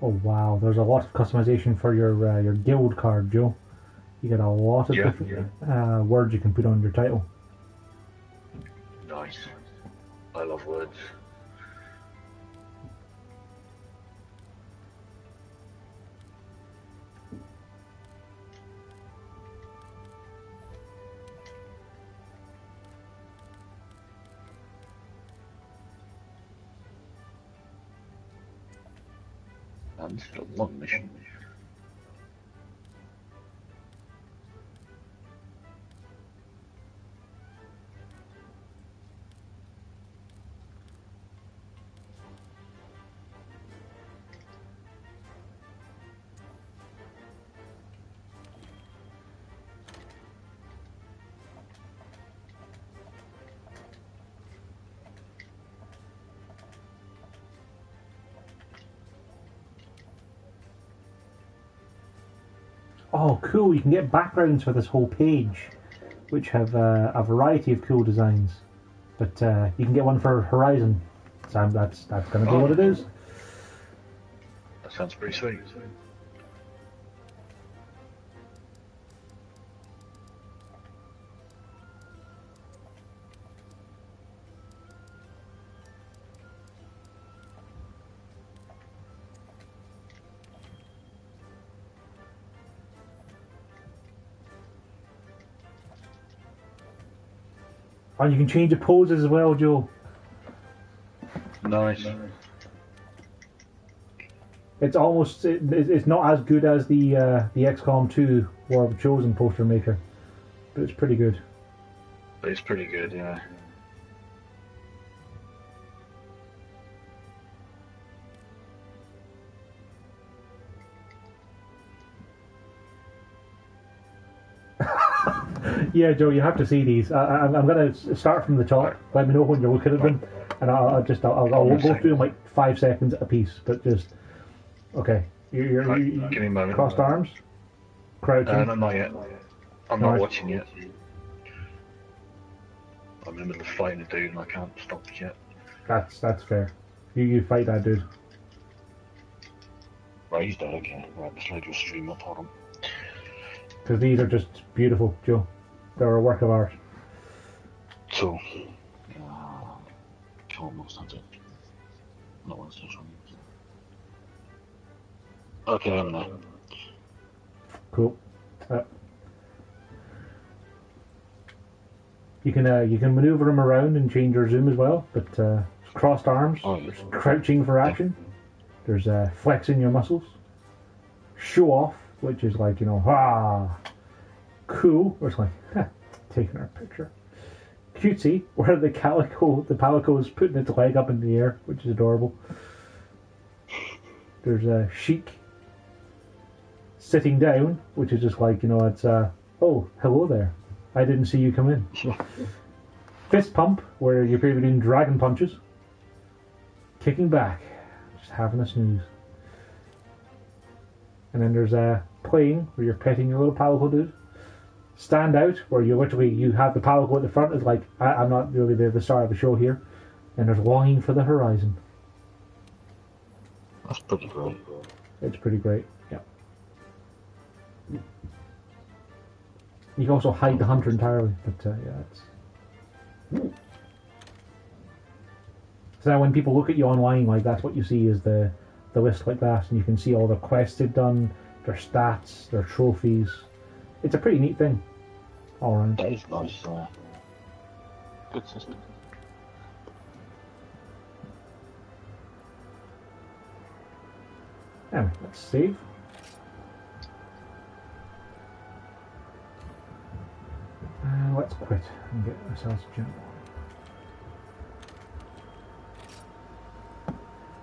[SPEAKER 2] Oh wow, there's a lot of customization for your guild card, Joe. You get a lot of different words you can put on your title.
[SPEAKER 1] Nice. I love words. And still one mission.
[SPEAKER 2] Oh, cool! You can get backgrounds for this whole page, which have a variety of cool designs. But you can get one for Horizon. So that's going to be what it is.
[SPEAKER 1] That sounds pretty sweet.
[SPEAKER 2] And you can change the poses as well, Joe.
[SPEAKER 1] Nice.
[SPEAKER 2] It's almost it's not as good as the XCOM 2 War of the Chosen poster maker, but it's pretty good.
[SPEAKER 1] It's pretty good, yeah.
[SPEAKER 2] Yeah, Joe, you have to see these. I'm going to start from the top. Let me know when you're looking at them, and I'll go through them like 5 seconds a piece. But just okay. You're
[SPEAKER 1] give me a moment.
[SPEAKER 2] Crossed arms, crouching.
[SPEAKER 1] No, not yet. I'm not watching yet. I'm in the middle of fighting a dude and I can't stop it yet.
[SPEAKER 2] That's fair. You fight that dude.
[SPEAKER 1] Right, he's dead. Okay. Right, let's load your stream up. Hold on.
[SPEAKER 2] Because these are just beautiful, Joe. They're a work of art.
[SPEAKER 1] So, almost that's it. Not one stage on. Okay, I'm there.
[SPEAKER 2] Cool. You can maneuver them around and change your zoom as well. But crossed arms, there's crouching for action. There's flexing your muscles. Show off, which is like cool, or it's like taking our picture. Cutesy, where the palico is putting its leg up in the air, which is adorable. There's chic. Sitting down, which is just like it's oh, hello there, I didn't see you come in. Fist pump, where you're probably doing dragon punches. Kicking back, just having a snooze. And then there's playing, where you're petting your little palico dude. Stand out, where you have the palico at the front. It's like I'm not really the star of the show here. And there's longing for the horizon.
[SPEAKER 1] That's pretty great.
[SPEAKER 2] It's pretty great. Yeah. You can also hide the hunter entirely, but yeah, it's. So now when people look at you online, like that's what you see is the list like that, and you can see all the quests they've done, their stats, their trophies. It's a pretty neat thing, all around.
[SPEAKER 1] That is nice. Good system.
[SPEAKER 2] Anyway, let's save. Let's quit and get ourselves a jump.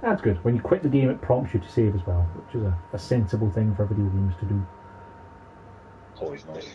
[SPEAKER 2] That's good. When you quit the game, it prompts you to save as well, which is a sensible thing for video games to do.
[SPEAKER 1] Always nice.